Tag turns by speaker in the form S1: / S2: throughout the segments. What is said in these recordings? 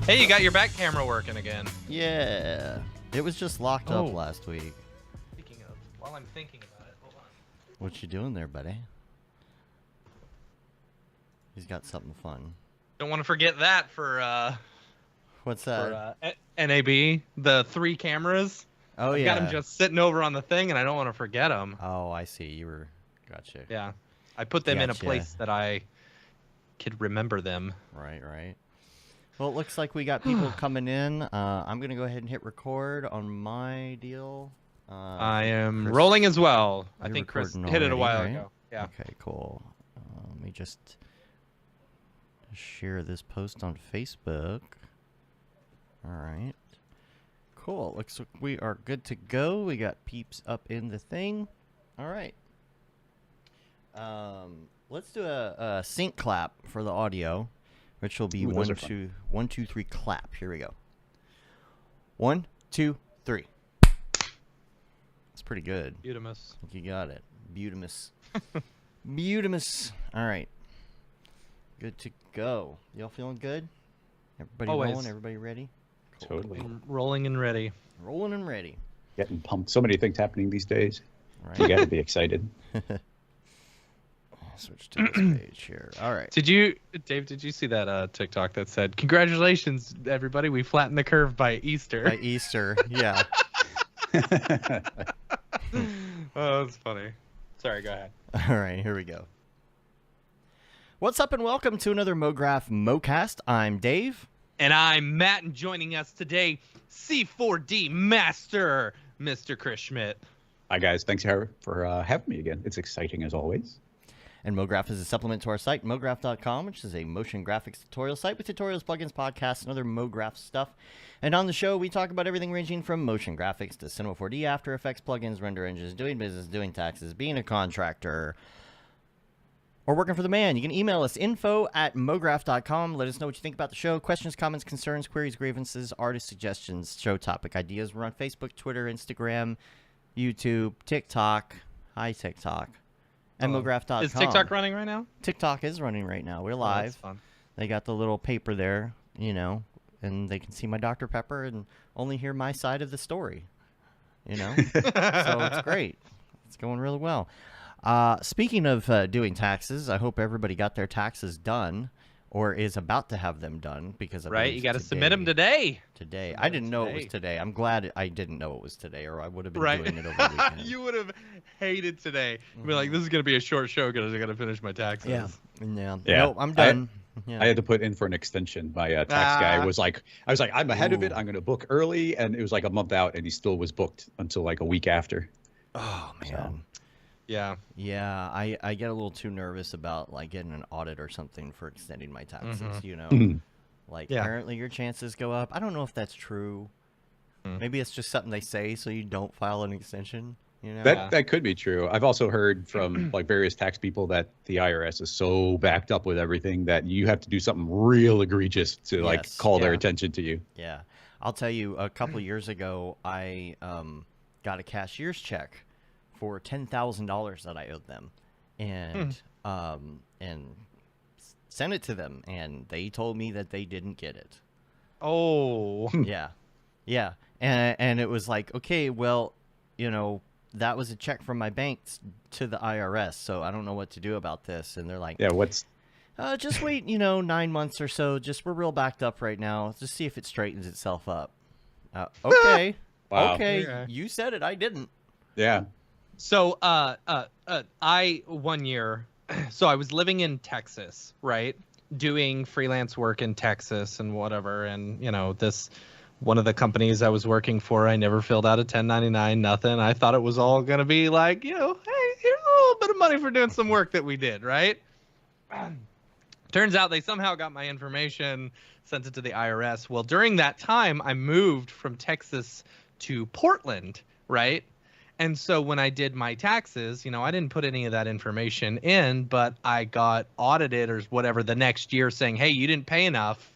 S1: Hey, you got your back camera working again.
S2: Yeah. It was just locked up last week.
S1: Speaking of, while I'm thinking about it, hold on.
S2: What you doing there, buddy? He's got something fun.
S1: Don't want to forget that for
S2: What's that?
S1: NAB, the 3 cameras.
S2: Oh,
S1: I've got them just sitting over on the thing, and I don't want to forget them.
S2: Oh, I see. You were... Gotcha.
S1: Yeah. I put them in a place that I could remember them.
S2: Right, right. Well, it looks like we got people coming in. I'm going to go ahead and hit record on my deal.
S1: I am rolling as well. I think Chris
S2: recording
S1: hit it a while
S2: already, right?
S1: ago. Yeah.
S2: Okay, cool. Let me just share this post on Facebook. All right. Cool. Looks like we are good to go. We got peeps up in the thing. All right. Let's do a sync clap for the audio, which will be 1, 2, 1, 2, 3 clap. Here we go. 1, 2, 3. That's pretty good.
S1: Beautimus.
S2: You got it. Beautimus. Beautimus. All right. Good to go. Y'all feeling good? Everybody rolling? Everybody ready?
S3: Cool. Totally.
S1: Rolling and ready.
S2: Rolling and ready.
S3: Getting pumped. So many things happening these days.
S2: Right.
S3: You got to be excited.
S2: Switch to this page here. All right.
S1: Dave, did you see that TikTok that said, "Congratulations, everybody, we flattened the curve by Easter."
S2: By Easter, yeah.
S1: Oh, that's funny. Sorry, go ahead.
S2: All right, here we go. What's up and welcome to another Mograph Mocast. I'm Dave.
S1: And I'm Matt, and joining us today, C4D Master, Mr. Chris Schmidt.
S3: Hi, guys. Thanks for having me again. It's exciting as always.
S2: And Mograph is a supplement to our site, mograph.com, which is a motion graphics tutorial site with tutorials, plugins, podcasts, and other Mograph stuff. And on the show, we talk about everything ranging from motion graphics to Cinema 4D, After Effects, plugins, render engines, doing business, doing taxes, being a contractor, or working for the man. You can email us, info@mograph.com. Let us know what you think about the show. Questions, comments, concerns, queries, grievances, artist suggestions, show topic ideas. We're on Facebook, Twitter, Instagram, YouTube, TikTok. Hi, TikTok. And Mograph.com.
S1: Is TikTok running right now?
S2: TikTok is running right now. We're live.
S1: That's fun.
S2: They got the little paper there, and they can see my Dr. Pepper and only hear my side of the story, So it's great. It's going really well. Speaking of doing taxes, I hope everybody got their taxes done or is about to have them done because
S1: you got to submit them today.
S2: Today. I didn't know it was today. I'm glad I didn't know it was today, or I would have been doing it over the weekend.
S1: You would have hated today. Be like, this is going to be a short show because I got to finish my taxes.
S2: Yeah. No, I'm done.
S3: I had to put in for an extension. My tax guy was like, I'm ahead of it. I'm going to book early. And it was like a month out, and he still was booked until like a week after.
S2: Oh, man.
S3: So.
S2: Yeah, I get a little too nervous about like getting an audit or something for extending my taxes, apparently your chances go up. I don't know if that's true. Maybe it's just something they say so you don't file an extension,
S3: That could be true. I've also heard from like various tax people that the IRS is so backed up with everything that you have to do something real egregious to call their attention to you.
S2: Yeah. I'll tell you, a couple years ago I got a cashier's check for $10,000 that I owed them, and sent it to them, and they told me that they didn't get it.
S1: Oh.
S2: Yeah, and it was like, okay, well, that was a check from my bank to the IRS, so I don't know what to do about this. And they're like, just wait, 9 months or so. We're real backed up right now. Just see if it straightens itself up. Okay.
S3: Wow.
S2: Okay, you said it. I didn't.
S3: Yeah.
S1: So, I 1 year, so I was living in Texas, right? Doing freelance work in Texas and whatever. And, one of the companies I was working for, I never filled out a 1099, nothing. I thought it was all going to be like, hey, here's a little bit of money for doing some work that we did, right? Turns out they somehow got my information, sent it to the IRS. Well, during that time, I moved from Texas to Portland, right? And so when I did my taxes, I didn't put any of that information in, but I got audited or whatever the next year saying, hey, you didn't pay enough,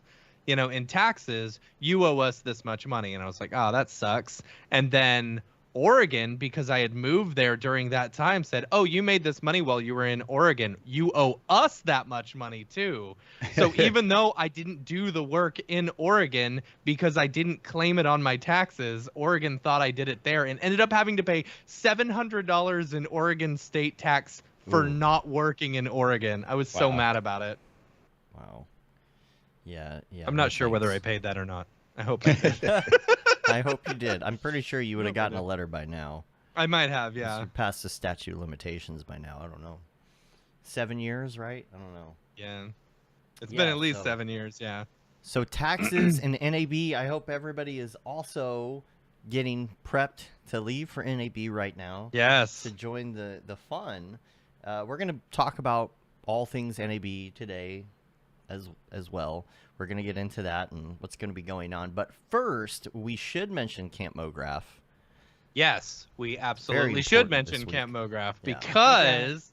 S1: in taxes, you owe us this much money. And I was like, oh, that sucks. And then Oregon, because I had moved there during that time, said, "Oh, you made this money while you were in Oregon. You owe us that much money too." So even though I didn't do the work in Oregon because I didn't claim it on my taxes, Oregon thought I did it there and ended up having to pay $700 in Oregon state tax for not working in Oregon. I was so mad about it.
S2: Wow. Yeah.
S1: I'm not sure whether I paid that or not. I hope I did.
S2: I hope you did. I'm pretty sure you would have gotten a letter by now.
S1: I might have, yeah.
S2: You passed the statute of limitations by now. I don't know. 7 years, right? I don't know.
S1: Yeah. It's been at least 7 years, yeah.
S2: So taxes and NAB, I hope everybody is also getting prepped to leave for NAB right now.
S1: Yes.
S2: To join the fun. We're going to talk about all things NAB today as well. We're going to get into that and what's going to be going on. But first, we should mention Camp Mograph.
S1: Yes, we absolutely should mention Camp Mograph because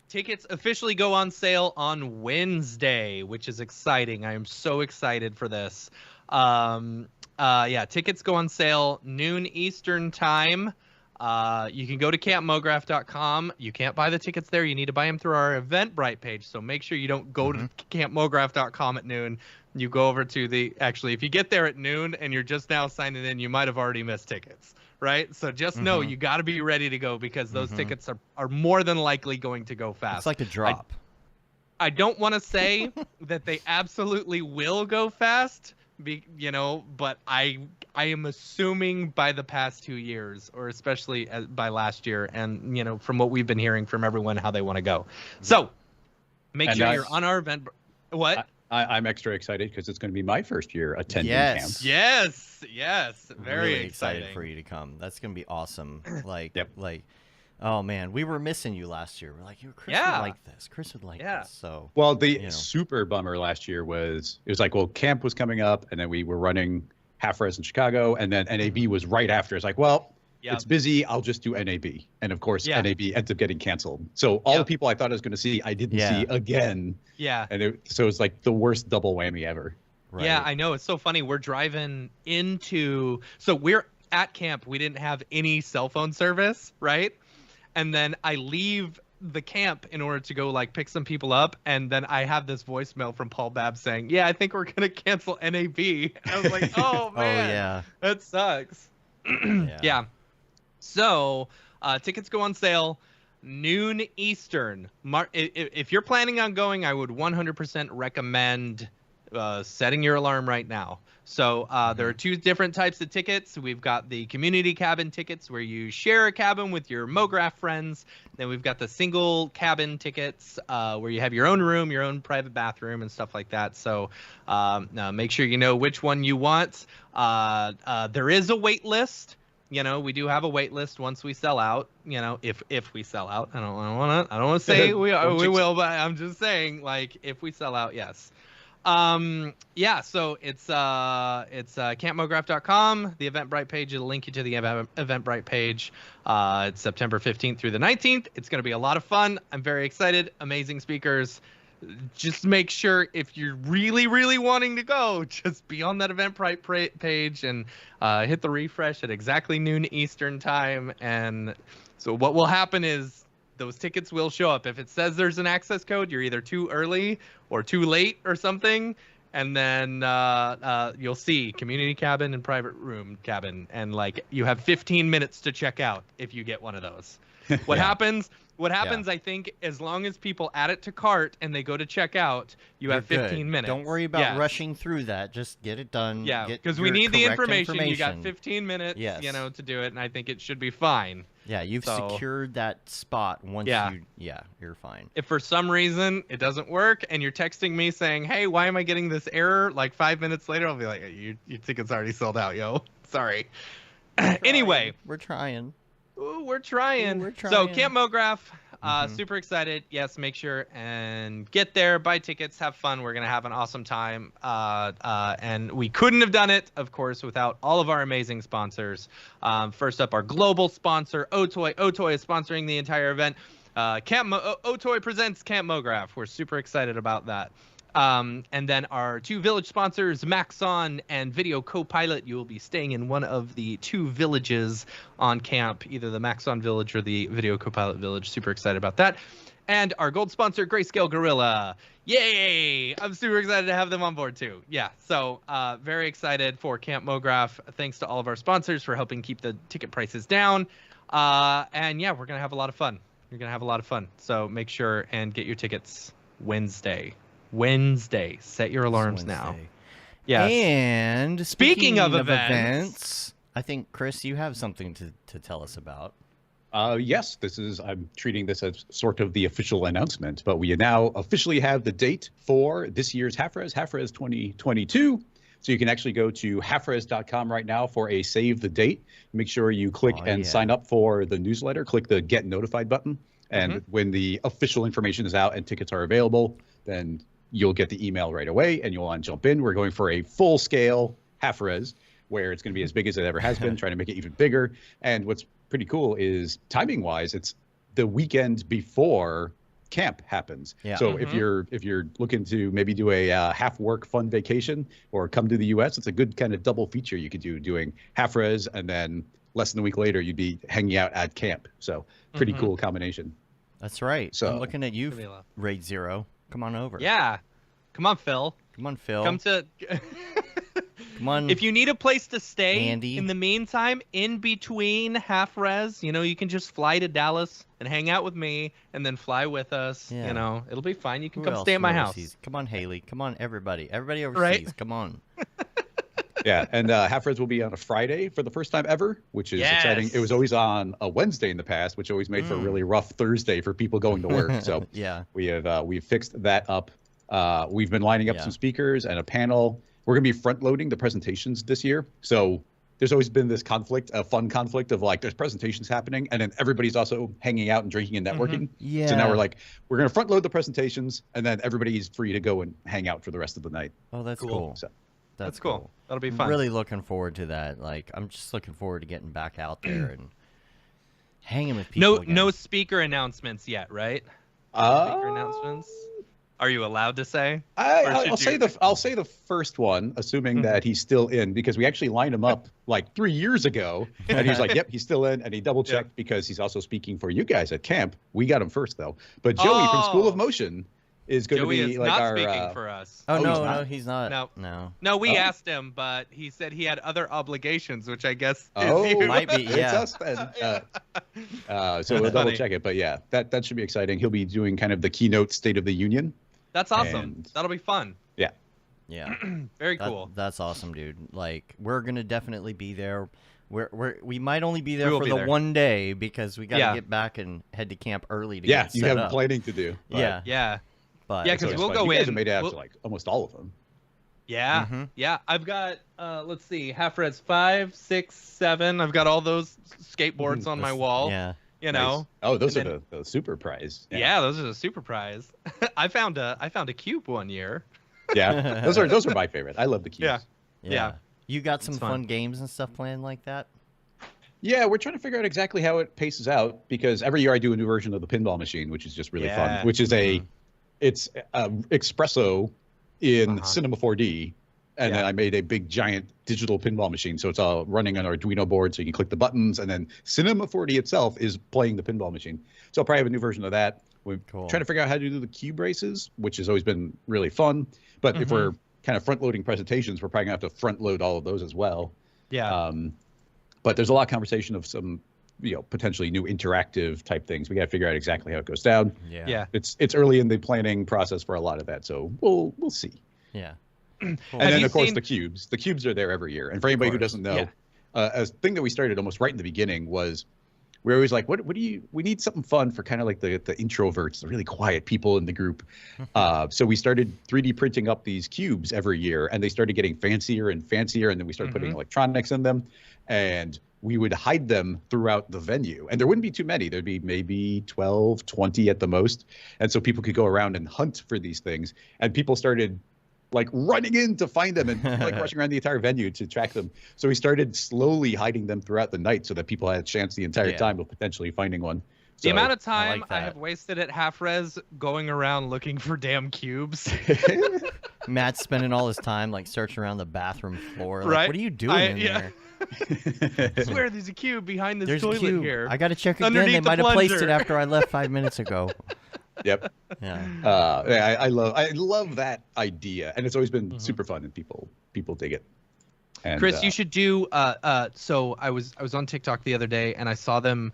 S1: tickets officially go on sale on Wednesday, which is exciting. I am so excited for this. Tickets go on sale noon Eastern time. You can go to campmograph.com. You can't buy the tickets there. You need to buy them through our Eventbrite page. So make sure you don't go to campmograph.com at noon. You go over to actually, if you get there at noon and you're just now signing in, you might have already missed tickets, right? So just know you got to be ready to go because those tickets are more than likely going to go fast.
S2: It's like a drop.
S1: I don't want to say that they absolutely will go fast, but I am assuming by the past 2 years, or especially by last year, and from what we've been hearing from everyone, how they want to go. So make sure you're on our event. What?
S3: I'm extra excited because it's going to be my first year attending camp.
S1: Yes. Very
S2: really
S1: exciting.
S2: Excited for you to come. That's going to be awesome. Oh man, we were missing you last year. We're like, Chris would like this. Chris would like this. So
S3: the super bummer last year was camp was coming up, and then we were running HalfRez in Chicago, and then NAB was right after. It's like, it's busy. I'll just do NAB, and of course, NAB ends up getting canceled. So all the people I thought I was going to see, I didn't see again.
S1: Yeah,
S3: and so it's like the worst double whammy ever.
S2: Right.
S1: Yeah, I know. It's so funny. We're driving into. So we're at camp. We didn't have any cell phone service, right? And then I leave the camp in order to go pick some people up, and then I have this voicemail from Paul Babb saying, "Yeah, I think we're gonna cancel NAB." And I was like, "Oh man, that sucks." Yeah. So tickets go on sale noon Eastern. If you're planning on going, I would 100% recommend setting your alarm right now. So there are two different types of tickets. We've got the community cabin tickets where you share a cabin with your Mograph friends. Then we've got the single cabin tickets where you have your own room, your own private bathroom and stuff like that. So make sure you know which one you want. There is a wait list. We do have a wait list once we sell out. If we sell out, I don't want to say we will, but I'm just saying if we sell out, yes. So it's campmograph.com, the Eventbrite page. It'll link you to the Eventbrite page. It's September 15th through the 19th. It's going to be a lot of fun. I'm very excited. Amazing speakers. Just make sure if you're really, really wanting to go, just be on that Eventbrite page and hit the refresh at exactly noon Eastern time. And so what will happen is those tickets will show up. If it says there's an access code, you're either too early or too late or something. And then you'll see community cabin and private room cabin. And you have 15 minutes to check out if you get one of those. What happens, I think, as long as people add it to cart and they go to check out, you have 15 minutes.
S2: Don't worry about rushing through that. Just get it done.
S1: Yeah, because we need the information. You got 15 minutes, to do it, and I think it should be fine.
S2: Yeah, you've secured that spot once you're fine.
S1: If for some reason it doesn't work and you're texting me saying, "Hey, why am I getting this error?" 5 minutes later, I'll be like, "Your ticket's already sold out, yo. Sorry." Anyway,
S2: we're trying.
S1: Ooh, we're trying. So Camp Mograph, super excited. Yes, make sure and get there, buy tickets, have fun. We're going to have an awesome time. And we couldn't have done it, of course, without all of our amazing sponsors. First up, our global sponsor, Otoy. Otoy is sponsoring the entire event. Otoy presents Camp Mograph. We're super excited about that. And then our 2 village sponsors, Maxon and Video Copilot. You will be staying in one of the 2 villages on camp, either the Maxon village or the Video Copilot village. Super excited about that. And our gold sponsor, Grayscale Gorilla. Yay! I'm super excited to have them on board too. Yeah, so very excited for Camp Mograph. Thanks to all of our sponsors for helping keep the ticket prices down. And yeah, we're going to have a lot of fun. You're going to have a lot of fun. So make sure and get your tickets Wednesday. Set your alarms now. Yeah.
S2: And
S1: speaking of events,
S2: I think, Chris, you have something to tell us about.
S3: Yes, I'm treating this as sort of the official announcement, but we now officially have the date for this year's HalfRez 2022. So you can actually go to halfrez.com right now for a save the date. Make sure you click sign up for the newsletter. Click the get notified button. And when the official information is out and tickets are available, then you'll get the email right away and you'll want to jump in. We're going for a full scale HalfRez where it's going to be as big as it ever has been, trying to make it even bigger. And what's pretty cool is timing wise, it's the weekend before camp happens. Yeah. So if you're looking to maybe do a half work fun vacation or come to the US, it's a good kind of double feature you could do, doing HalfRez and then less than a week later you'd be hanging out at camp. So pretty cool combination.
S2: That's right. So I'm looking at you, Raid Zero. Come on over.
S1: Yeah. Come on, Phil.
S2: Come
S1: to
S2: Come on.
S1: If you need a place to stay
S2: Andy.
S1: in the meantime, in between HalfRez, you can just fly to Dallas and hang out with me and then fly with us.
S2: Yeah.
S1: It'll be fine. You can come stay at my house.
S2: Come on, Haley. Come on, everybody. Everybody overseas.
S1: Right?
S2: Come on.
S3: Yeah, and HalfRez will be on a Friday for the first time ever, which is exciting. It was always on a Wednesday in the past, which always made for a really rough Thursday for people going to work. So we've fixed that up. We've been lining up some speakers and a panel. We're going to be front loading the presentations this year. So there's always been this conflict, a fun conflict of like there's presentations happening and then everybody's also hanging out and drinking and networking.
S2: Yeah.
S3: So now we're going to front load the presentations and then everybody's free to go and hang out for the rest of the night.
S2: Oh, that's cool.
S3: So,
S1: that's cool. That'll be fun.
S2: I'm really looking forward to that. Like, I'm just looking forward to getting back out there and hanging with people.
S1: No speaker announcements yet, right? Speaker announcements. Are you allowed to say?
S3: I'll say the first one, assuming that he's still in, because we actually lined him up like 3 years ago, and he's like, "Yep, he's still in," and he double checked because he's also speaking for you guys at camp. We got him first though, but Joey from School of Motion is going to be like our
S1: speaking for us.
S2: No, he's not.
S1: No, we asked him, but he said he had other obligations, which I guess
S2: might be. Yeah,
S3: it's us then. So we'll double check it, but yeah, that should be exciting. He'll be doing kind of the keynote State of the Union.
S1: That's awesome. That'll be fun.
S2: Yeah.
S1: Very cool.
S2: That's awesome, dude. Like, we're gonna definitely be there. We might only be there for the one day because we gotta get back and head to camp early to get set
S3: you have
S2: up.
S3: planning to do.
S2: But,
S1: But because we'll go
S3: you
S1: in.
S3: guys have made it out to like almost all of them.
S1: Yeah. Yeah. I've got let's see, HalfRez 5, 6, 7. I've got all those skateboards on my wall.
S2: Yeah.
S3: Nice. Oh, those are the super prize.
S1: Yeah, those are the super prize. I found a cube one year.
S3: Yeah, those are my favorite. I love the cubes.
S1: Yeah.
S2: You got some fun games and stuff planned like that?
S3: Yeah, we're trying to figure out exactly how it paces out because every year I do a new version of the pinball machine, which is just really fun. Which is it's Espresso in Cinema 4D. And then I made a big giant digital pinball machine. So it's all running on an Arduino board. So you can click the buttons and then Cinema 4D itself is playing the pinball machine. So I'll probably have a new version of that. We're trying to figure out how to do the cube races, which has always been really fun. But if we're kind of front loading presentations, we're probably gonna have to front load all of those as well.
S1: Yeah.
S3: But there's a lot of conversation of some, potentially new interactive type things. We got to figure out exactly how it goes down.
S1: Yeah.
S3: It's early in the planning process for a lot of that. So we'll see.
S2: Yeah.
S3: Cool. And then, of course, the cubes. The cubes are there every year. And for anybody who doesn't know, a thing that we started almost right in the beginning was we're always like, we need something fun for kind of like the introverts, the really quiet people in the group. So we started 3D printing up these cubes every year, and they started getting fancier and fancier. And then we started putting electronics in them, and we would hide them throughout the venue. And there wouldn't be too many. There'd be maybe 12, 20 at the most. And so people could go around and hunt for these things. And people started like running in to find them and like rushing around the entire venue to track them. So we started slowly hiding them throughout the night so that people had a chance the entire time of potentially finding one.
S1: The amount of
S2: I
S1: time
S2: like
S1: I
S2: that.
S1: have wasted at HalfRez going around looking for damn cubes.
S2: Matt's spending all his time like searching around the bathroom floor. Like,
S1: Right?
S2: what are you doing in there?
S1: I swear there's a cube behind this
S2: There's a
S1: toilet
S2: cube.
S1: here.
S2: I got to check again.
S1: Underneath
S2: They
S1: the
S2: might have placed it
S1: plunger.
S2: after I left 5 minutes ago.
S3: Yep.
S2: Yeah.
S3: I love that idea, and it's always been super fun, and people dig it. And,
S1: Chris, you should do. So I was on TikTok the other day, and I saw them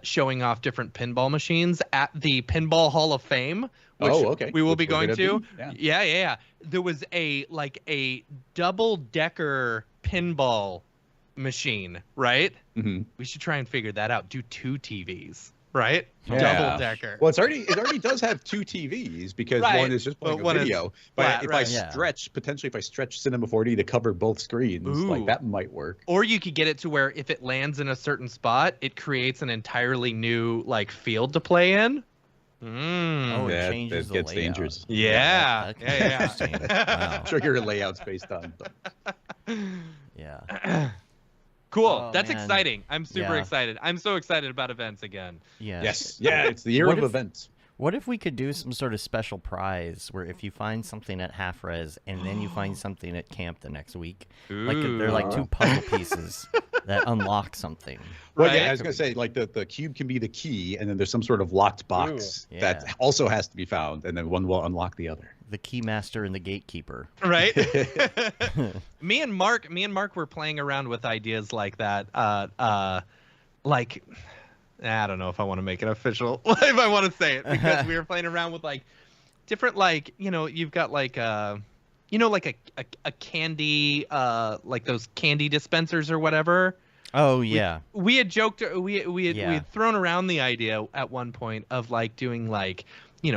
S1: showing off different pinball machines at the Pinball Hall of Fame, which we will be going to. Yeah. There was a double-decker pinball machine, right?
S3: Mm-hmm.
S1: We should try and figure that out. Do 2 TVs, right?
S3: Yeah.
S1: Double-decker.
S3: Well, it already does have 2 TVs because one is just playing a video. But if I stretch Cinema 4D to cover both screens, like that might work.
S1: Or you could get it to where if it lands in a certain spot, it creates an entirely new like field to play in.
S2: Oh, it changes the
S3: gets
S2: layout.
S3: dangerous.
S1: Yeah.
S2: Interesting. Wow.
S3: Trigger layouts based on.
S2: Yeah.
S1: Cool.
S2: Oh,
S1: That's
S2: man.
S1: exciting. I'm super excited. I'm so excited about events again.
S3: Yes. Yeah, it's the year of events.
S2: What if we could do some sort of special prize where if you find something at HalfRez and then you find something at camp the next week, like they're like 2 puzzle pieces that unlock something.
S3: Well,
S1: Right?
S3: yeah, I was gonna say like the cube can be the key, and then there's some sort of locked box that also has to be found, and then one will unlock the other.
S2: The keymaster and the gatekeeper.
S1: Right? me and Mark were playing around with ideas like that. Like, I don't know if I want to make it official, if I want to say it, because we were playing around with like different, like, you've got like like a candy, like those candy dispensers or whatever.
S2: Oh yeah.
S1: We had joked, we had thrown around the idea at one point of like doing like,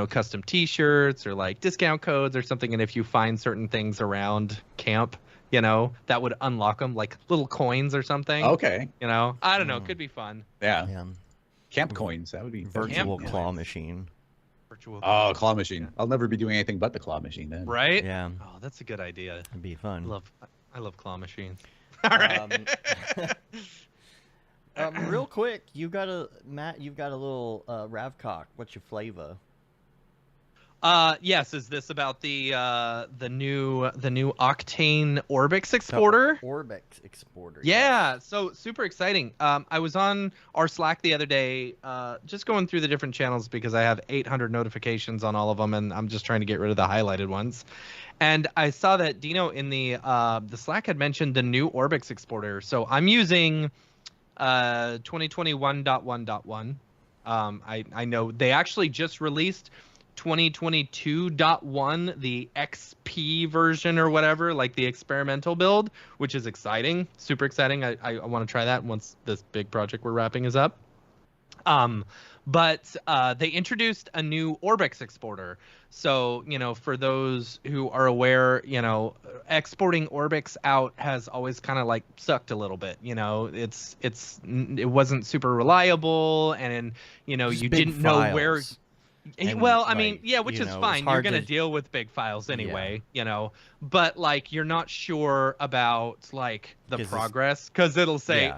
S1: custom T-shirts or like discount codes or something, and if you find certain things around camp, that would unlock them, like little coins or something.
S3: Okay.
S1: I don't know. Could be fun.
S3: Yeah. Camp coins. That would be
S2: virtual claw machine.
S3: Claw machine. Yeah. I'll never be doing anything but the claw machine then.
S1: Right?
S2: Yeah.
S1: Oh, that's a good idea.
S2: It'd be fun.
S1: I love claw machines. All right.
S2: Real quick, you've got a little Ravcock. What's your flavor?
S1: Yes. Is this about the new Octane orbix exporter?
S2: Orbix exporter.
S1: Yeah. So super exciting. I was on our Slack the other day, just going through the different channels because I have 800 notifications on all of them, and I'm just trying to get rid of the highlighted ones. And I saw that Dino in the Slack had mentioned the new orbix exporter. So I'm using 2021.1.1. I know they actually just released 2022.1, the XP version or whatever, like the experimental build, which is exciting, super exciting. I want to try that once this big project we're wrapping is up. But they introduced a new orbix exporter. So, for those who are aware, exporting orbix out has always kind of like sucked a little bit. It wasn't super reliable, and you didn't know where.
S2: And,
S1: well, I mean, yeah, which is fine. You're going to deal with big files anyway, but like you're not sure about like the progress because it'll say,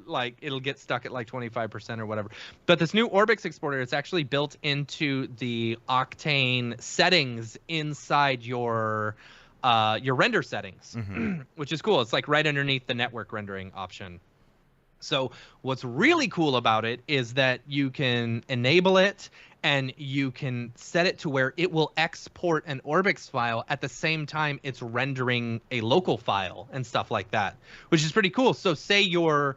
S1: like it'll get stuck at like 25% or whatever. But this new orbix exporter, it's actually built into the Octane settings inside your render settings, which is cool. It's like right underneath the network rendering option. So what's really cool about it is that you can enable it and you can set it to where it will export an orbix file at the same time it's rendering a local file and stuff like that, which is pretty cool. So say you're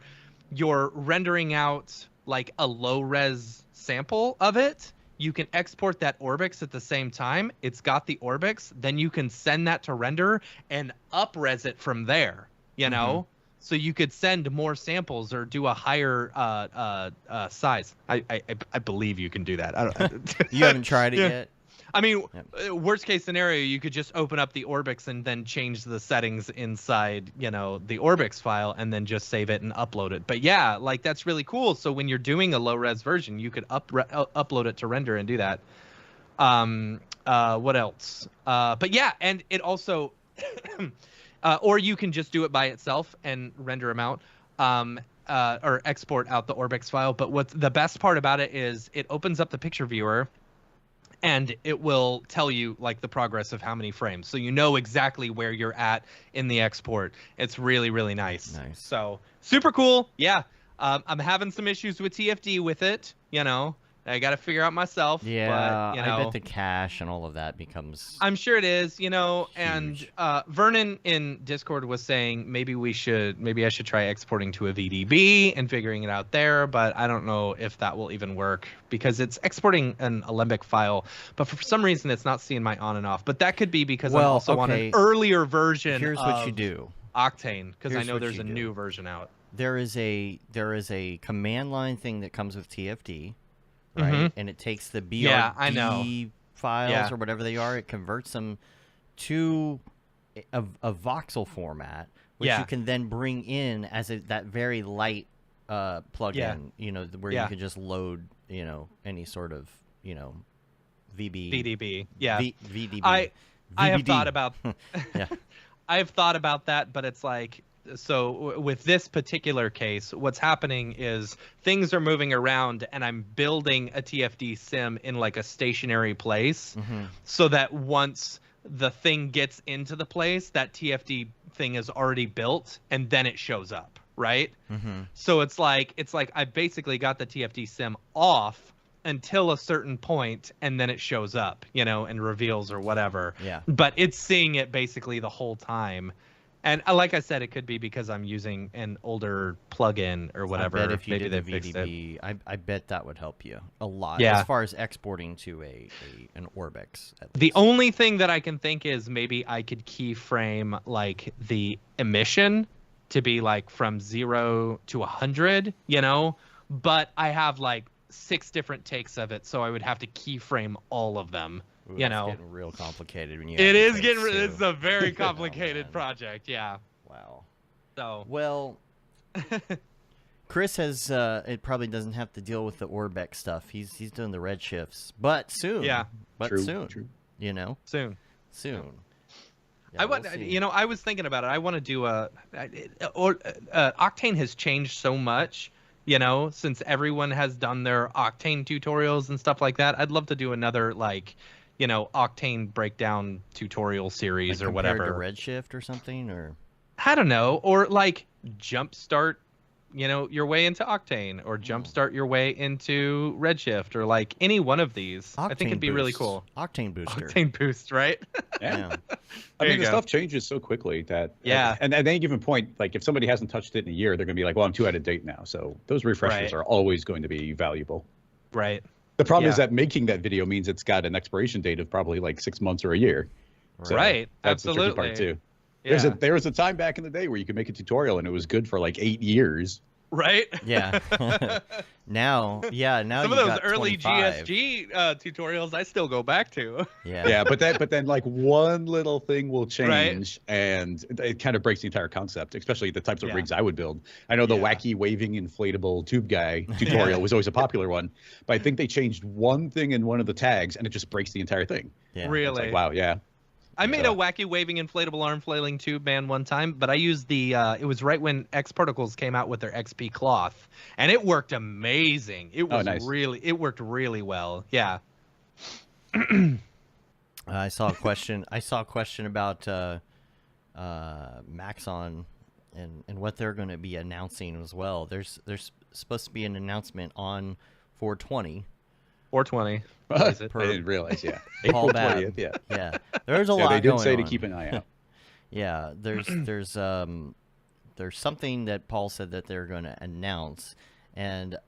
S1: rendering out like a low res sample of it, you can export that orbix at the same time. It's got the orbix, then you can send that to render and up-res it from there, So you could send more samples or do a higher size. I believe you can do that.
S2: You haven't tried it yet?
S1: I mean, worst case scenario, you could just open up the orbix and then change the settings inside, the orbix file and then just save it and upload it. But yeah, like that's really cool. So when you're doing a low res version, you could upload it to render and do that. What else? But yeah, and it also... or you can just do it by itself and render them out. or export out the orbix file. But what's the best part about it is it opens up the picture viewer, and it will tell you like the progress of how many frames, so you know exactly where you're at in the export. It's really, really nice. So super cool. Yeah. I'm having some issues with TFD with it. I got to figure out myself.
S2: Yeah,
S1: but,
S2: I bet the cache and all of that becomes.
S1: I'm sure it is,
S2: huge.
S1: and Vernon in Discord was saying maybe I should try exporting to a VDB and figuring it out there, but I don't know if that will even work because it's exporting an Alembic file, but for some reason it's not seeing my on and off. But that could be because I'm also on an earlier version.
S2: Here's what you do.
S1: Octane, because I know there's a new version out.
S2: There is a command line thing that comes with TFD. Right, and it takes the BRD files or whatever they are. It converts them to a voxel format, which you can then bring in as that very light plugin. Where you can just load any sort of
S1: VDB. Yeah,
S2: VDB.
S1: I have thought about. I have thought about that, but it's like. So with this particular case, what's happening is things are moving around and I'm building a TFD sim in like a stationary place so that once the thing gets into the place, that TFD thing is already built and then it shows up, right? So it's like I basically got the TFD sim off until a certain point and then it shows up, and reveals or whatever. Yeah. But it's seeing it basically the whole time. And like I said, it could be because I'm using an older plugin or whatever.
S2: I bet if you
S1: Maybe
S2: did
S1: they
S2: the
S1: fixed
S2: VDB, I bet that would help you a lot
S1: as
S2: far as exporting to an orbix.
S1: The only thing that I can think is maybe I could keyframe like the emission to be like from 0 to 100, but I have like 6 different takes of it, so I would have to keyframe all of them.
S2: Ooh, it's getting real complicated when you.
S1: It is getting. It's a very complicated project. Yeah.
S2: Wow.
S1: So.
S2: Well, Chris has. It probably doesn't have to deal with the orbix stuff. He's doing the red shifts, but soon.
S1: Yeah.
S2: But
S3: true,
S2: soon.
S3: True.
S2: Soon.
S1: Yeah, I was thinking about it. I want to do Octane has changed so much. Since everyone has done their Octane tutorials and stuff like that, I'd love to do another Octane breakdown tutorial series or whatever.
S2: To Redshift or something, or
S1: I don't know, or like jumpstart, your way into Octane, or jumpstart your way into Redshift, or like any one of these.
S2: Octane
S1: I think it'd be really cool.
S2: Octane booster.
S1: Octane boost, right?
S3: Yeah. I mean, the stuff changes so quickly that.
S1: Yeah.
S3: And at any given point, like if somebody hasn't touched it in a year, they're going to be like, well, I'm too out of date now. So those refreshers are always going to be valuable.
S1: Right.
S3: The problem is that making that video means it's got an expiration date of probably like 6 months or a year. So
S1: right.
S3: That's
S1: Absolutely.
S3: the tricky part too.
S1: Yeah.
S3: There was a time back in the day where you could make a tutorial and it was good for like 8 years.
S1: Right.
S2: Yeah. now
S1: some of those early
S2: 25.
S1: GSG tutorials I still go back to.
S3: Yeah. But then like one little thing will change, and it kind of breaks the entire concept, especially the types of rigs I would build. I know the wacky waving inflatable tube guy tutorial was always a popular one, but I think they changed one thing in one of the tags and it just breaks the entire thing.
S2: Yeah.
S1: Really?
S3: It's like, wow. Yeah.
S1: I made a wacky waving inflatable arm flailing tube man one time, but I used it was right when X Particles came out with their XP cloth, and it worked amazing. It was it worked really well. Yeah.
S2: I saw a question about Maxon and what they're going to be announcing as well. There's supposed to be an announcement on 420.
S1: 420.
S3: I didn't realize. Yeah.
S2: Paul
S3: April 20th. Yeah.
S2: Yeah. There's a lot.
S3: They did
S2: going
S3: say
S2: on.
S3: to keep an eye out.
S2: Yeah. There's something that Paul said that they're going to announce, and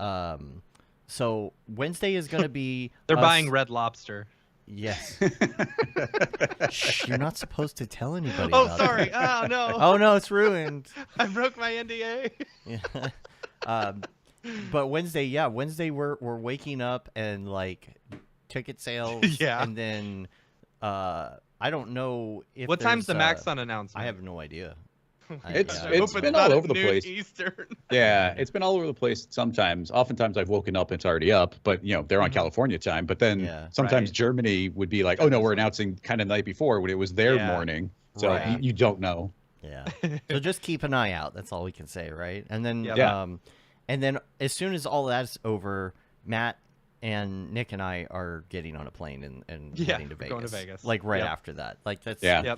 S2: so Wednesday is going to be.
S1: They're buying Red Lobster.
S2: Yes. Shh, you're not supposed to tell anybody.
S1: Oh,
S2: about
S1: sorry.
S2: That.
S1: Oh no.
S2: Oh no, it's ruined.
S1: I broke my NDA.
S2: Yeah. But Wednesday we're waking up and like ticket sales.
S1: Yeah.
S2: And then I don't know if
S1: what time's the Maxon announcement?
S2: I have no idea.
S3: It's been all over the place.
S1: Eastern.
S3: Yeah, it's been all over the place sometimes. Oftentimes I've woken up and it's already up, but they're on California time. But then sometimes Germany would be like, oh no, we're announcing kind of the night before when it was their morning. So you don't know.
S2: Yeah. So just keep an eye out. That's all we can say, right? And then,
S1: Yeah.
S2: and then as soon as all that's over, Matt and Nick and I are getting on a plane and heading to Vegas.
S1: Going to Vegas.
S2: Like right after that. Like that's
S3: Yeah.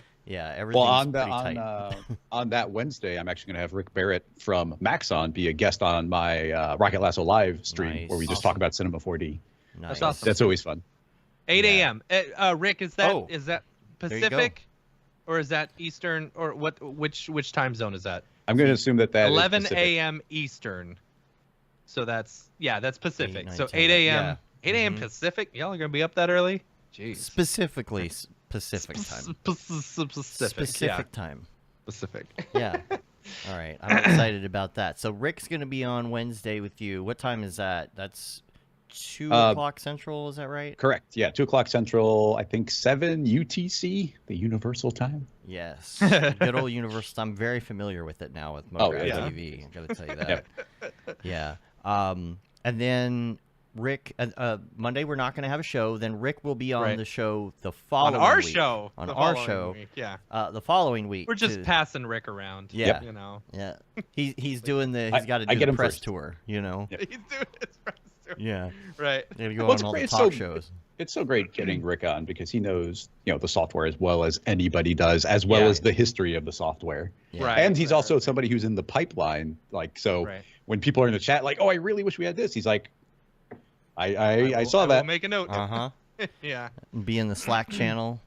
S2: Everything's
S3: Well, on
S2: pretty tight.
S3: on that Wednesday, I'm actually going to have Rick Barrett from Maxon be a guest on my Rocket Lasso live stream where we just talk about Cinema 4D.
S2: Nice.
S1: That's awesome.
S3: That's always fun.
S1: 8 a.m. Rick, is that Pacific, or is that Eastern, or which time zone is that?
S3: I'm going to assume that
S1: 11
S3: is Pacific.
S1: a.m. Eastern. So that's Pacific.
S2: 8,
S1: So
S2: 9, 10,
S1: 8 a.m.
S2: yeah.
S1: 8 a.m. Pacific. Y'all are gonna be up that early? Jeez.
S2: Specifically Pacific time.
S1: Specific
S2: Time.
S1: Pacific.
S2: Yeah. All right. I'm excited about that. So Rick's going to be on Wednesday with you. What time is that? That's 2 o'clock Central. Is that right?
S3: Correct. Yeah. 2 o'clock Central. I think 7 UTC, the Universal Time.
S2: Yes. Good old Universal. I'm very familiar with it now with Mograph
S3: yeah.
S2: TV. I got to tell you that. Yeah. And then Rick, Monday we're not going to have a show. Then Rick will be on the show the following
S1: on our
S2: week.
S1: show.
S2: On
S1: the
S2: our
S1: following
S2: show.
S1: Week. Yeah.
S2: The following week.
S1: We're just passing Rick around.
S2: Yeah.
S1: You know.
S2: Yeah. He's doing he's got to do the press tour, you know.
S1: He's doing his press tour.
S2: Yeah.
S1: Right.
S2: Maybe go on all the talk shows.
S3: It's so great getting Rick on because he knows, the software as well as anybody does, as well as the history of the software.
S2: Yeah.
S1: Right.
S3: And he's also somebody who's in the pipeline. Like, so when people are in the chat, like, oh, I really wish we had this. He's like, I saw that.
S1: We'll make a note.
S2: Uh-huh.
S1: Yeah.
S2: Be in the Slack channel.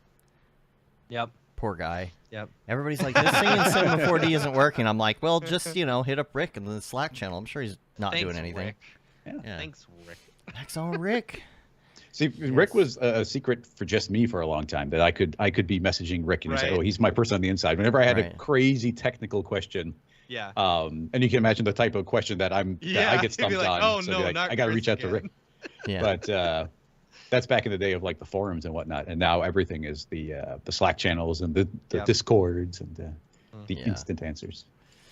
S1: Yep.
S2: Poor guy.
S1: Yep.
S2: Everybody's like, this thing in Cinema 4D isn't working. I'm like, well, just, hit up Rick in the Slack channel. I'm sure he's not doing anything.
S1: Rick.
S3: Yeah.
S1: Thanks, Rick.
S2: Thanks on Rick.
S3: See, Rick was a secret for just me for a long time, that I could be messaging Rick and he's like, oh, he's my person on the inside. Whenever I had a crazy technical question, and you can imagine the type of question that I get stumped
S1: like,
S3: on.
S1: Oh,
S3: so
S1: no,
S3: I got to reach out to Rick.
S2: Yeah.
S3: But that's back in the day of like the forums and whatnot, and now everything is the Slack channels and the Discords and the instant answers.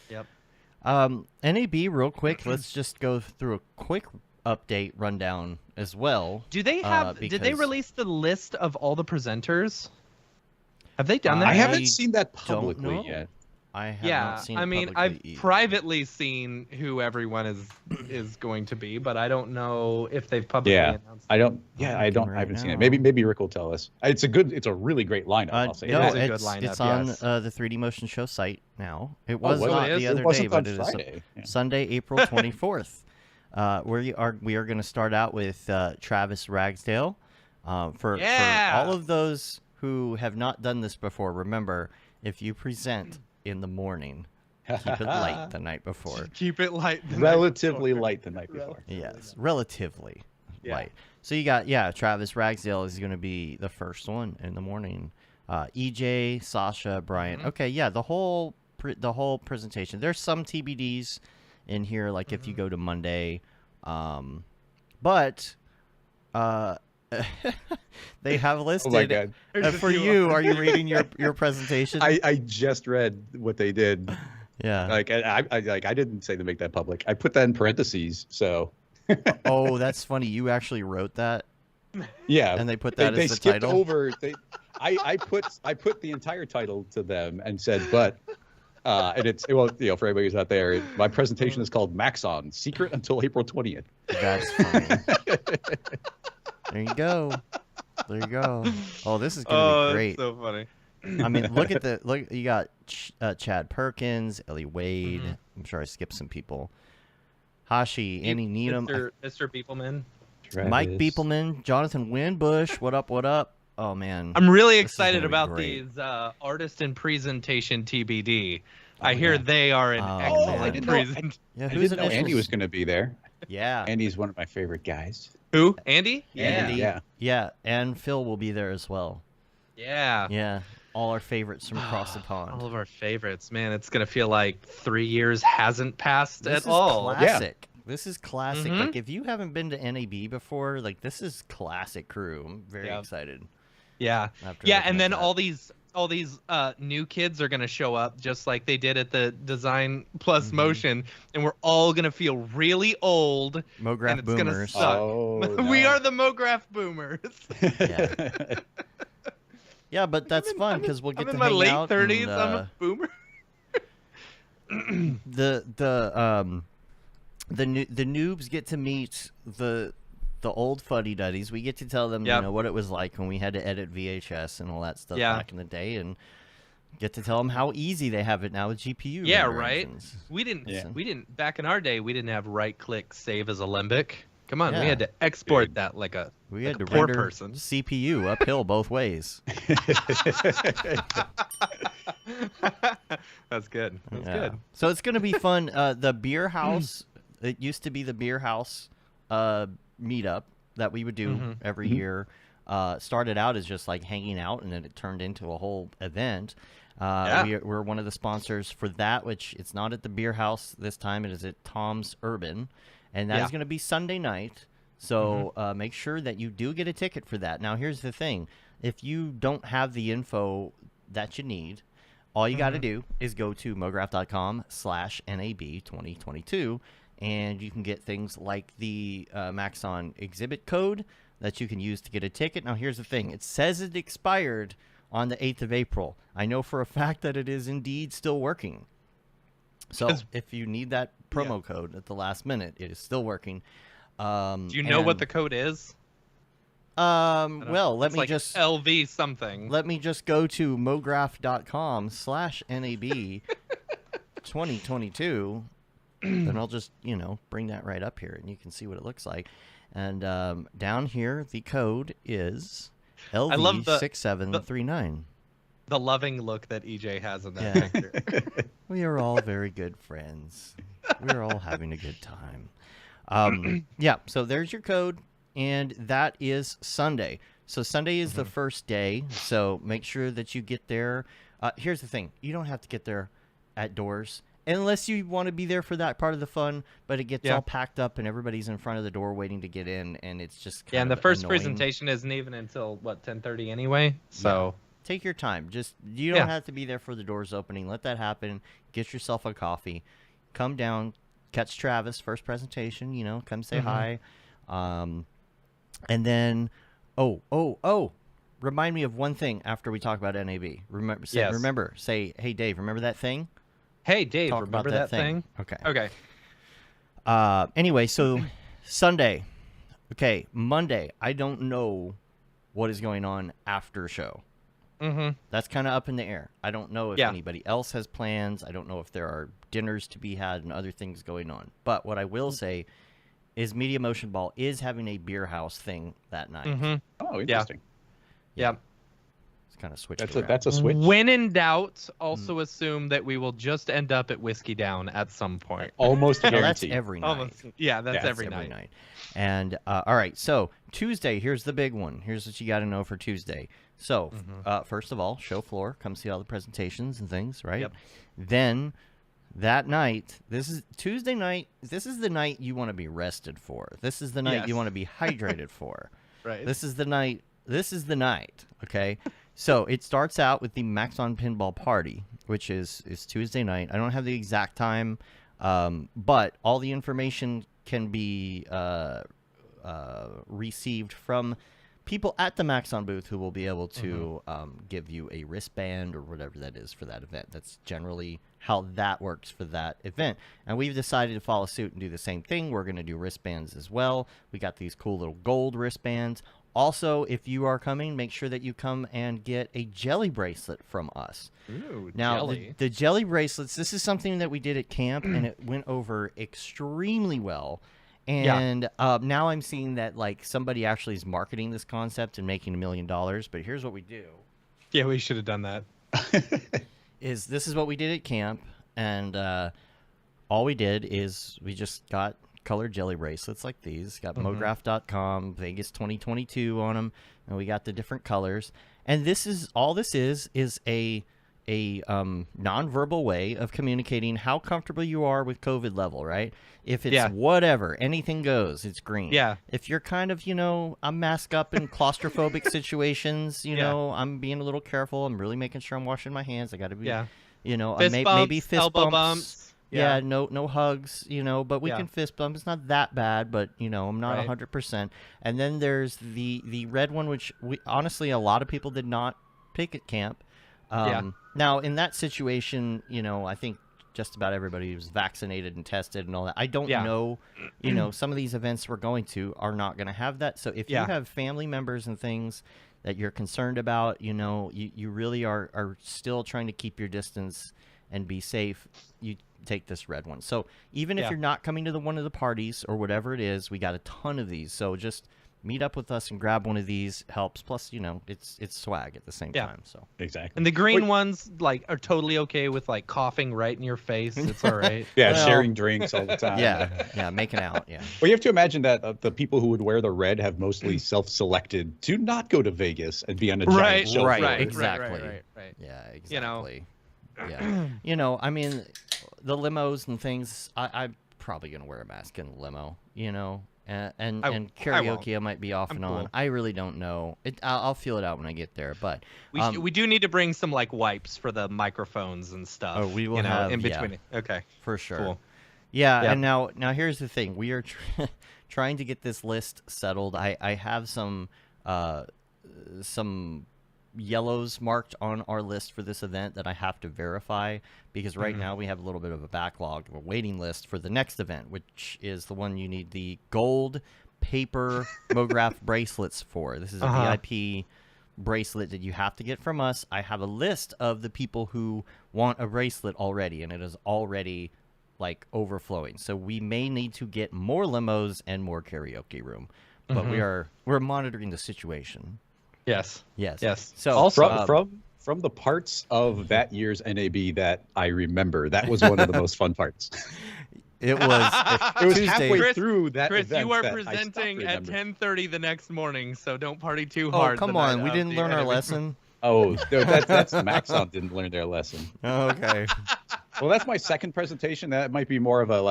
S1: Yep.
S2: NAB, real quick. Let's just go through a quick update rundown as well.
S1: Do they have? Did they release the list of all the presenters? Have they done that?
S3: I haven't seen that publicly yet.
S2: I have not seen it
S1: mean, I've privately seen who everyone is going to be, but I don't know if they've publicly announced.
S3: I haven't seen it. Maybe Rick will tell us. It's a really great lineup. I'll say.
S2: No,
S1: it is a good lineup.
S2: It's on the 3D Motion Show site now. It was not the other day, but it is Sunday, April 24th. We are going to start out with Travis Ragsdale. For all of those who have not done this before, remember, if you present in the morning, keep it light the night before.
S1: Keep it light.
S3: Relatively light the night before.
S2: Yes, relatively light. So you got Travis Ragsdale is going to be the first one in the morning. EJ, Sasha, Brian. Okay, the whole presentation. There's some TBDs in here, like if you go to Monday, but they have listed.
S3: Oh my God.
S2: For you, are you reading your presentation?
S3: I just read what they did.
S2: Yeah.
S3: Like I didn't say to make that public. I put that in parentheses. So.
S2: Oh, that's funny. You actually wrote that.
S3: Yeah.
S2: And they put that as the
S3: skipped
S2: title.
S3: Over. I put the entire title to them and said, but. And it's for everybody who's out there, my presentation is called Maxon, Secret Until April 20th.
S2: That's funny. There you go. Oh, this is gonna be great.
S1: That's so funny.
S2: I mean, look. You got Chad Perkins, Ellie Wade. I'm sure I skipped some people. Hashi, Annie Needham,
S1: Mr. Beepleman,
S2: Mike Beepleman, Jonathan Winbush. What up? Oh man,
S1: I'm really excited about these artist and presentation TBD. I hear they are an excellent presentation.
S3: I didn't know Andy was going to be there.
S2: Yeah,
S3: Andy's one of my favorite guys.
S1: Who? Andy?
S2: Yeah, and Phil will be there as well.
S1: Yeah.
S2: All our favorites from across the pond.
S1: All of our favorites, man. It's gonna feel like 3 years hasn't passed at all.
S2: Classic. Yeah. This is classic. Like if you haven't been to NAB before, like this is classic crew. I'm very excited.
S1: Yeah. And then all these new kids are gonna show up just like they did at the Design Plus Motion, and we're all gonna feel really old.
S2: Mograph
S1: and it's
S2: boomers.
S1: Gonna suck.
S3: Oh,
S1: we are the Mograph boomers.
S2: Yeah, but that's fun because we'll get to
S1: hang out. I'm in my late 30s.
S2: And,
S1: I'm a boomer.
S2: the noobs get to meet the old fuddy-duddies. We get to tell them,
S1: Yep.
S2: you know, what it was like when we had to edit VHS and all that stuff
S1: Yeah.
S2: back in the day, and get to tell them how easy they have it now with GPU.
S1: Yeah,
S2: render
S1: right.
S2: engines.
S1: We didn't back in our day. We didn't have right-click save as a limbic. Come on, we
S2: Yeah.
S1: had to export
S3: Dude.
S1: that like a
S2: We
S1: like
S2: had
S1: a
S2: to
S1: poor
S2: render
S1: person.
S2: CPU uphill both ways.
S1: That's good. That's
S2: Yeah.
S1: good.
S2: So it's going to be fun. The beer house, it used to be the beer house meetup that we would do every year. Started out as just like hanging out, and then it turned into a whole event. We're one of the sponsors for that, which it's not at the beer house this time. It is at Tom's Urban, and that is going to be Sunday night. So make sure that you do get a ticket for that. Now, here's the thing. If you don't have the info that you need, all you got to do is go to mograph.com/NAB2022, and you can get things like the Maxon exhibit code that you can use to get a ticket. Now, here's the thing. It says it expired on the 8th of April. I know for a fact that it is indeed still working. So if you need that promo code at the last minute, it is still working.
S1: Do you know what the code is?
S2: Well, let
S1: It's
S2: me
S1: like
S2: just
S1: LV something.
S2: let me just go to mograph.com/NAB 2022, and I'll just, you know, bring that right up here, and you can see what it looks like. And down here, the code is LV6739.
S1: The loving look that EJ has in that
S2: Yeah.
S1: picture.
S2: We are all very good friends. We're all having a good time. Yeah, so there's your code, and that is Sunday. So Sunday is the first day, so make sure that you get there. Here's the thing. You don't have to get there at doors unless you want to be there for that part of the fun, but it gets all packed up and everybody's in front of the door waiting to get in, and it's just kind
S1: And the
S2: of
S1: first
S2: annoying.
S1: presentation isn't even until, 10:30 anyway? So...
S2: Take your time. Just you don't have to be there for the doors opening. Let that happen. Get yourself a coffee. Come down, catch Travis first presentation, you know, come say hi. And then remind me of one thing after we talk about NAB. Remember, say, "Hey Dave, remember that thing?"
S1: Hey Dave,
S2: Talk
S1: remember
S2: about
S1: that thing?
S2: Okay.
S1: Okay.
S2: Anyway, so Sunday. Okay, Monday. I don't know what is going on after show. That's kind of up in the air. I don't know if anybody else has plans. I don't know if there are dinners to be had and other things going on. But what I will say is Media Motion Ball is having a beer house thing that night.
S3: Oh, interesting.
S1: Yeah.
S2: It's kind of switched
S3: That's
S2: around.
S3: a switch.
S1: When in doubt, also assume that we will just end up at Whiskey Down at some point.
S3: Almost
S2: Well, that's
S3: guaranteed.
S2: every night.
S1: Almost. Yeah, that's
S3: Yeah,
S1: every night.
S2: And all right, so Tuesday, here's the big one. Here's what you got to know for Tuesday. So first of all, show floor. Come see all the presentations and things, right?
S1: Yep.
S2: Then that night, this is Tuesday night. This is the night you want to be rested for. This is the night you want to be hydrated for.
S1: Right.
S2: This is the night. Okay. So it starts out with the Maxon Pinball Party, which is Tuesday night. I don't have the exact time, but all the information can be received from people at the Maxon booth who will be able to give you a wristband or whatever that is for that event. That's generally how that works for that event. And we've decided to follow suit and do the same thing. We're going to do wristbands as well. We got these cool little gold wristbands. Also, if you are coming, make sure that you come and get a jelly bracelet from us.
S1: Ooh,
S2: now,
S1: jelly.
S2: The jelly bracelets, this is something that we did at camp, and it went over extremely well. And now I'm seeing that like somebody actually is marketing this concept and making $1 million. But here's what we do.
S1: Yeah, we should have done that.
S2: This is what we did at camp, and all we did is we just got colored jelly bracelets like these. Got mograph.com, Vegas 2022 on them, and we got the different colors. And this is a nonverbal way of communicating how comfortable you are with COVID level, right? If it's whatever, anything goes, it's green.
S1: Yeah.
S2: If you're kind of, I'm masked up in claustrophobic situations, I'm being a little careful. I'm really making sure I'm washing my hands. I got to be, maybe fist
S1: elbow
S2: bumps.
S1: Yeah,
S2: no hugs, but we can fist bump. It's not that bad, but, I'm not 100%. And then there's the red one, which honestly, a lot of people did not pick at camp. Now, in that situation, I think just about everybody was vaccinated and tested and all that. I don't know, some of these events we're going to are not going to have that. So if you have family members and things that you're concerned about, you really are still trying to keep your distance and be safe, you take this red one. So even if you're not coming to one of the parties or whatever it is, we got a ton of these. So just meet up with us and grab one of these helps. Plus, it's swag at the same time. So
S3: exactly.
S1: And the green ones are totally okay with coughing right in your face. It's all right.
S3: Sharing drinks all the time.
S2: Yeah, making out. Yeah.
S3: Well, you have to imagine that the people who would wear the red have mostly self-selected to not go to Vegas and be on a giant show floor.
S2: Exactly.
S1: Right.
S2: Yeah, exactly. Yeah. I mean, the limos and things. I'm probably gonna wear a mask in the limo. And karaoke I might be off and on. I really don't know. I'll feel it out when I get there. But
S1: we do need to bring some wipes for the microphones and stuff.
S2: Oh, we will have
S1: in between. Okay,
S2: for sure.
S1: Cool.
S2: Yeah, and now here's the thing. We are trying to get this list settled. I have some yellows marked on our list for this event that I have to verify, because right now we have a little bit of a backlog, a waiting list for the next event, which is the one you need the gold paper Mograph bracelets for. This is a VIP bracelet that you have to get from us. I have a list of the people who want a bracelet already, and it is already overflowing. So we may need to get more limos and more karaoke room, but we're monitoring the situation.
S1: Yes.
S2: So
S3: also from the parts of that year's NAB that I remember, that was one of the most fun parts.
S2: It was
S3: Tuesday. Halfway through that
S1: Chris,
S3: event
S1: you are
S3: that
S1: presenting at 10:30 the next morning, so don't party too
S2: Oh,
S1: hard.
S2: come on. We didn't learn our lesson.
S3: Oh, no, that's Maxon didn't learn their lesson.
S2: Oh, okay.
S3: Well, that's my second presentation. That might be more of a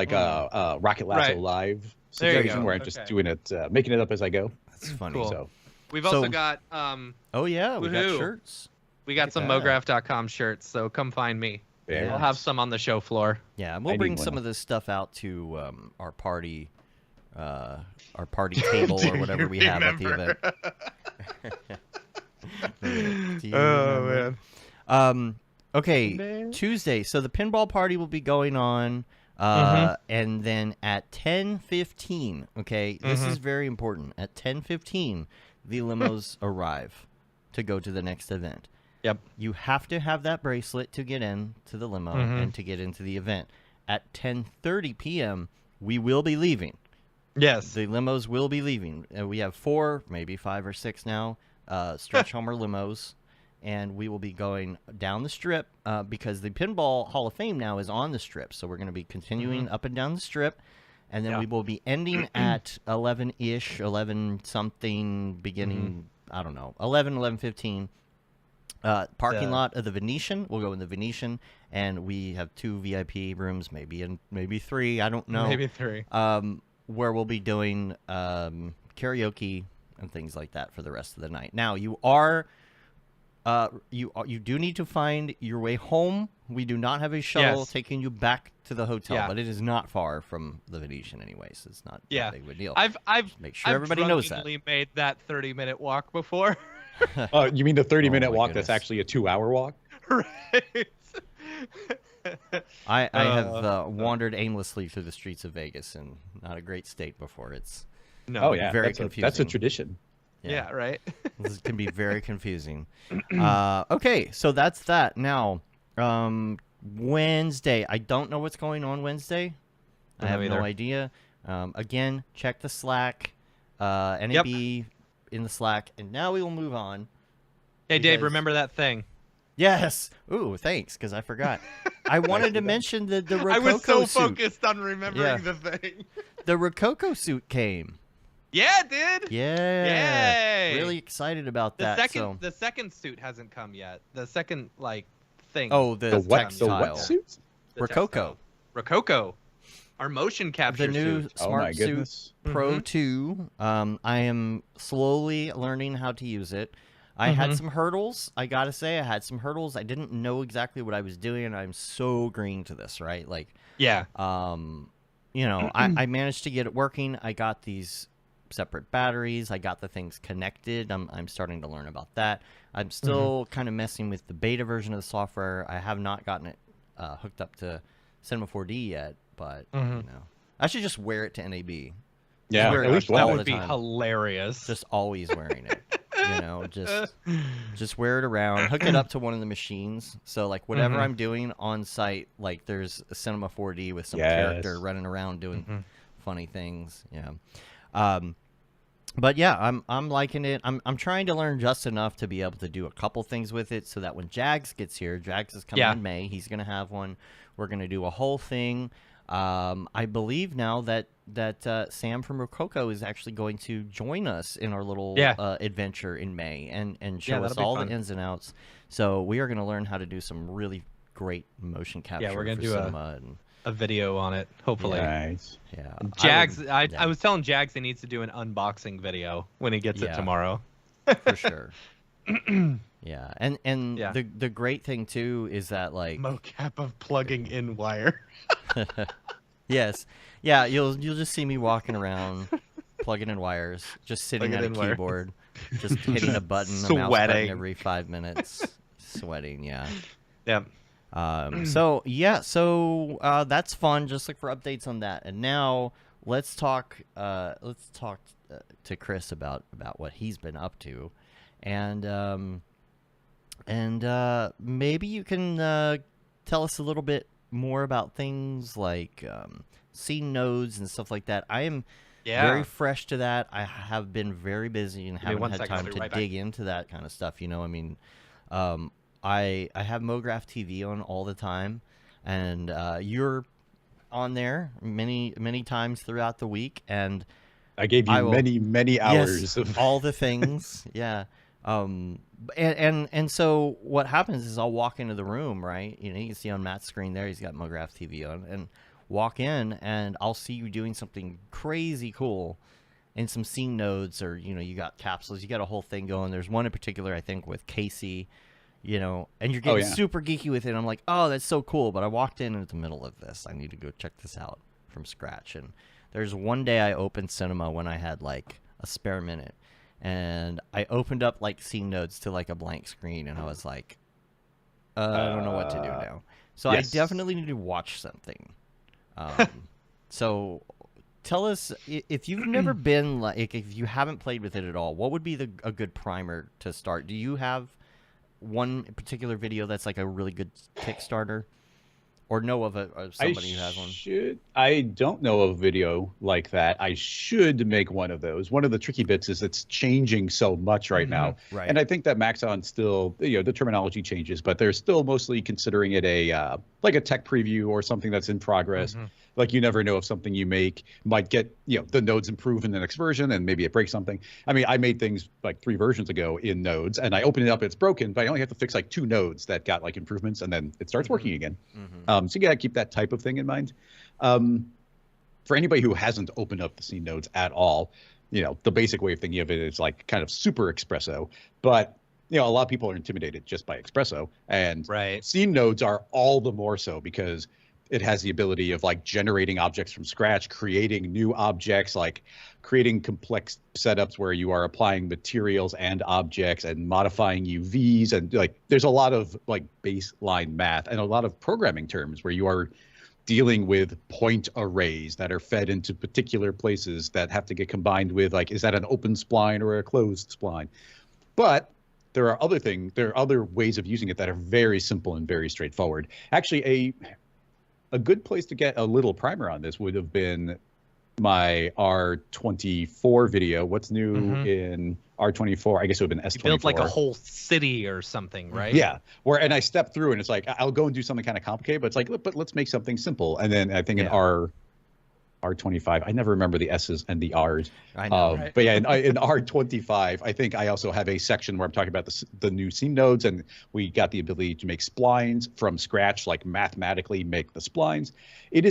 S3: Rocket Lasso live situation where I'm just doing it, making it up as I go.
S2: That's funny.
S1: Cool.
S3: So
S1: we've also got
S2: oh yeah, we got shirts.
S1: We got some Mograph.com shirts, so come find me.
S3: Yeah.
S1: We'll have some on the show floor.
S2: Yeah, and we'll bring some of this stuff out to our party table or whatever we have at the event.
S1: Man.
S2: Okay, Tuesday. So the pinball party will be going on, and then at 10:15. Okay, this is very important. At 10:15, the limos arrive to go to the next event.
S1: Yep.
S2: You have to have that bracelet to get in to the limo and to get into the event. At 10:30 p.m., we will be leaving.
S1: Yes.
S2: The limos will be leaving. We have 4, maybe 5 or 6 now, stretch Homer limos, and we will be going down the strip because the Pinball Hall of Fame now is on the strip. So we're going to be continuing up and down the strip, and then we will be ending at 11-ish, 11-something, beginning, I don't know, 11:15. Parking lot of the Venetian. We'll go in the Venetian, and we have 2 VIP rooms, maybe 3. I don't know.
S1: Maybe 3.
S2: Where we'll be doing karaoke and things like that for the rest of the night. Now you are, you do need to find your way home. We do not have a shuttle taking you back to the hotel, but it is not far from the Venetian, anyways. It's not that big of a deal.
S1: I've
S2: make sure everybody knows that.
S1: I've made that 30-minute walk before.
S3: Oh, you mean the 30-minute walk that's actually a 2-hour walk?
S1: Right.
S2: I have wandered aimlessly through the streets of Vegas, and not a great state before. It's very confusing.
S3: That's a tradition.
S1: Yeah, right.
S2: This can be very confusing. Okay, so that's that. Now, Wednesday. I don't know what's going on Wednesday. I have no idea. Again, check the Slack. NAB in the Slack, and now we will move on.
S1: Hey, Dave, remember that thing?
S2: Yes. Ooh, thanks, because I forgot. I wanted to mention the Rococo suit.
S1: I was so focused on remembering the thing.
S2: The Rococo suit came.
S1: Yeah, it did.
S2: Yeah. Yay. Really excited about that.
S1: The second suit hasn't come yet. The second thing.
S2: Oh, the
S3: what suit?
S2: Rococo.
S1: Rococo. Our motion capture
S2: the new
S1: suit.
S2: Smart Suit Pro 2. I am slowly learning how to use it. I had some hurdles. I gotta say, I had some hurdles. I didn't know exactly what I was doing, and I'm so green to this, right? I managed to get it working. I got these separate batteries. I got the things connected. I'm starting to learn about that. I'm still kind of messing with the beta version of the software. I have not gotten it hooked up to Cinema 4D yet, but you know, I should just wear it to NAB.
S3: Yeah,
S2: wear
S3: at least
S1: that
S3: one.
S1: would be hilarious.
S2: Just always wearing it. You know, just wear it around, hook it up to one of the machines. So like whatever I'm doing on site, like there's a Cinema 4D with some character running around doing funny things. Yeah. But yeah, I'm liking it. I'm trying to learn just enough to be able to do a couple things with it so that when Jags gets here, Jags is coming in May. He's going to have one. We're going to do a whole thing. I believe now that Sam from Rococo is actually going to join us in our little adventure in May and show us all the ins and outs. So we are going to learn how to do some really great motion capture.
S1: Yeah, we're going to do
S2: cinema
S1: a video on it, hopefully.
S3: Nice.
S2: Yeah.
S1: Jags, I was telling Jags he needs to do an unboxing video when he gets it tomorrow.
S2: For sure. Yeah, and the great thing too is that like
S1: mocap of plugging in wire.
S2: Yes, yeah, you'll just see me walking around, plugging in wires, just sitting at a keyboard, just hitting a button, a mouse button every 5 minutes, sweating. Yeah.
S1: Yep.
S2: So that's fun. Just look for updates on that. And now let's talk to Chris about what he's been up to, and maybe you can tell us a little bit more about things like scene nodes and stuff like that. I am very fresh to that. I have been very busy and haven't had time to dig into that kind of stuff. You know, I mean, I have Mograph TV on all the time, and you're on there many times throughout the week, and
S3: I gave you many hours of
S2: all the things. Yeah. And so what happens is I'll walk into the room, right? You know, you can see on Matt's screen there, he's got Mograph TV on, and walk in and I'll see you doing something crazy cool in some scene nodes, or, you know, you got capsules, you got a whole thing going. There's one in particular, I think, with Casey, you know, and you're getting super geeky with it. I'm like, oh, that's so cool. But I walked in the middle of this. I need to go check this out from scratch. And there's one day I opened Cinema when I had like a spare minute. And I opened up like scene nodes to like a blank screen, and I was like, I don't know what to do now. So I definitely need to watch something. So tell us, if you've never been like, if you haven't played with it at all, what would be a good primer to start? Do you have one particular video that's like a really good Kickstarter? Or know of somebody who has one?
S3: I don't know of a video like that. I should make one of those. One of the tricky bits is it's changing so much right now.
S2: Right.
S3: And I think that Maxon still, you know, the terminology changes, but they're still mostly considering it a like a tech preview or something that's in progress. Like you never know if something you make might get, you know, the nodes improve in the next version and maybe it breaks something. I mean, I made things like 3 versions ago in nodes, and I open it up, it's broken, but I only have to fix like 2 nodes that got like improvements, and then it starts working again. So you gotta keep that type of thing in mind. For anybody who hasn't opened up the scene nodes at all, you know, the basic way of thinking of it is like kind of super espresso, but you know, a lot of people are intimidated just by espresso, and scene nodes are all the more so because it has the ability of like generating objects from scratch, creating new objects, like creating complex setups where you are applying materials and objects and modifying UVs. And like, there's a lot of like baseline math and a lot of programming terms where you are dealing with point arrays that are fed into particular places that have to get combined with like, is that an open spline or a closed spline? But there are other ways of using it that are very simple and very straightforward. Actually, a good place to get a little primer on this would have been my R24 video. What's new in R24? I guess it would have been S24.
S1: You built like a whole city or something, right?
S3: Yeah. And I stepped through and it's like, I'll go and do something kind of complicated, but it's like, but let's make something simple. And then I think in R25, I never remember the S's and the R's.
S2: I know, right?
S3: But yeah, in R25, I think I also have a section where I'm talking about the new scene nodes, and we got the ability to make splines from scratch, like mathematically make the splines. It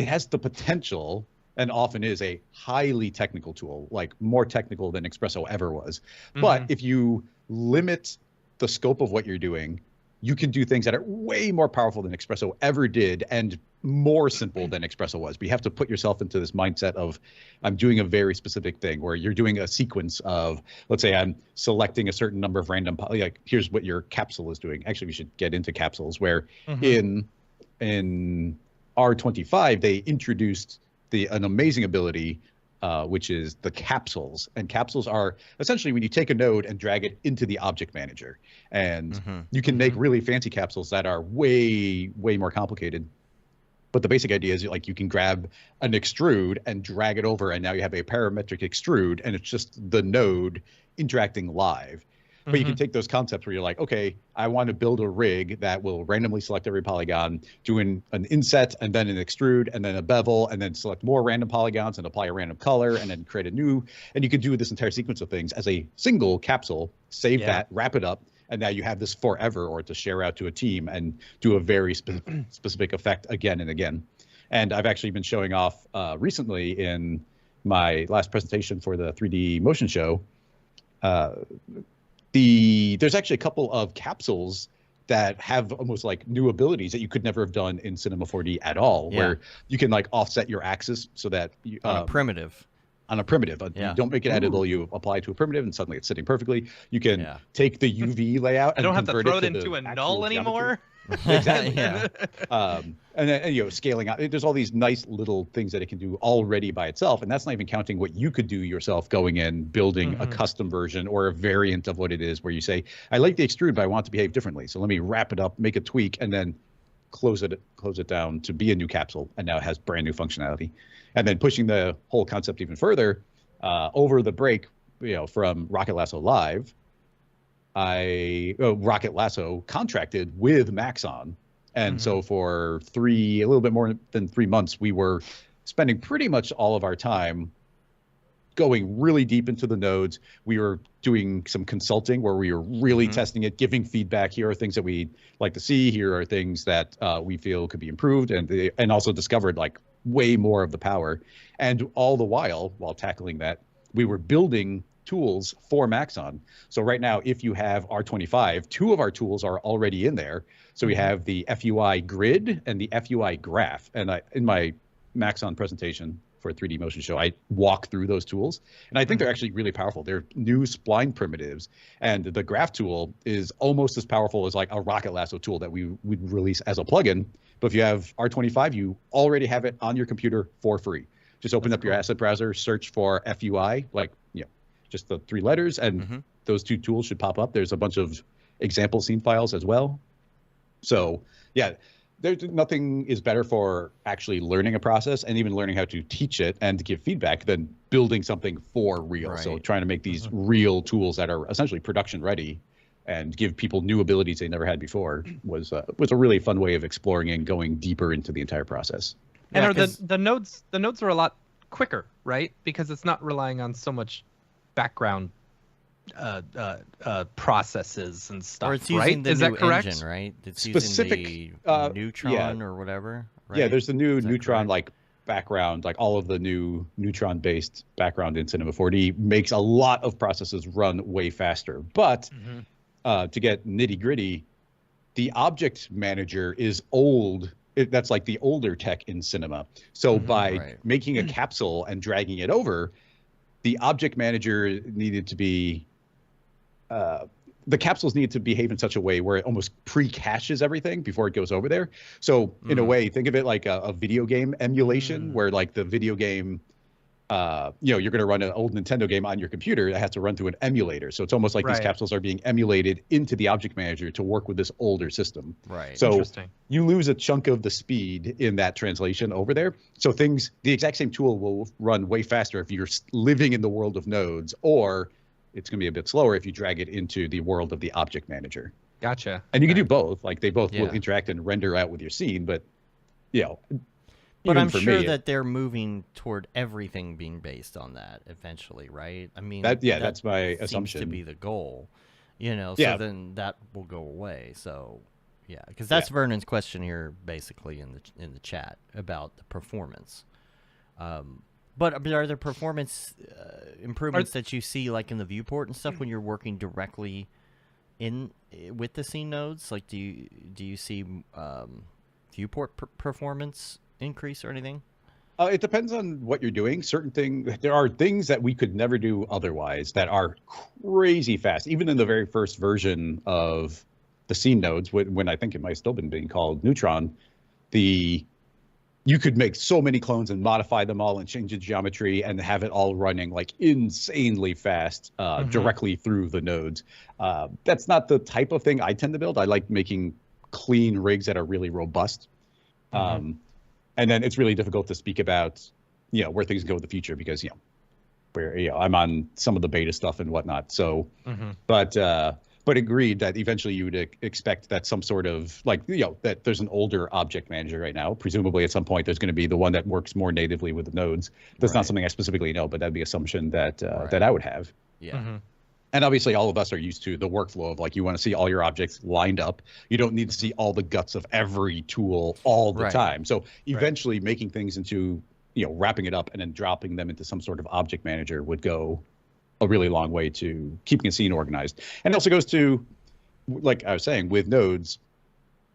S3: has the potential, and often is, a highly technical tool, like more technical than Espresso ever was. But if you limit the scope of what you're doing, you can do things that are way more powerful than Espresso ever did, and more simple than Espresso was. But you have to put yourself into this mindset of, I'm doing a very specific thing, where you're doing a sequence of, let's say I'm selecting a certain number of random, like here's what your capsule is doing. Actually, we should get into capsules, where in R25, they introduced an amazing ability, which is the capsules. And capsules are essentially when you take a node and drag it into the object manager. And you can make really fancy capsules that are way, way more complicated. But the basic idea is like you can grab an extrude and drag it over, and now you have a parametric extrude, and it's just the node interacting live. But you can take those concepts where you're like, okay, I want to build a rig that will randomly select every polygon, do an inset and then an extrude and then a bevel, and then select more random polygons and apply a random color and then create a new. And you could do this entire sequence of things as a single capsule, save that, wrap it up, and now you have this forever, or to share out to a team and do a very specific effect again and again. And I've actually been showing off recently in my last presentation for the 3D motion show. There's actually a couple of capsules that have almost like new abilities that you could never have done in Cinema 4D at all, where you can like offset your axis so that you,
S2: on a primitive.
S3: You don't make it editable. You apply it to a primitive, and suddenly it's sitting perfectly. You can take the UV layout.
S1: I don't have to throw it into a null anymore.
S3: Exactly. And then scaling out. There's all these nice little things that it can do already by itself, and that's not even counting what you could do yourself, going in, building a custom version or a variant of what it is, where you say, I like the extrude, but I want it to behave differently. So let me wrap it up, make a tweak, and then close it down to be a new capsule, and now it has brand new functionality. And then pushing the whole concept even further, over the break, from Rocket Lasso Live, Rocket Lasso contracted with Maxon. And so for a little bit more than 3 months, we were spending pretty much all of our time going really deep into the nodes. We were doing some consulting where we were really testing it, giving feedback. Here are things that we'd like to see. Here are things that we feel could be improved, and also discovered like way more of the power. And all the while tackling that, we were building tools for Maxon. So right now, if you have R25, 2 of our tools are already in there. So we have the FUI grid and the FUI graph. And in my Maxon presentation for a 3D motion show, I walk through those tools, and I think they're actually really powerful. They're new spline primitives, and the graph tool is almost as powerful as like a Rocket Lasso tool that we would release as a plugin. But if you have R25, you already have it on your computer for free. Just open up your asset browser, search for FUI, just the 3 letters, and those 2 tools should pop up. There's a bunch of example scene files as well. So yeah, nothing is better for actually learning a process and even learning how to teach it and to give feedback than building something for real. So trying to make these real tools that are essentially production ready and give people new abilities they never had before was a really fun way of exploring and going deeper into the entire process.
S1: And are the nodes are a lot quicker, right? Because it's not relying on so much background processes and stuff,
S2: or it's using the
S1: is
S2: new
S1: that correct?
S2: Engine, right? It's
S3: specific
S2: using the Neutron or whatever. Right?
S3: Yeah, there's the new Neutron like background, like all of the new Neutron based background in Cinema 4D makes a lot of processes run way faster. But to get nitty gritty, the object manager is old. That's like the older tech in cinema. So by making a capsule and dragging it over, the object manager needed to be, the capsules need to behave in such a way where it almost pre-caches everything before it goes over there. So in a way, think of it like a video game emulation where like the video game, you're going to run an old Nintendo game on your computer that has to run through an emulator. So it's almost like these capsules are being emulated into the object manager to work with this older system.
S2: Right.
S3: So you lose a chunk of the speed in that translation over there. So the exact same tool will run way faster if you're living in the world of nodes, or it's going to be a bit slower if you drag it into the world of the object manager.
S1: Gotcha.
S3: And you can do both. Like they both will interact and render out with your scene, but
S2: But I'm sure that they're moving toward everything being based on that eventually, right? I mean,
S3: that's my
S2: Seems
S3: assumption.
S2: to be the goal, So then that will go away. So, because that's Vernon's question here, basically in the chat about the performance. But are there performance improvements that you see, like in the viewport and stuff, when you're working directly with the scene nodes? Like, do you see viewport performance increase or anything?
S3: It depends on what you're doing. There are things that we could never do otherwise that are crazy fast. Even in the very first version of the scene nodes, when I think it might still been being called Neutron, the you could make so many clones and modify them all and change the geometry and have it all running like insanely fast directly through the nodes. That's not the type of thing I tend to build. I like making clean rigs that are really robust. And then it's really difficult to speak about, where things go in the future because, where, I'm on some of the beta stuff and whatnot. So, but agreed that eventually you would expect that some sort of that there's an older object manager right now. Presumably at some point there's going to be the one that works more natively with the nodes. That's not something I specifically know, but that'd be assumption that that I would have.
S2: Yeah.
S3: And obviously all of us are used to the workflow of you want to see all your objects lined up. You don't need to see all the guts of every tool all the time. So eventually making things into, wrapping it up and then dropping them into some sort of object manager would go a really long way to keeping a scene organized. And it also goes to, like I was saying, with nodes,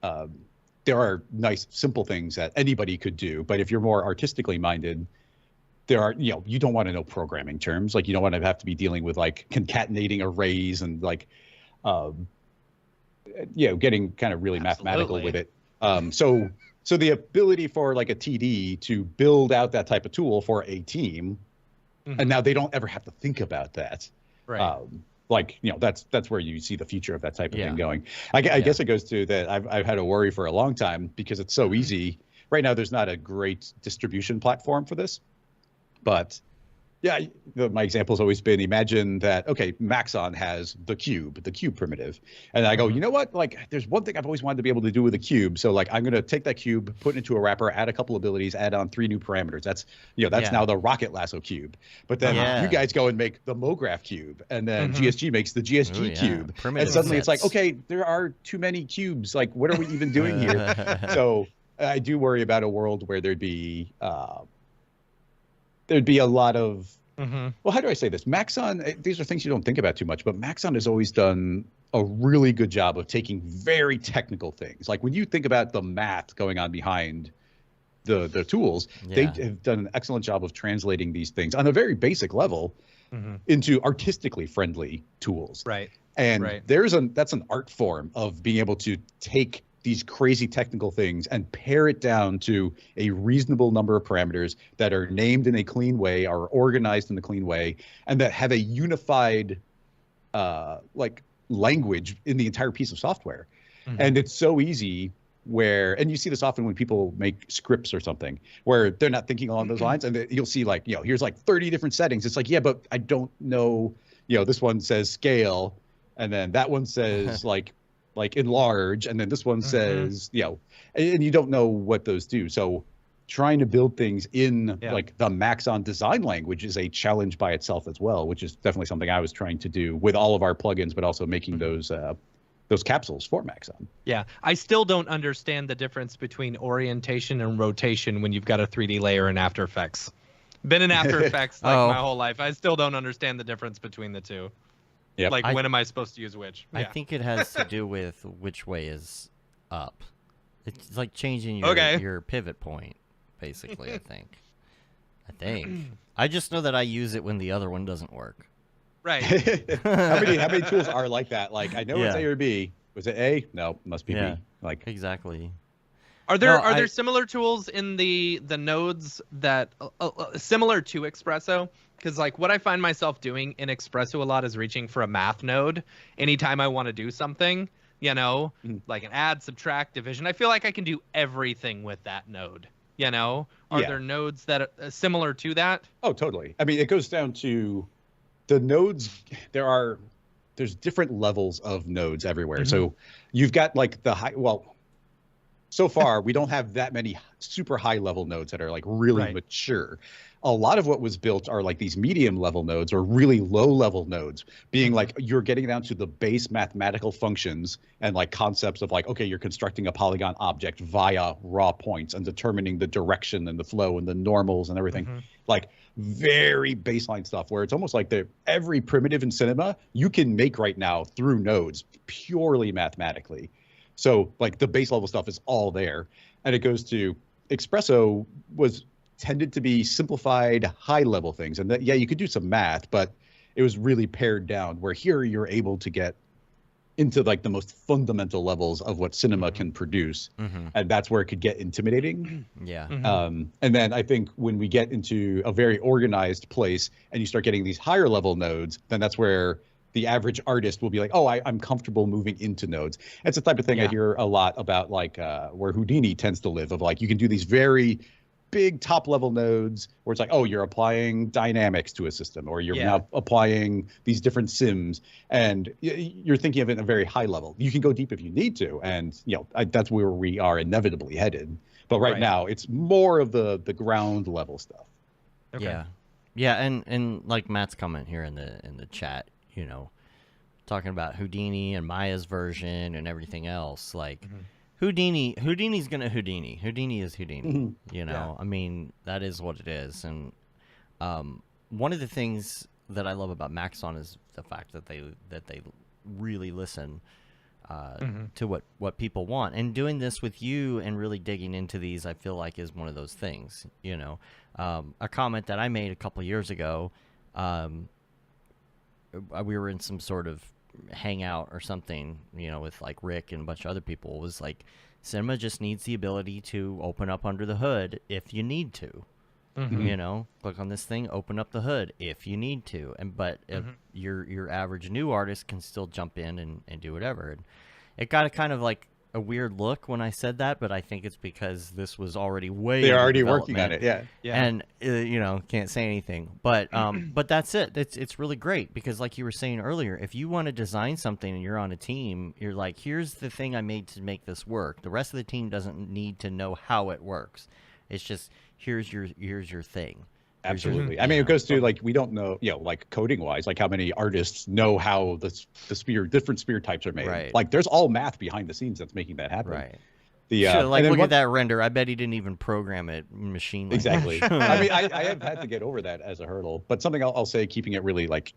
S3: there are nice, simple things that anybody could do. But if you're more artistically minded, there are, you don't want to know programming terms. You don't want to have to be dealing with concatenating arrays and getting kind of really mathematical with it. So the ability for a TD to build out that type of tool for a team, and now they don't ever have to think about that.
S1: Right.
S3: That's where you see the future of that type of thing going. I guess it goes to that I've had a worry for a long time because it's so easy. Right now, there's not a great distribution platform for this. But my example has always been, imagine that, okay, Maxon has the cube primitive. And I go, you know what? There's one thing I've always wanted to be able to do with a cube. So I'm going to take that cube, put it into a wrapper, add a couple abilities, add on 3 new parameters. That's now the Rocket Lasso cube. But then you guys go and make the Mograph cube. And then GSG makes the GSG cube.
S2: Primitive
S3: and suddenly
S2: sets.
S3: it's okay, there are too many cubes. What are we even doing here? So I do worry about a world where there'd be a lot of, well, how do I say this? Maxon, these are things you don't think about too much, but Maxon has always done a really good job of taking very technical things. When you think about the math going on behind the tools, they have done an excellent job of translating these things on a very basic level into artistically friendly tools.
S1: Right.
S3: And that's an art form of being able to take these crazy technical things and pare it down to a reasonable number of parameters that are named in a clean way, are organized in a clean way, and that have a unified language in the entire piece of software. And it's so easy and you see this often when people make scripts or something where they're not thinking along those lines, and you'll see here's 30 different settings. It's but I don't know, this one says scale, and then that one says enlarge, and then this one says, and you don't know what those do. So trying to build things in the Maxon design language is a challenge by itself as well, which is definitely something I was trying to do with all of our plugins, but also making those capsules for Maxon.
S1: Yeah, I still don't understand the difference between orientation and rotation when you've got a 3D layer in After Effects. Been in After Effects my whole life. I still don't understand the difference between the two.
S3: Yep.
S1: When am I supposed to use which?
S2: I think it has to do with which way is up. It's like changing your pivot point, basically, I think. I just know that I use it when the other one doesn't work.
S1: Right.
S3: How many tools are like that? I know it's A or B. Was it A? No, it must be B.
S2: Exactly.
S1: Are there similar tools in the nodes that similar to Expresso? Because what I find myself doing in Expresso a lot is reaching for a math node anytime I want to do something, like an add, subtract, division. I feel like I can do everything with that node. Are there nodes that are similar to that?
S3: Oh, totally. I mean, it goes down to the nodes. There's different levels of nodes everywhere. So you've got the high. Well, so far we don't have that many super high level nodes that are really mature. A lot of what was built are these medium level nodes or really low level nodes, being you're getting down to the base mathematical functions and concepts of okay, you're constructing a polygon object via raw points and determining the direction and the flow and the normals and everything. Very baseline stuff where it's almost every primitive in cinema you can make right now through nodes purely mathematically. So the base level stuff is all there. And it goes to Expresso tended to be simplified high level things. And you could do some math, but it was really pared down where here you're able to get into like the most fundamental levels of what cinema can produce, and that's where it could get intimidating.
S2: Yeah.
S3: And then I think when we get into a very organized place and you start getting these higher level nodes, then that's where the average artist will be like, oh, I'm comfortable moving into nodes. It's the type of thing I hear a lot about, like where Houdini tends to live, of like you can do these very big top level nodes where it's like, oh, you're applying dynamics to a system, or you're now applying these different sims, and you're thinking of it at a very high level. You can go deep if you need to, and that's where we are inevitably headed. But right now it's more of the ground level stuff.
S2: Okay. Yeah, and like Matt's comment here in the chat, talking about Houdini and Maya's version and everything else, like Houdini's gonna Houdini. Houdini is Houdini. I mean, that is what it is. And one of the things that I love about Maxon is the fact that they really listen to what people want. And doing this with you and really digging into these, I feel like, is one of those things. A comment that I made a couple years ago, we were in some sort of hangout or something, with like Rick and a bunch of other people, was like, cinema just needs the ability to open up under the hood if you need to. Click on this thing, open up the hood if you need to. But if your average new artist can still jump in and do whatever. And it got a kind of like a weird look when I said that, but I think it's because this was already
S3: they're already working on it.
S2: And can't say anything, but that's it. It's really great, because like you were saying earlier, if you want to design something and you're on a team, you're like, here's the thing I made to make this work. The rest of the team doesn't need to know how it works. It's just, here's your thing.
S3: Absolutely. I mean, it goes to like, we don't know, like coding wise, like how many artists know how the different spear types are made.
S2: Right.
S3: Like there's all math behind the scenes that's making that happen.
S2: Right. Look at that render. I bet he didn't even program it machine language.
S3: Exactly. I mean, I have had to get over that as a hurdle, but something I'll say, keeping it really like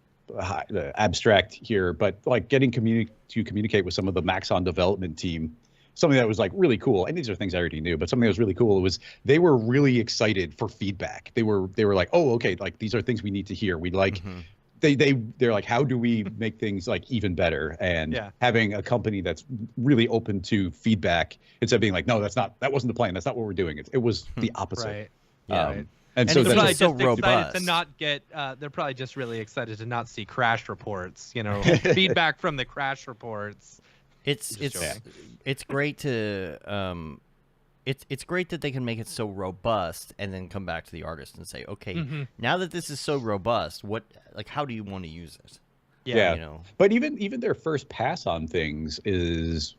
S3: abstract here, but like getting to communicate with some of the Maxon development team, something that was like really cool. And these are things I already knew, but something that was really cool was they were really excited for feedback. They were like, oh, okay, like these are things we need to hear. We'd like, they're like, how do we make things like even better? And having a company that's really open to feedback instead of being like, no, that wasn't the plan. That's not what we're doing. It was the opposite.
S1: Right.
S3: And
S2: so
S1: they're probably
S2: so
S1: just
S2: robust.
S1: excited to not get. They're probably just really excited to not see crash reports. Feedback from the crash reports.
S2: It's great to it's great that they can make it so robust and then come back to the artist and say, okay, now that this is so robust, how do you want to use it?
S3: But even their first pass on things is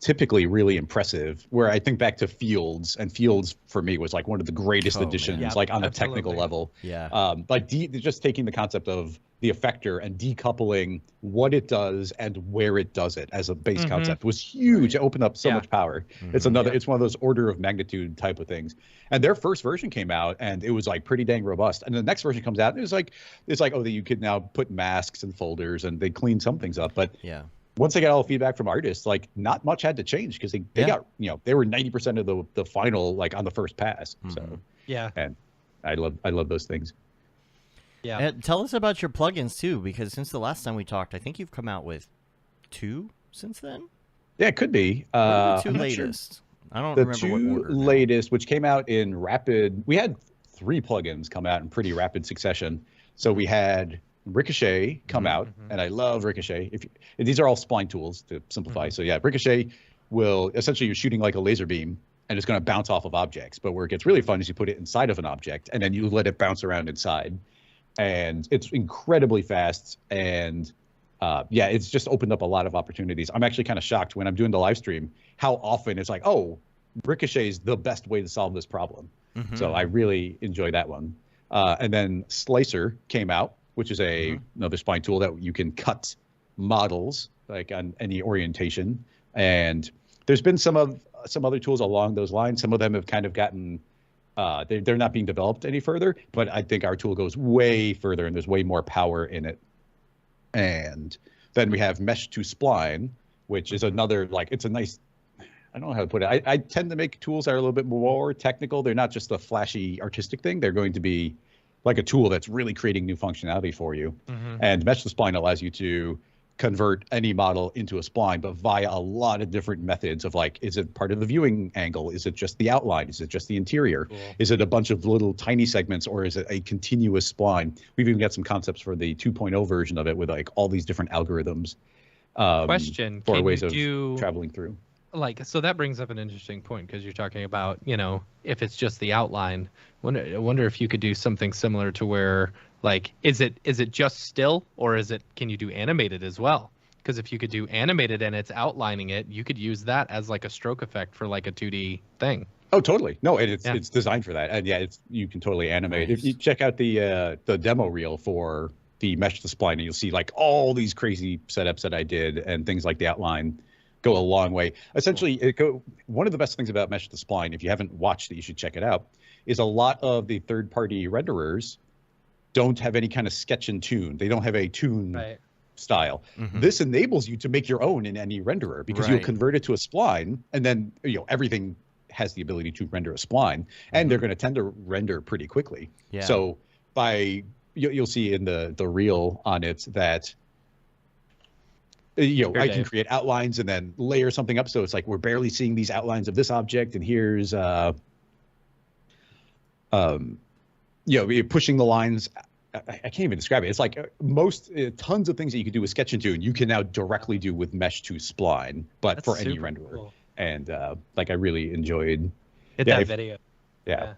S3: typically really impressive. Where I think back to Fields, and Fields for me was like one of the greatest additions, like on a technical level. Just taking the concept of the effector and decoupling what it does and where it does it as a base concept was huge. It opened up so much power. It's one of those order of magnitude type of things. And their first version came out and it was like pretty dang robust. And the next version comes out and it's like, oh, you could now put masks and folders, and they clean some things up. But once they got all the feedback from artists, like not much had to change, because they got, they were 90% of the final, like on the first pass. So and I love those things.
S2: Tell us about your plugins too, because since the last time we talked, I think you've come out with 2 since then.
S3: Yeah, it could be.
S2: What are the 2 latest? Sure. I don't remember what order.
S3: The 2 latest, which came out in rapid. We had 3 plugins come out in pretty rapid succession. So we had Ricochet come out, and I love Ricochet. These are all spline tools to simplify. So Ricochet will essentially, you're shooting like a laser beam, and it's going to bounce off of objects. But where it gets really fun is you put it inside of an object, and then you let it bounce around inside. And it's incredibly fast, and it's just opened up a lot of opportunities. I'm actually kind of shocked when I'm doing the live stream how often it's like, oh, Ricochet is the best way to solve this problem. So I really enjoy that one. And then Slicer came out, which is another spline tool that you can cut models like on any orientation. And there's been some other tools along those lines. Some of them have kind of gotten they're not being developed any further, but I think our tool goes way further and there's way more power in it. And then we have Mesh to Spline, which is another, like, it's a nice, I don't know how to put it. I tend to make tools that are a little bit more technical. They're not just a flashy artistic thing. They're going to be like a tool that's really creating new functionality for you. And Mesh to Spline allows you to convert any model into a spline, but via a lot of different methods of like, is it part of the viewing angle? Is it just the outline? Is it just the interior? Cool. Is it a bunch of little tiny segments, or is it a continuous spline? We've even got some concepts for the 2.0 version of it with like all these different algorithms.
S1: Question:
S3: for ways of traveling through.
S1: Like, so that brings up an interesting point, because you're talking about, you know, if it's just the outline. I wonder if you could do something similar to where, like, is it just still, or can you do animated as well? Because if you could do animated and it's outlining it, you could use that as like a stroke effect for like a 2D thing.
S3: Oh, totally. No, it's designed for that, and yeah, you can totally animate. Nice. If you check out the demo reel for the mesh to spline, and you'll see like all these crazy setups that I did, and things like the outline go a long way. Essentially, one of the best things about mesh to spline, if you haven't watched it, you should check it out, is a lot of the third-party renderers don't have any kind of sketch and tune. They don't have a tune style. Mm-hmm. This enables you to make your own in any renderer, because you'll convert it to a spline, and then everything has the ability to render a spline, and they're going to tend to render pretty quickly. Yeah. So you'll see in the reel on it that I can create outlines and then layer something up, so it's like we're barely seeing these outlines of this object, and here's pushing the lines. I can't even describe it. It's like tons of things that you could do with sketch and tune, you can now directly do with mesh to spline, but that's for any renderer. Cool. And I really enjoyed
S1: that video.
S3: Yeah.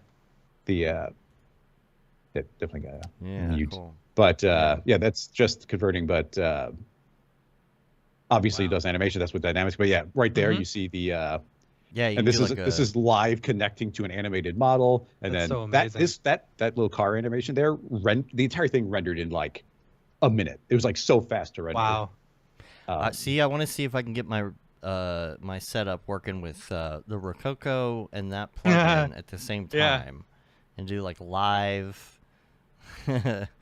S3: Definitely got mute.
S2: Cool.
S3: But that's just converting, but obviously it does animation. That's with dynamics. But yeah, right there you see the and this is live connecting to an animated model, and then so that little car animation there, the entire thing rendered in like a minute. It was like so fast to render.
S1: Wow.
S2: See, I want to see if I can get my my setup working with the Rococo and that plugin at the same time, and do like live.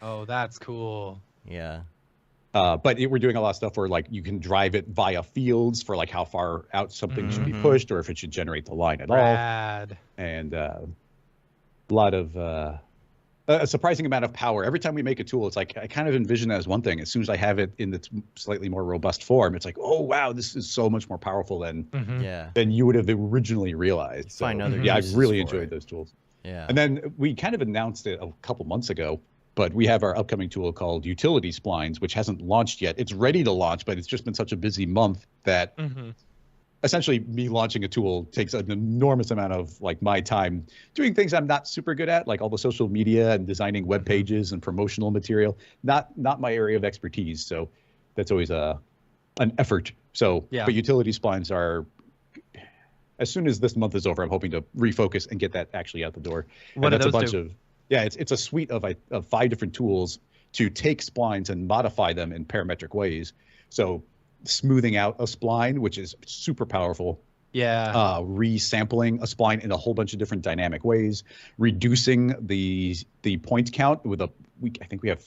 S1: Oh, that's cool.
S2: Yeah.
S3: But we're doing a lot of stuff where like you can drive it via fields for like how far out something should be pushed, or if it should generate the line at all. And a lot of a surprising amount of power. Every time we make a tool, it's like I kind of envision it as one thing. As soon as I have it in its slightly more robust form, it's like, oh wow, this is so much more powerful than you would have originally realized. So I really enjoyed those tools.
S2: Yeah.
S3: And then we kind of announced it a couple months ago, but we have our upcoming tool called Utility Splines, which hasn't launched yet. It's ready to launch, but it's just been such a busy month that essentially me launching a tool takes an enormous amount of like my time doing things I'm not super good at, like all the social media and designing web pages and promotional material. Not my area of expertise. So that's always an effort. So, but Utility Splines are, as soon as this month is over, I'm hoping to refocus and get that actually out the door.
S1: What
S3: and
S1: do
S3: that's
S1: those do?
S3: It's a suite of 5 different tools to take splines and modify them in parametric ways. So smoothing out a spline, which is super powerful.
S1: Yeah.
S3: Resampling a spline in a whole bunch of different dynamic ways. Reducing the point count with I think we have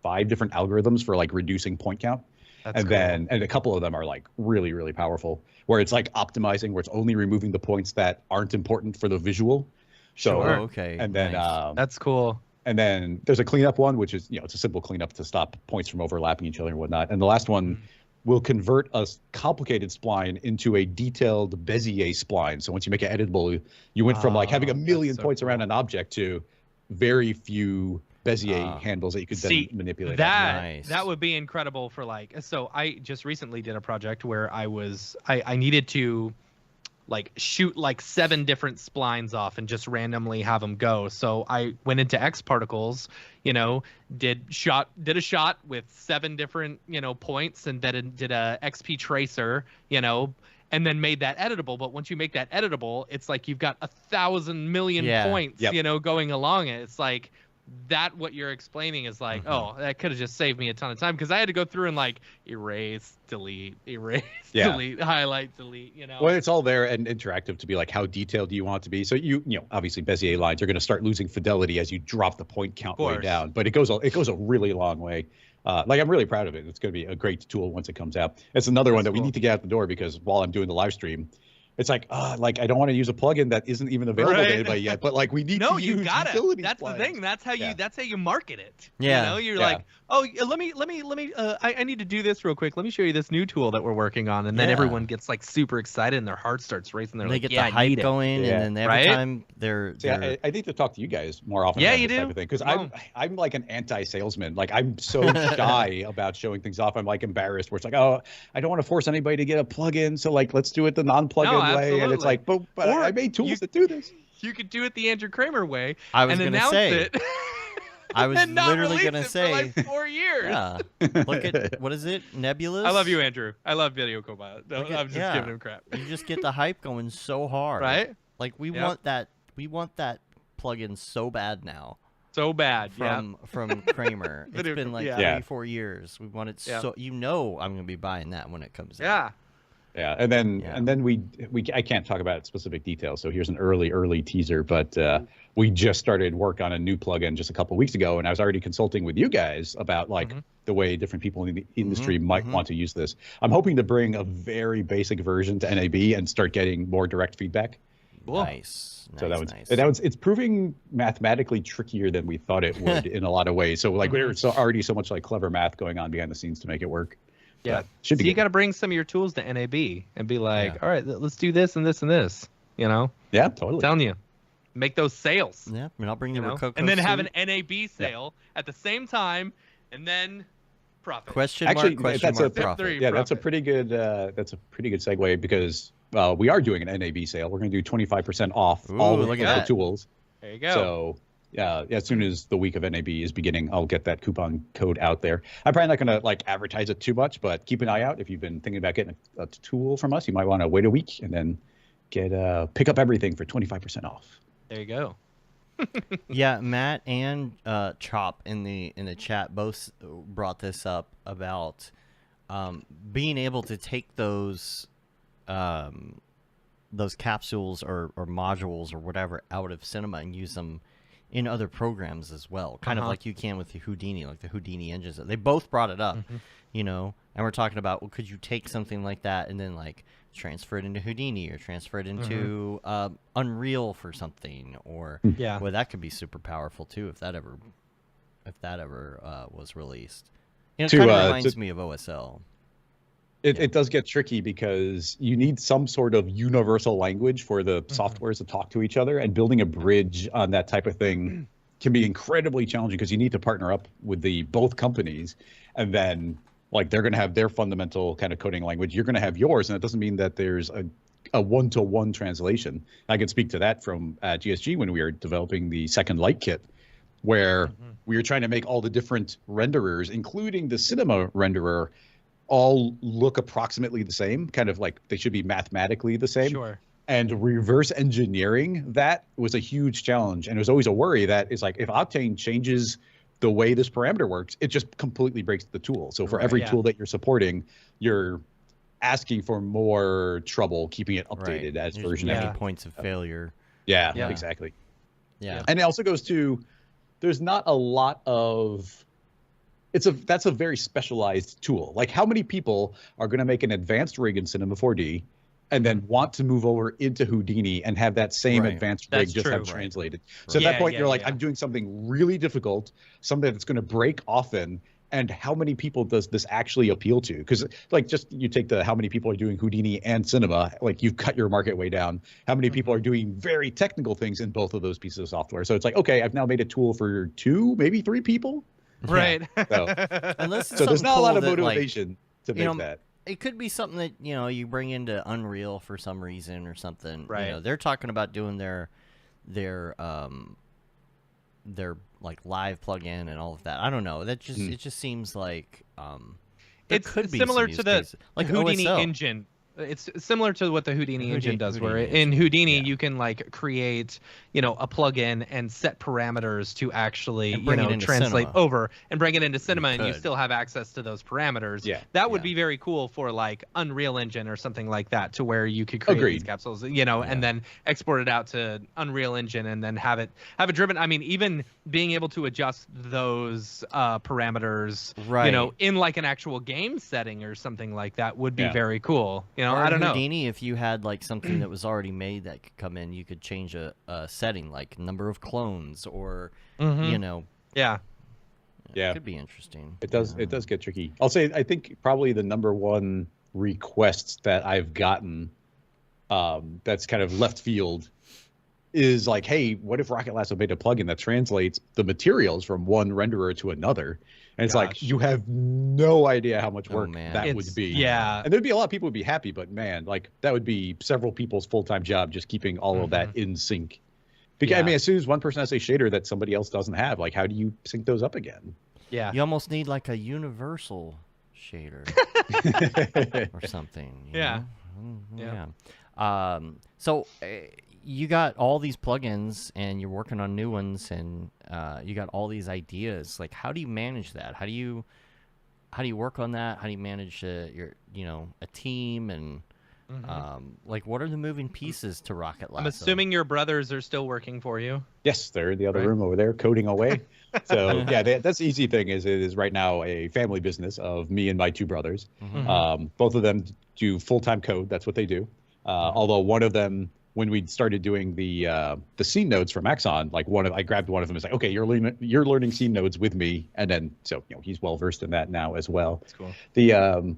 S3: 5 different algorithms for like reducing point count.
S1: That's cool.
S3: And a couple of them are like really, really powerful, where it's like optimizing, where it's only removing the points that aren't important for the visual. So,
S2: okay.
S3: And then
S1: that's cool.
S3: And then there's a cleanup one, which is, it's a simple cleanup to stop points from overlapping each other and whatnot. And the last one will convert a complicated spline into a detailed Bezier spline. So once you make it editable, you went from like having a million points around an object to very few Bezier handles that you could then manipulate.
S1: That would be incredible for like, so I just recently did a project where I needed to like shoot like 7 different splines off and just randomly have them go. So I went into X particles, did a shot with 7 different, points, and then did a XP tracer, and then made that editable. But once you make that editable, it's like you've got 1,000 million points, going along it. It's like that what you're explaining is like, oh, that could have just saved me a ton of time, because I had to go through and like erase, delete, delete, highlight, delete,
S3: Well, it's all there and interactive to be like, how detailed do you want it to be? So obviously Bezier lines are going to start losing fidelity as you drop the point count way down, but it goes a really long way. I'm really proud of it. It's going to be a great tool once it comes out. It's another one that we need to get out the door, because while I'm doing the live stream, It's like I don't want to use a plugin that isn't even available to anybody yet, but like we need to use
S1: you got it. That's
S3: plugins.
S1: The thing. That's how you market it.
S2: Yeah.
S1: You know, you're like, oh, let me. I need to do this real quick. Let me show you this new tool that we're working on, and then everyone gets like super excited and their heart starts racing. They're
S2: they
S1: like,
S2: get the hype going, and then every time they're.
S3: I need to talk to you guys more often.
S1: Yeah,
S3: about
S1: you
S3: this
S1: do.
S3: Type of thing, because I'm like an anti-salesman. Like I'm so shy about showing things off. I'm like embarrassed. Where it's like, oh, I don't want to force anybody to get a plugin, so like let's do it the non-plugin way. And it's like, but I made tools that do this.
S1: You could do it the Andrew Kramer way.
S2: I was
S1: going to
S2: say. I was literally
S1: going to
S2: say.
S1: For like 4 years.
S2: Yeah. Look at what is it? Nebulous.
S1: I love you, Andrew. I love Video Copilot. I'm just giving him crap.
S2: You just get the hype going so hard,
S1: right?
S2: Like we want that. We want that plugin so bad now.
S1: So bad.
S2: From Kramer. It's been like 3-4 years. We want it so. I'm going to be buying that when it comes out.
S3: Yeah, and then we I can't talk about specific details, so here's an early teaser. But we just started work on a new plugin just a couple of weeks ago, and I was already consulting with you guys about like the way different people in the industry might want to use this. I'm hoping to bring a very basic version to NAB and start getting more direct feedback.
S2: Cool. Nice.
S3: So it's proving mathematically trickier than we thought it would in a lot of ways. So like there's already so much like clever math going on behind the scenes to make it work.
S1: Yeah, so you got to bring some of your tools to NAB and be like, all right, let's do this and this and this. You know?
S3: Yeah, totally.
S1: I'm telling you, make those sales.
S2: Yeah, and I'll bring the Rococo
S1: and then
S2: suit.
S1: have an NAB sale at the same time, and then profit.
S2: Question mark profit.
S3: Yeah, that's a pretty good. That's a pretty good segue because we are doing an NAB sale. We're going to do 25% off all of the tools.
S1: There you go.
S3: So. Yeah, as soon as the week of NAB is beginning, I'll get that coupon code out there. I'm probably not going to like advertise it too much, but keep an eye out. If you've been thinking about getting a tool from us, you might want to wait a week and then pick up everything for 25% off.
S1: There you go.
S2: Yeah, Matt and Chop in the chat both brought this up about being able to take those capsules or modules or whatever out of Cinema and use them in other programs as well, kind of like you can with the Houdini, like the Houdini engines. They both brought it up, you know, and we're talking about, well, could you take something like that and then like transfer it into Houdini or transfer it into Unreal for something, or well, that could be super powerful too if that ever was released. You know, it kind of reminds me of OSL.
S3: It does get tricky because you need some sort of universal language for the softwares to talk to each other, and building a bridge on that type of thing can be incredibly challenging because you need to partner up with both companies, and then like they're going to have their fundamental kind of coding language. You're going to have yours, and it doesn't mean that there's a one-to-one translation. I can speak to that from GSG when we were developing the Second Light kit, where we were trying to make all the different renderers, including the Cinema renderer, all look approximately the same, kind of like they should be mathematically the same.
S1: Sure.
S3: And reverse engineering that was a huge challenge. And it was always a worry that it's like, if Octane changes the way this parameter works, it just completely breaks the tool. So for every tool that you're supporting, you're asking for more trouble keeping it updated as
S2: There's
S3: version
S2: many points of failure.
S3: Yeah, exactly.
S2: Yeah.
S3: And it also goes to, there's not a lot of, that's a very specialized tool. Like, how many people are going to make an advanced rig in Cinema 4D and then want to move over into Houdini and have that same advanced rig have translated? So at that point, you're like, I'm doing something really difficult, something that's going to break often. And how many people does this actually appeal to? Because like, just you take how many people are doing Houdini and Cinema, like you've cut your market way down. How many people are doing very technical things in both of those pieces of software? So it's like, okay, I've now made a tool for 2, maybe 3 people.
S1: Right.
S3: So there's not a lot of motivation to make that.
S2: It could be something that, you know, you bring into Unreal for some reason or something.
S1: Right.
S2: You know, they're talking about doing their like live plugin and all of that. I don't know. That just it just seems like
S1: it could be similar to the
S2: like
S1: Houdini
S2: OSL.
S1: engine. It's similar to what the Houdini engine does, where in Houdini you can like create, you know, a plugin and set parameters to actually, you know, translate over and bring it into Cinema, and you still have access to those parameters.
S3: Yeah.
S1: That would be very cool for like Unreal Engine or something like that, to where you could create these capsules, you know, and then export it out to Unreal Engine and then have it driven. I mean, even being able to adjust those parameters, you know, in like an actual game setting or something like that would be very cool. You know know,
S2: or
S1: I don't know.
S2: Houdini, if you had like something that was already made that could come in, you could change a setting, like number of clones, or you know.
S1: Yeah.
S3: Yeah.
S2: It could be interesting.
S3: It does. It does get tricky. I'll say I think probably the number one request that I've gotten that's kind of left field is like, hey, what if Rocket Lasso made a plugin that translates the materials from one renderer to another? And it's like, you have no idea how much work that would be.
S1: Yeah.
S3: And there'd be a lot of people who would be happy, but man, like that would be several people's full-time job just keeping all of that in sync. Because I mean, as soon as one person has a shader that somebody else doesn't have, like how do you sync those up again?
S1: Yeah.
S2: You almost need like a universal shader or something. You know? Yeah. So you got all these plugins and you're working on new ones, and you got all these ideas. Like, how do you manage that? How do you work on that? How do you manage your a team, and like what are the moving pieces to Rocket Lasso?
S1: I'm assuming your brothers are still working for you.
S3: Yes, they're in the other room over there coding away. So yeah, that's the easy thing. It is right now a family business of me and my two brothers. Both of them do full-time code. That's what they do. Although one of them, when we started doing the scene nodes from Axon, like I grabbed one of them and was like, okay, you're learning scene nodes with me, and then so he's well versed in that now as well.
S1: That's cool.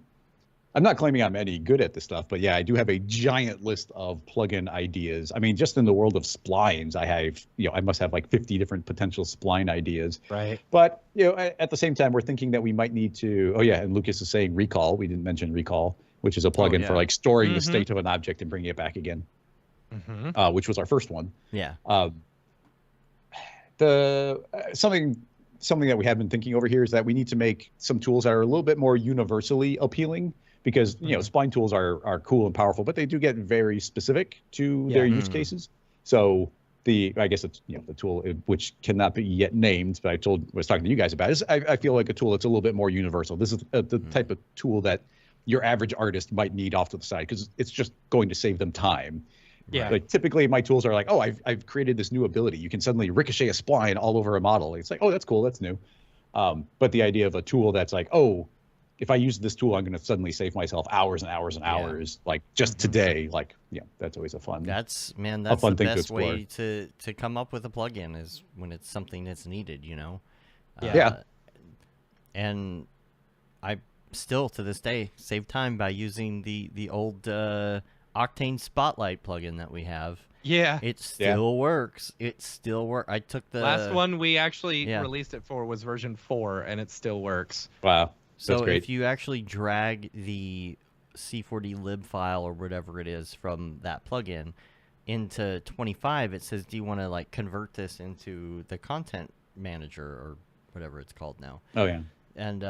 S3: I'm not claiming I'm any good at this stuff, but yeah, I do have a giant list of plugin ideas. I mean, just in the world of splines, I have, I must have like 50 different potential spline ideas.
S1: Right.
S3: But, at the same time, we're thinking that we might need to, and Lucas is saying recall. We didn't mention recall, which is a plugin for like storing the state of an object and bringing it back again, which was our first one.
S2: Yeah.
S3: Something that we have been thinking over here is that we need to make some tools that are a little bit more universally appealing. Because spline tools are cool and powerful, but they do get very specific to their use cases. So I guess it's the tool which cannot be yet named, but I was talking to you guys about is I feel like a tool that's a little bit more universal. This is the type of tool that your average artist might need off to the side because it's just going to save them time.
S1: Yeah.
S3: Like typically my tools are like, oh, I've created this new ability. You can suddenly ricochet a spline all over a model. It's like, oh, that's cool, that's new. But the idea of a tool that's like, oh, if I use this tool, I'm going to suddenly save myself hours and hours and hours, like just today. Like, that's always a fun.
S2: That's
S3: fun
S2: the
S3: thing
S2: best
S3: to
S2: way to come up with a plugin is when it's something that's needed, And I still to this day save time by using the old Octane Spotlight plugin that we have.
S1: Yeah.
S2: It still works. It still works. I took the
S1: last one we actually released it for was version 4, and it still works.
S3: Wow.
S2: So if you actually drag the C4D lib file or whatever it is from that plugin into 25, it says, do you want to like convert this into the content manager or whatever it's called now?
S3: Oh yeah.
S2: And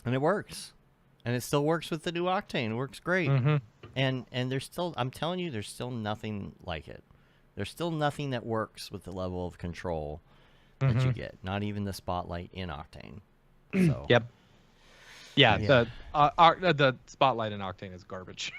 S2: it works. And it still works with the new Octane. It works great. And there's still, I'm telling you, there's still nothing like it. There's still nothing that works with the level of control that you get. Not even the Spotlight in Octane. So.
S1: Yep. Yeah, the Spotlight in Octane is garbage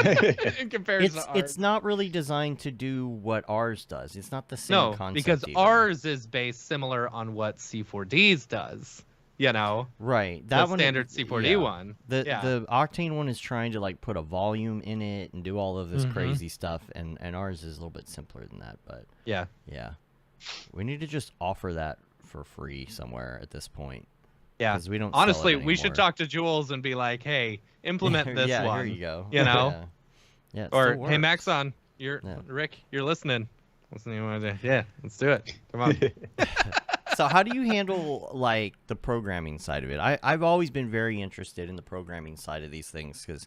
S1: in comparison to ours.
S2: It's not really designed to do what ours does. It's not the same concept.
S1: Because
S2: even.
S1: ours is based similar on what C4D's does.
S2: Right.
S1: That the standard C4D one.
S2: The Octane one is trying to like put a volume in it and do all of this crazy stuff, and ours is a little bit simpler than that. But yeah, we need to just offer that for free somewhere at this point.
S1: Yeah,
S2: because we don't.
S1: Honestly, we should talk to Jules and be like, "Hey, implement this one."
S2: Here you go.
S1: Yeah. Or hey, Maxon, Rick, you're listening. Yeah, let's do it. Come on.
S2: So how do you handle like the programming side of it? I've always been very interested in the programming side of these things because,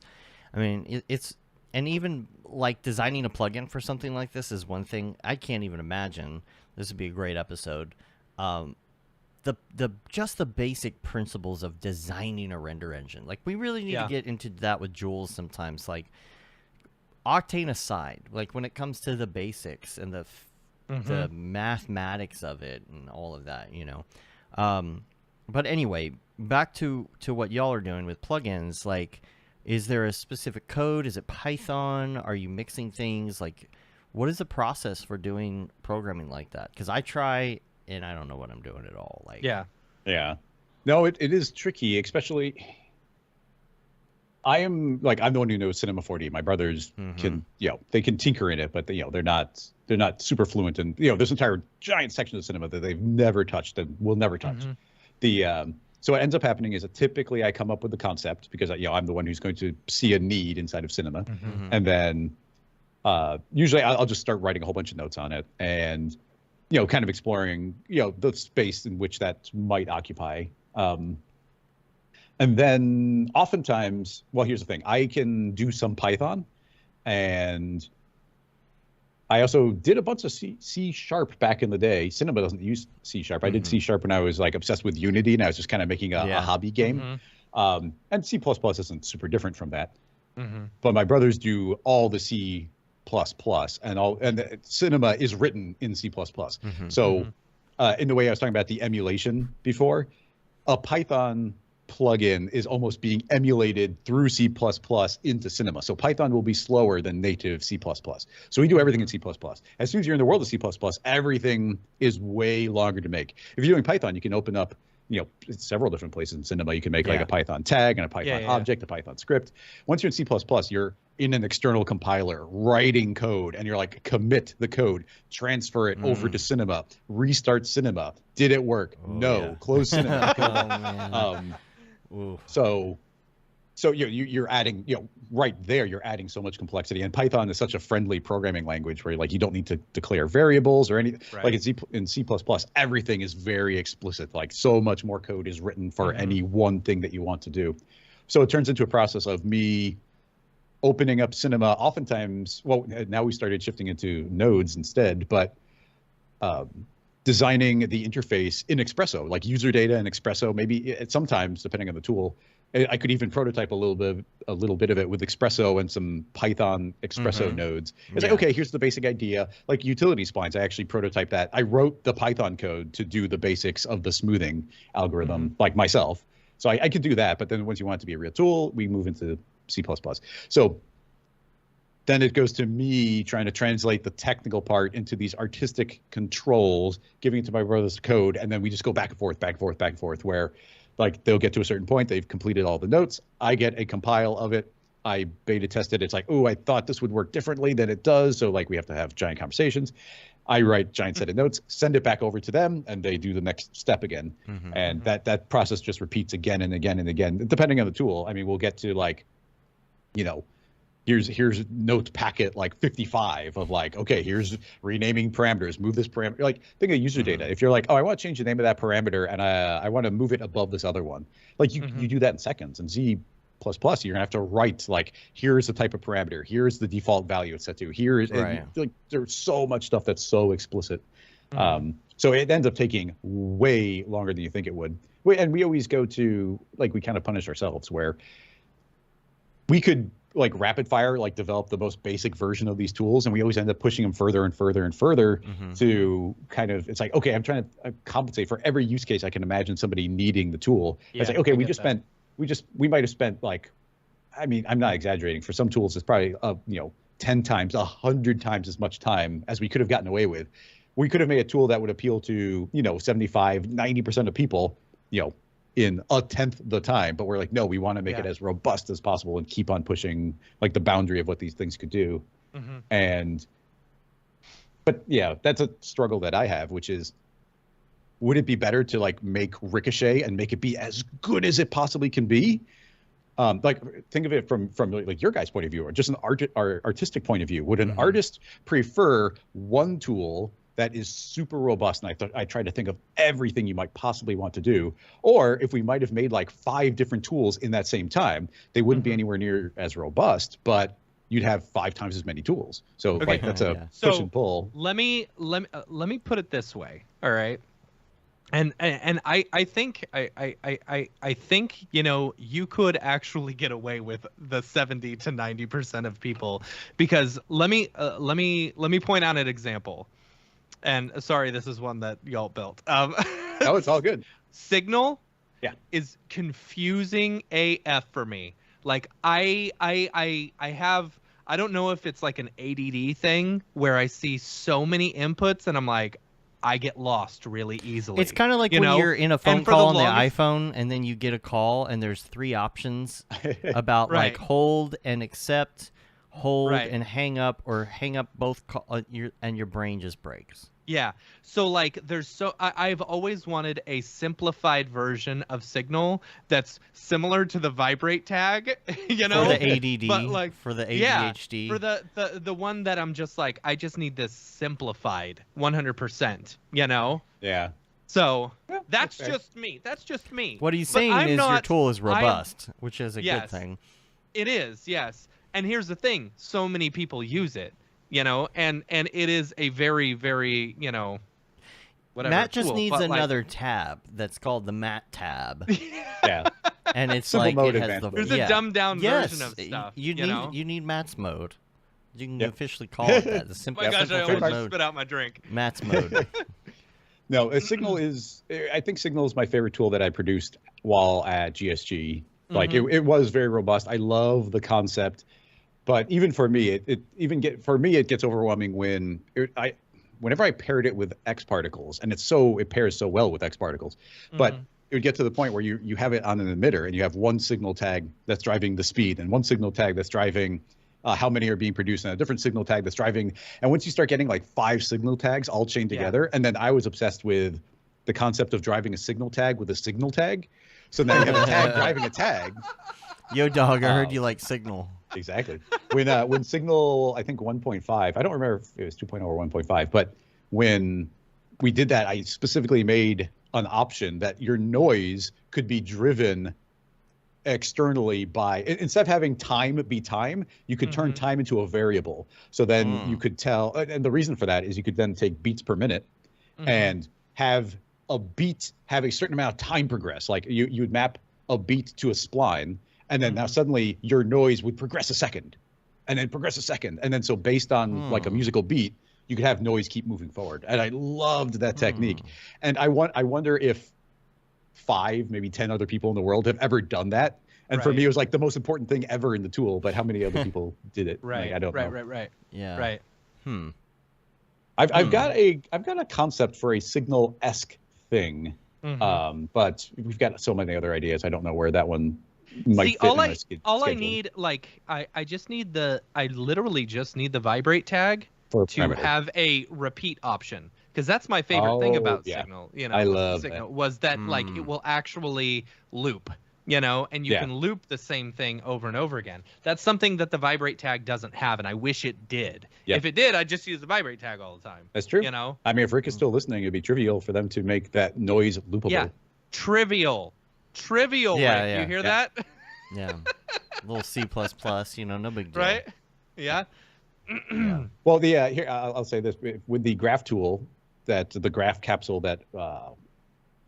S2: I mean, it's and even like designing a plugin for something like this is one thing. I can't even imagine. This would be a great episode. Just the basic principles of designing a render engine. Like we really need to get into that with Jules sometimes. Like Octane aside, like when it comes to the basics and the mathematics of it and all of that, But anyway, back to what y'all are doing with plugins. Like, is there a specific code? Is it Python? Are you mixing things? Like, what is the process for doing programming like that? Because I try and I don't know what I'm doing at all. Like,
S3: yeah. No, it is tricky, especially. I'm the one who knows Cinema 4D. My brothers can, they can tinker in it, but they're not super fluent. And there's an entire giant section of cinema that they've never touched and will never touch. So what ends up happening is that typically I come up with the concept because I'm the one who's going to see a need inside of cinema, and then usually I'll just start writing a whole bunch of notes on it and kind of exploring the space in which that might occupy. And then oftentimes, well, here's the thing. I can do some Python, and I also did a bunch of C# back in the day. Cinema doesn't use C#. I did C# when I was like obsessed with Unity, and I was just kind of making a hobby game. And C++ isn't super different from that. But my brothers do all the C++, and Cinema is written in C++. So in the way I was talking about the emulation before, a Python plugin is almost being emulated through C++ into Cinema. So Python will be slower than native C++. So we do everything in C++. As soon as you're in the world of C++, everything is way longer to make. If you're doing Python, you can open up, several different places in Cinema. You can make like a Python tag and a Python object, a Python script. Once you're in C++, you're in an external compiler writing code, and you're like, commit the code, transfer it over to Cinema, restart Cinema. Did it work? No. Close Cinema. So you're adding, right there, you're adding so much complexity. And Python is such a friendly programming language where you don't need to declare variables or anything. Right. Like in C++, everything is very explicit. Like so much more code is written for any one thing that you want to do. So it turns into a process of me opening up Cinema. Oftentimes, well, now we started shifting into nodes instead, but designing the interface in Expresso, like user data in Expresso. Maybe sometimes, depending on the tool, I could even prototype a little bit of it with Expresso and some Python Expresso nodes. It's like, okay, here's the basic idea. Like utility splines, I actually prototyped that. I wrote the Python code to do the basics of the smoothing algorithm, like myself. So I could do that. But then once you want it to be a real tool, we move into C++. So then it goes to me trying to translate the technical part into these artistic controls, giving it to my brother's code, and then we just go back and forth, where like they'll get to a certain point, they've completed all the notes, I get a compile of it, I beta test it, it's like, oh, I thought this would work differently than it does, so like we have to have giant conversations. I write giant set of notes, send it back over to them, and they do the next step again. And that process just repeats again and again and again, depending on the tool. I mean, we'll get to like, here's note packet like 55 of like, okay, here's renaming parameters, move this parameter. Like think of user data. If you're like, oh, I want to change the name of that parameter and I want to move it above this other one. Like you do that in seconds. And C++, you're gonna have to write like, here's the type of parameter, here's the default value it's set to, here's like there's so much stuff that's so explicit. So it ends up taking way longer than you think it would. And we always go to, like, we kind of punish ourselves where we could like rapid fire, like develop the most basic version of these tools. And we always end up pushing them further and further and further to kind of, it's like, okay, I'm trying to compensate for every use case I can imagine somebody needing the tool. It's like, okay, we might've spent like, I mean, I'm not exaggerating. For some tools, it's probably, 10 times, 100 times as much time as we could have gotten away with. We could have made a tool that would appeal to, 75, 90% of people, in 1/10 the time, but we're like, no, we want to make it as robust as possible and keep on pushing like the boundary of what these things could do. But yeah, that's a struggle that I have, which is, would it be better to like make Ricochet and make it be as good as it possibly can be? Like think of it from like your guys' point of view, or just an artistic point of view. Would an artist prefer one tool that is super robust, and I tried to think of everything you might possibly want to do, or if we might have made like 5 different tools in that same time, they wouldn't be anywhere near as robust, but you'd have 5 times as many tools. So like that's a push and pull.
S1: Let me put it this way. All right. And I think you could actually get away with the 70 to 90% of people, because let me point out an example. And sorry, this is one that y'all built.
S3: No, it's all good.
S1: Signal is confusing AF for me. Like I don't know if it's like an ADD thing where I see so many inputs and I'm like, I get lost really easily.
S2: It's kind of like when you're in a phone call on the iPhone, and then you get a call, and there's 3 options about like hold and accept, hold and hang up, or hang up both, and your brain just breaks.
S1: Yeah. So like I've always wanted a simplified version of Signal that's similar to the vibrate tag, you know?
S2: For the ADD,
S1: but like,
S2: for the ADHD.
S1: Yeah, for the one that I'm just like, I just need this simplified 100%, you know?
S3: Yeah.
S1: So that's just me. That's just me.
S2: What he's saying is your tool is robust, which is a good thing.
S1: It is, yes. And here's the thing. So many people use it. You know, and it is a very, very, you know, whatever.
S2: Matt just needs another tab that's called the Matt tab.
S3: Yeah.
S2: And it's
S3: Simple
S2: like
S3: mode
S2: it has
S3: advanced
S2: the
S1: There's a dumbed down version of stuff.
S2: You need Matt's mode. You can officially call it that. The simple.
S1: Oh my gosh, I almost
S2: mode.
S1: just spit out my drink.
S2: Matt's mode.
S3: No, Signal is. I think Signal is my favorite tool that I produced while at GSG. Like it was very robust. I love the concept. But even for me, it gets overwhelming whenever I paired it with X particles, and it pairs so well with X particles. But it would get to the point where you have it on an emitter, and you have one signal tag that's driving the speed, and one signal tag that's driving how many are being produced, and a different signal tag that's driving. And once you start getting like 5 signal tags all chained together, and then I was obsessed with the concept of driving a signal tag with a signal tag. So now you have a tag driving a tag.
S2: Yo, dog, I heard you like Signal.
S3: Exactly. When Signal, I think 1.5, I don't remember if it was 2.0 or 1.5, but when we did that, I specifically made an option that your noise could be driven externally by, instead of having time be time, you could turn time into a variable. So then you could tell, and the reason for that is you could then take beats per minute and have a beat have a certain amount of time progress. Like you would map a beat to a spline, and then now suddenly your noise would progress a second, and then progress a second. And then so based on like a musical beat, you could have noise keep moving forward. And I loved that technique. And I wonder if 5, maybe 10 other people in the world have ever done that. And for me, it was like the most important thing ever in the tool, but how many other people did it?
S1: Right.
S3: Like, I don't know.
S1: Right.
S2: Yeah.
S1: Right.
S3: I've got a concept for a Signal-esque thing. But we've got so many other ideas. I don't know where that one might fit.
S1: All I need, like, I literally just need the vibrate tag to have a repeat option, because that's my favorite thing about Signal. You know,
S3: I love
S1: Signal was that like it will actually loop. You know, and you can loop the same thing over and over again. That's something that the vibrate tag doesn't have, and I wish it did. If it did, I'd just use the vibrate tag all the time.
S3: That's true.
S1: You know,
S3: I mean, if Rick is still listening, it'd be trivial for them to make that noise loopable.
S1: Yeah, trivial.
S2: Yeah.
S1: You hear that?
S2: Yeah, a little C++. You know, no big deal.
S1: Right? Yeah.
S3: Well, here I'll say this: with the graph tool, the graph capsule that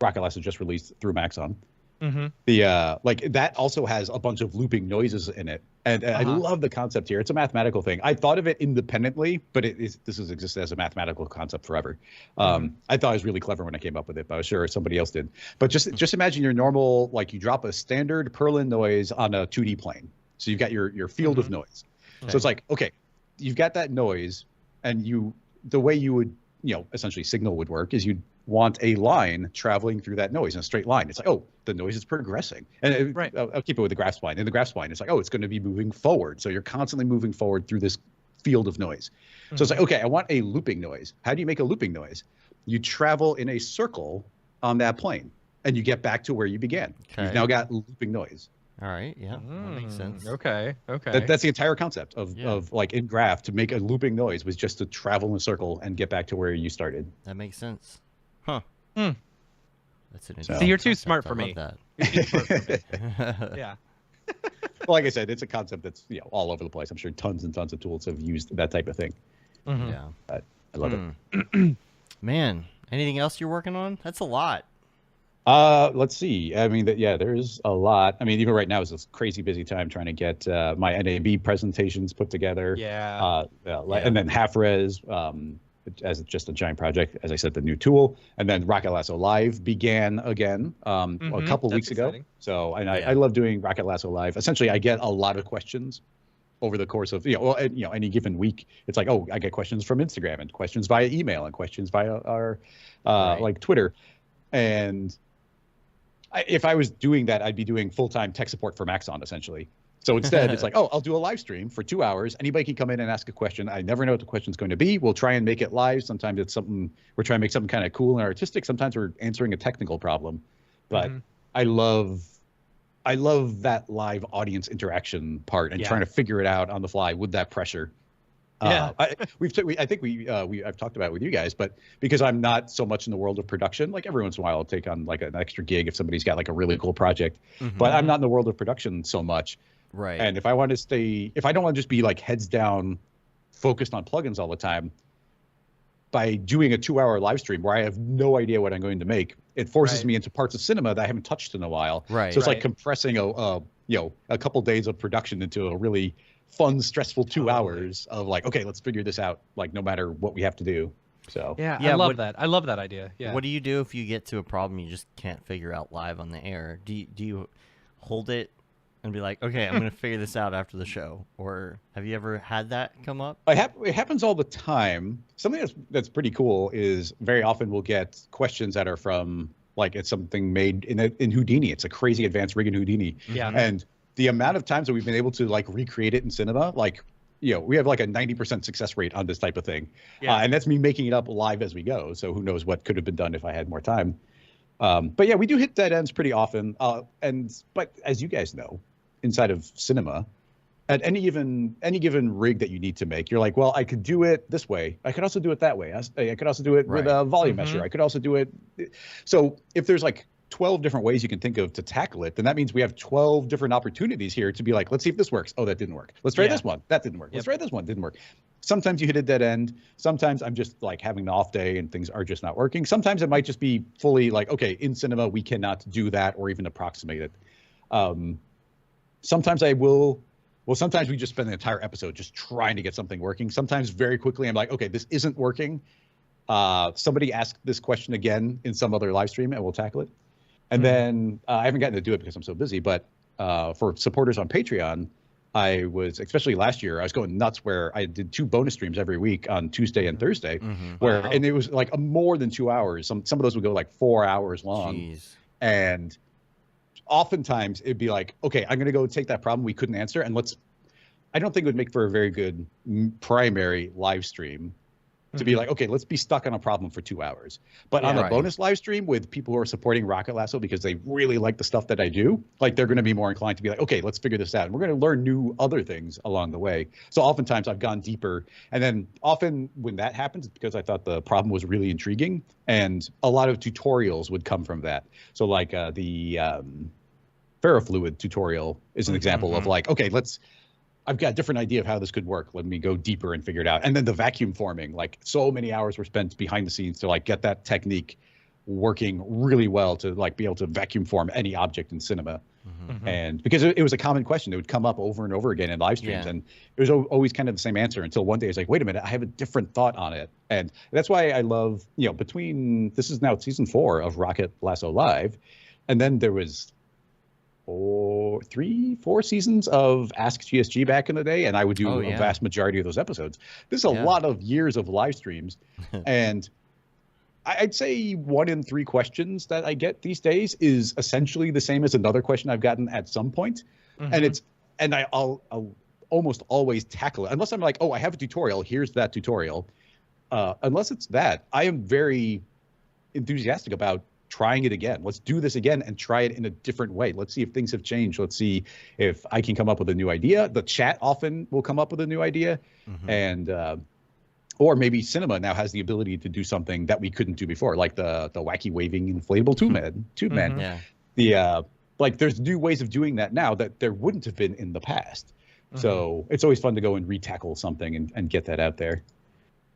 S3: Lasso just released through Maxon. Like that also has a bunch of looping noises in it, and I love the concept here. It's a mathematical thing. I thought of it independently, but this has existed as a mathematical concept forever. I thought it was really clever when I came up with it, but I was sure somebody else did. But just imagine your normal, like you drop a standard Perlin noise on a 2D plane. So you've got your field of noise. Okay. So it's like, okay, you've got that noise, and the way you would, essentially Signal would work is you'd want a line traveling through that noise in a straight line. It's like, oh, the noise is progressing. And I'll keep it with the graph spline. In the graph spline, it's like, oh, it's going to be moving forward. So you're constantly moving forward through this field of noise. So it's like, okay, I want a looping noise. How do you make a looping noise? You travel in a circle on that plane, and you get back to where you began. Okay. You've now got looping noise.
S2: All right, yeah, that makes sense.
S1: Okay.
S3: That's the entire concept of like in graph, to make a looping noise was just to travel in a circle and get back to where you started.
S2: That makes sense. Huh. That's an
S1: See, you're too smart for me.
S2: That.
S1: You're too smart for me. Yeah.
S3: Well, like I said, it's a concept that's all over the place. I'm sure tons and tons of tools have used that type of thing.
S2: Yeah.
S3: But I love it.
S2: Man, anything else you're working on? That's a lot.
S3: Let's see. I mean, there's a lot. I mean, even right now is this crazy busy time trying to get my NAB presentations put together.
S1: Yeah.
S3: And then HalfRez, as just a giant project, as I said, the new tool, and then Rocket Lasso Live began again a couple weeks ago. So, and I love doing Rocket Lasso Live. Essentially, I get a lot of questions over the course of any given week. It's like, oh, I get questions from Instagram and questions via email and questions via our like Twitter. And if I was doing that, I'd be doing full-time tech support for Maxon essentially. So instead, it's like, oh, I'll do a live stream for 2 hours. Anybody can come in and ask a question. I never know what the question's going to be. We'll try and make it live. Sometimes it's something we're trying to make something kind of cool and artistic. Sometimes we're answering a technical problem. But I love that live audience interaction part and trying to figure it out on the fly with that pressure.
S1: Yeah.
S3: I think I've talked about it with you guys, but because I'm not so much in the world of production, like every once in a while I'll take on like an extra gig if somebody's got like a really cool project, but I'm not in the world of production so much.
S2: Right.
S3: And if I don't want to just be like heads down focused on plugins all the time, by doing a 2-hour live stream where I have no idea what I'm going to make, it forces me into parts of cinema that I haven't touched in a while.
S2: Right.
S3: So it's like compressing a couple days of production into a really fun, stressful 2 hours of like, okay, let's figure this out, like no matter what we have to do. So
S1: I love that. I love that idea. Yeah.
S2: What do you do if you get to a problem you just can't figure out live on the air? Do you hold it and be like, okay, I'm going to figure this out after the show? Or have you ever had that come up?
S3: It happens all the time. Something that's pretty cool is very often we'll get questions that are from like it's something made in Houdini. It's a crazy advanced rig in Houdini.
S1: Yeah.
S3: And the amount of times that we've been able to like recreate it in cinema, like, we have like a 90% success rate on this type of thing. Yeah. And that's me making it up live as we go. So who knows what could have been done if I had more time. But yeah, we do hit dead ends pretty often. But as you guys know, inside of cinema, at any given rig that you need to make, you're like, well, I could do it this way. I could also do it that way. I could also do it with a volume measure. I could also do it. So if there's like 12 different ways you can think of to tackle it, then that means we have 12 different opportunities here to be like, let's see if this works. Oh, that didn't work. Let's try this one. That didn't work. Let's try this one. Didn't work. Sometimes you hit a dead end. Sometimes I'm just like having an off day and things are just not working. Sometimes it might just be fully like, okay, in cinema, we cannot do that or even approximate it. Sometimes sometimes we just spend the entire episode just trying to get something working. Sometimes very quickly I'm like, okay, this isn't working. Somebody ask this question again in some other live stream and we'll tackle it. And then I haven't gotten to do it because I'm so busy, but for supporters on Patreon, I was, especially last year, I was going nuts where I did 2 bonus streams every week on Tuesday and Thursday, and it was like more than 2 hours. Some of those would go like 4 hours long. Jeez. And oftentimes it'd be like, okay, I'm going to go take that problem we couldn't answer. And I don't think it would make for a very good primary live stream to be like, okay, let's be stuck on a problem for 2 hours. But on a bonus live stream with people who are supporting Rocket Lasso because they really like the stuff that I do, like they're going to be more inclined to be like, okay, let's figure this out. And we're going to learn new other things along the way. So oftentimes I've gone deeper. And then often when that happens, it's because I thought the problem was really intriguing. And a lot of tutorials would come from that. So like the ferrofluid tutorial is an example of like, okay, I've got a different idea of how this could work. Let me go deeper and figure it out. And then the vacuum forming, like so many hours were spent behind the scenes to like get that technique working really well to like be able to vacuum form any object in cinema. And because it was a common question, it would come up over and over again in live streams. And it was always kind of the same answer until one day it's like, wait a minute, I have a different thought on it. And that's why I love, this is now season 4 of Rocket Lasso Live. And then there was 3-4 seasons of Ask GSG back in the day, and I would do a vast majority of those episodes. This is a lot of years of live streams, and I'd say 1 in 3 questions that I get these days is essentially the same as another question I've gotten at some point, and I'll almost always tackle it unless I'm like, oh, I have a tutorial. Here's that tutorial. Unless it's that, I am very enthusiastic about trying it again. Let's do this again and try it in a different way. Let's see if things have changed. Let's see if I can come up with a new idea. The chat often will come up with a new idea. And or maybe cinema now has the ability to do something that we couldn't do before, like the wacky waving inflatable tube man. Like there's new ways of doing that now that there wouldn't have been in the past. So it's always fun to go and retackle something and get that out there.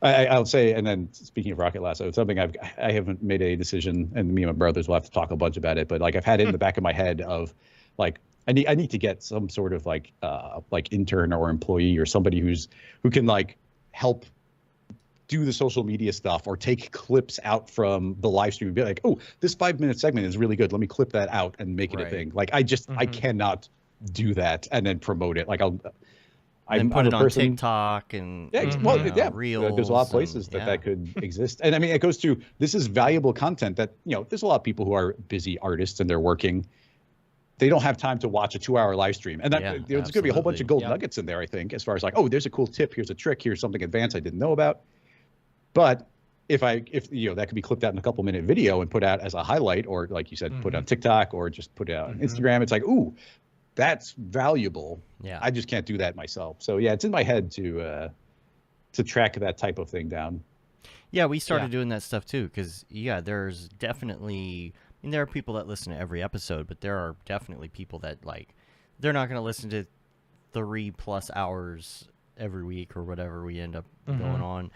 S3: I'll say, and then speaking of Rocket Lasso, it's something I haven't made a decision, and me and my brothers will have to talk a bunch about it. But like I've had it in the back of my head of like I need to get some sort of like intern or employee or somebody who can like help do the social media stuff or take clips out from the live stream and be like, oh, this 5-minute segment is really good. Let me clip that out and make it a thing. Like I cannot do that and then promote it. Like
S2: And put it on TikTok and
S3: Reels. There's a lot of places that could exist. And I mean, it goes to, this is valuable content that, there's a lot of people who are busy artists and they're working. They don't have time to watch a 2-hour live stream. And there's going to be a whole bunch of gold nuggets in there, I think, as far as like, oh, there's a cool tip. Here's a trick. Here's something advanced I didn't know about. But if that could be clipped out in a couple-minute video and put out as a highlight, or like you said, put on TikTok or just put it out on Instagram, it's like, ooh, that's valuable. Yeah, I just can't do that myself. So yeah, it's in my head to track that type of thing down.
S2: Yeah, we started doing that stuff too, because there's definitely, I mean, there are people that listen to every episode, but there are definitely people that like, they're not going to listen to 3+ hours every week or whatever we end up going on,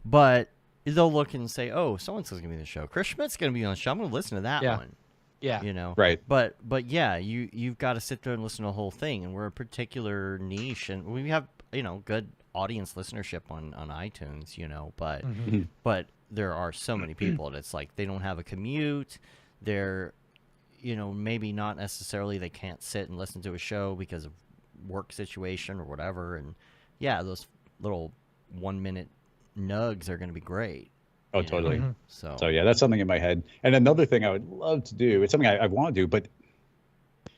S2: but they'll look and say, oh, so-and-so's going to be on the show. Chris Schmidt's going to be on the show. I'm going to listen to that one. Yeah.
S3: Right.
S2: But yeah, you've got to sit there and listen to the whole thing. And we're a particular niche, and we have, good audience listenership on iTunes, but there are so many people and it's like they don't have a commute. They're, maybe not necessarily, they can't sit and listen to a show because of work situation or whatever. And yeah, those little 1-minute nugs are going to be great.
S3: Oh, totally. So yeah, that's something in my head. And another thing I would love to do, it's something I want to do, but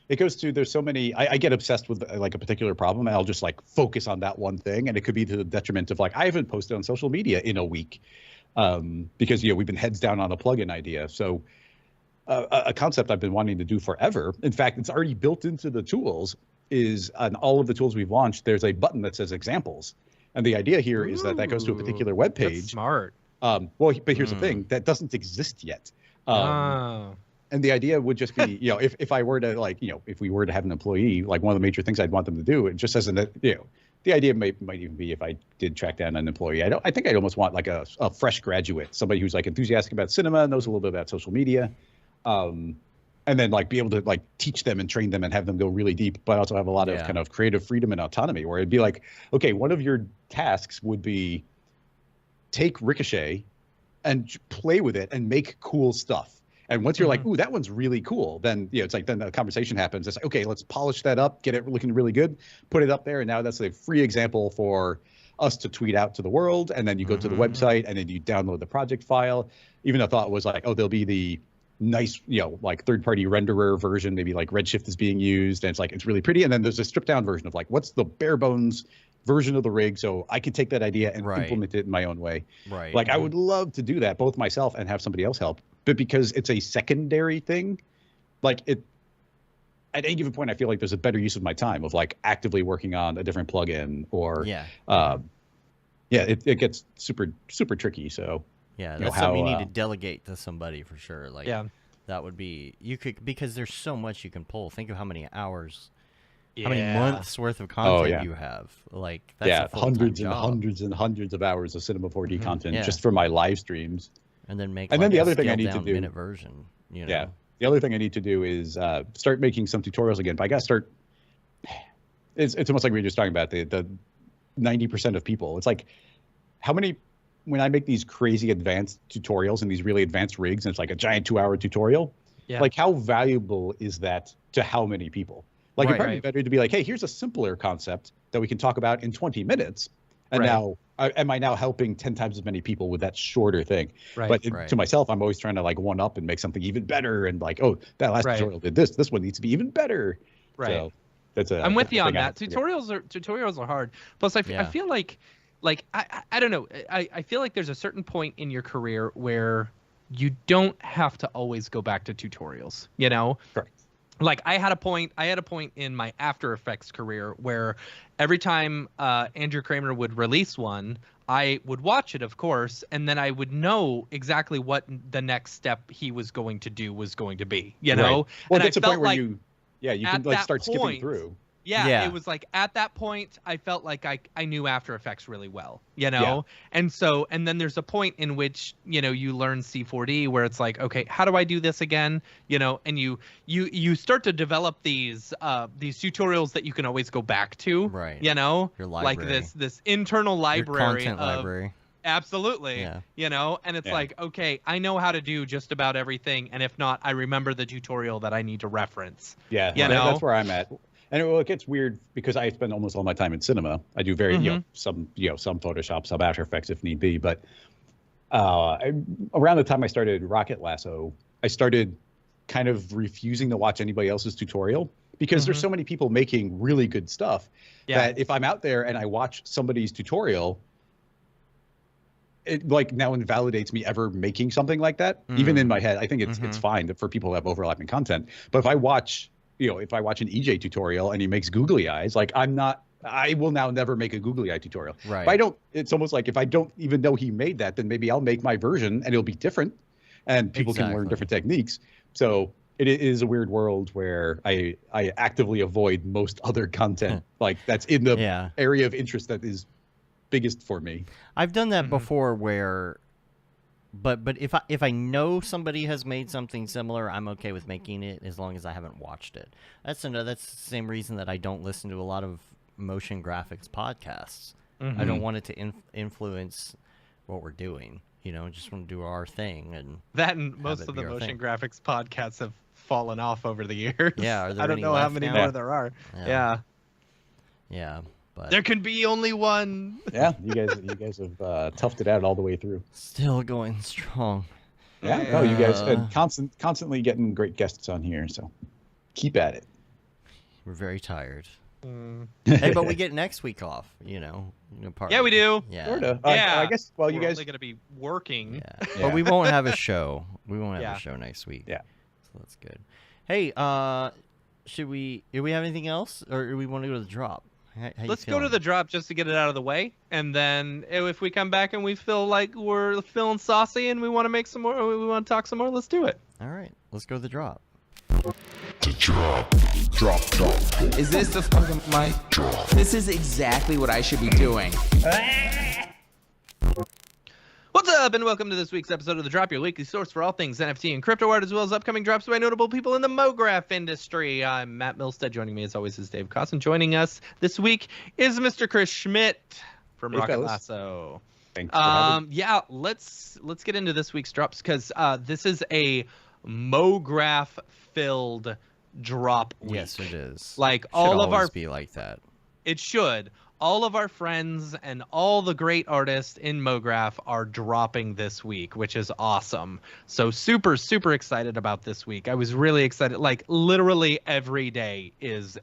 S3: it goes to, there's so many, I get obsessed with like a particular problem and I'll just like focus on that one thing. And it could be to the detriment of like, I haven't posted on social media in a week because, we've been heads down on a plugin idea. So a concept I've been wanting to do forever, in fact, it's already built into the tools, is on all of the tools we've launched, there's a button that says examples. And the idea here is that goes to a particular web page.
S1: That's smart.
S3: But here's the thing, that doesn't exist yet. And the idea would just be, if I were to if we were to have an employee, like one of the major things I'd want them to do, it just says that, the idea might even be if I did track down an employee, I think I'd almost want like a fresh graduate, somebody who's like enthusiastic about cinema, knows a little bit about social media, and then like be able to like teach them and train them and have them go really deep, but also have a lot of kind of creative freedom and autonomy, where it'd be like, okay, one of your tasks would be take Ricochet and play with it and make cool stuff. And once you're like, ooh, that one's really cool, then it's like, then the conversation happens. It's like, okay, let's polish that up, get it looking really good, put it up there, and now that's a free example for us to tweet out to the world. And then you go to the website and then you download the project file. Even though I thought it was like, oh, there'll be the nice, like third-party renderer version, maybe like Redshift is being used, and it's like, it's really pretty. And then there's a stripped-down version of like, what's the bare bones version of the rig, so I can take that idea and implement it in my own way.
S2: Right.
S3: Like I would love to do that, both myself and have somebody else help. But because it's a secondary thing, like at any given point, I feel like there's a better use of my time of like actively working on a different plugin or it gets super tricky. So
S2: that's something you need to delegate to somebody for sure. Like that would be, you could, because there's so much you can pull. Think of how many hours, how many months worth of content you have. Like that's a
S3: hundreds
S2: job.
S3: And hundreds and hundreds of hours of Cinema 4D content just for my live streams.
S2: And then make
S3: and then the other thing I need to do,
S2: minute version.
S3: The other thing I need to do is start making some tutorials again. But I gotta start. It's almost like we were just talking about the 90% of people. It's like how many, when I make these crazy advanced tutorials and these really advanced rigs, and it's like a giant 2-hour tutorial. Like how valuable is that to how many people? Like it'd probably be better to be like, hey, here's a simpler concept that we can talk about in 20 minutes. And now, am I now helping 10 times as many people with that shorter thing? But to myself, I'm always trying to like one up and make something even better. And like, oh, that last tutorial did this. This one needs to be even better. So that's
S1: I'm with you on that. Tutorials are hard. Plus, I feel like I don't know. I feel like there's a certain point in your career where you don't have to always go back to tutorials.
S3: Correct.
S1: Like I had a point in my After Effects career where every time Andrew Kramer would release one, I would watch it, of course, and then I would know exactly what the next step he was going to do was going to be, Well,
S3: and it's a point where you can like start skipping through.
S1: It was like at that point I felt like I knew After Effects really well, and then there's a point in which you learn C4D where it's like, okay, how do I do this again, and you start to develop these tutorials that you can always go back to,
S2: Your library.
S1: like this internal library,
S2: your content library.
S1: Absolutely. And it's like, okay, I know how to do just about everything, and if not, I remember the tutorial that I need to reference.
S3: That's where I'm at. And it gets weird because I spend almost all my time in cinema. I do some Photoshop, some After Effects if need be. But around the time I started Rocket Lasso, I started kind of refusing to watch anybody else's tutorial because there's so many people making really good stuff that if I'm out there and I watch somebody's tutorial, it like now invalidates me ever making something like that. Even in my head, I think it's fine for people who have overlapping content. But if I watch an EJ tutorial and he makes googly eyes, like I will now never make a googly eye tutorial.
S2: Right.
S3: It's almost like if I don't even know he made that, then maybe I'll make my version and it'll be different and people can learn different techniques. So it is a weird world where I actively avoid most other content like that's in the area of interest that is biggest for me.
S2: I've done that before where but if I know somebody has made something similar, I'm okay with making it as long as I haven't watched it. That's the same reason that I don't listen to a lot of motion graphics podcasts. I don't want it to influence what we're doing. Just want to do our thing. And
S1: most of the motion graphics podcasts have fallen off over the years.
S2: Yeah,
S1: I don't know how many more there are.
S2: Yeah, but
S1: there can be only one.
S3: Yeah, you guys have toughed it out all the way through.
S2: Still going strong.
S3: Yeah, no, you guys and constantly getting great guests on here, so keep at it.
S2: We're very tired. Hey, but we get next week off,
S1: Yeah, we do.
S2: Yeah.
S3: Sorta.
S1: Yeah.
S3: I guess, well, you
S1: We're
S3: guys...
S1: only going to be working.
S2: Yeah. But we won't have a show. We won't have a show next week.
S3: Yeah.
S2: So that's good. Hey, do we have anything else? Or do we want to go to the drop? How
S1: Let's go to the drop just to get it out of the way. And then if we come back and we feel like we're feeling saucy and we want to make some more, or we want to talk some more, let's do it.
S2: All right. Let's go to the drop.
S4: The drop.
S5: Is this the fucking mic?
S4: Drop.
S5: This is exactly what I should be doing.
S1: What's up, and welcome to this week's episode of The Drop, your weekly source for all things NFT and crypto art, as well as upcoming drops by notable people in the Mograph industry. I'm Matt Milstead. Joining me, as always, is Dave Koss. And joining us this week is Mr. Chris Schmidt from Rocket Lasso.
S3: Thanks for having me.
S1: Yeah, let's get into this week's drops, because this is a Mograph-filled drop week.
S2: Yes, it is.
S1: Like
S2: Should
S1: all of our
S2: be like that.
S1: It should. All of our friends and all the great artists in Mograph are dropping this week, which is awesome. So super, super excited about this week. I was really excited. Like literally every day is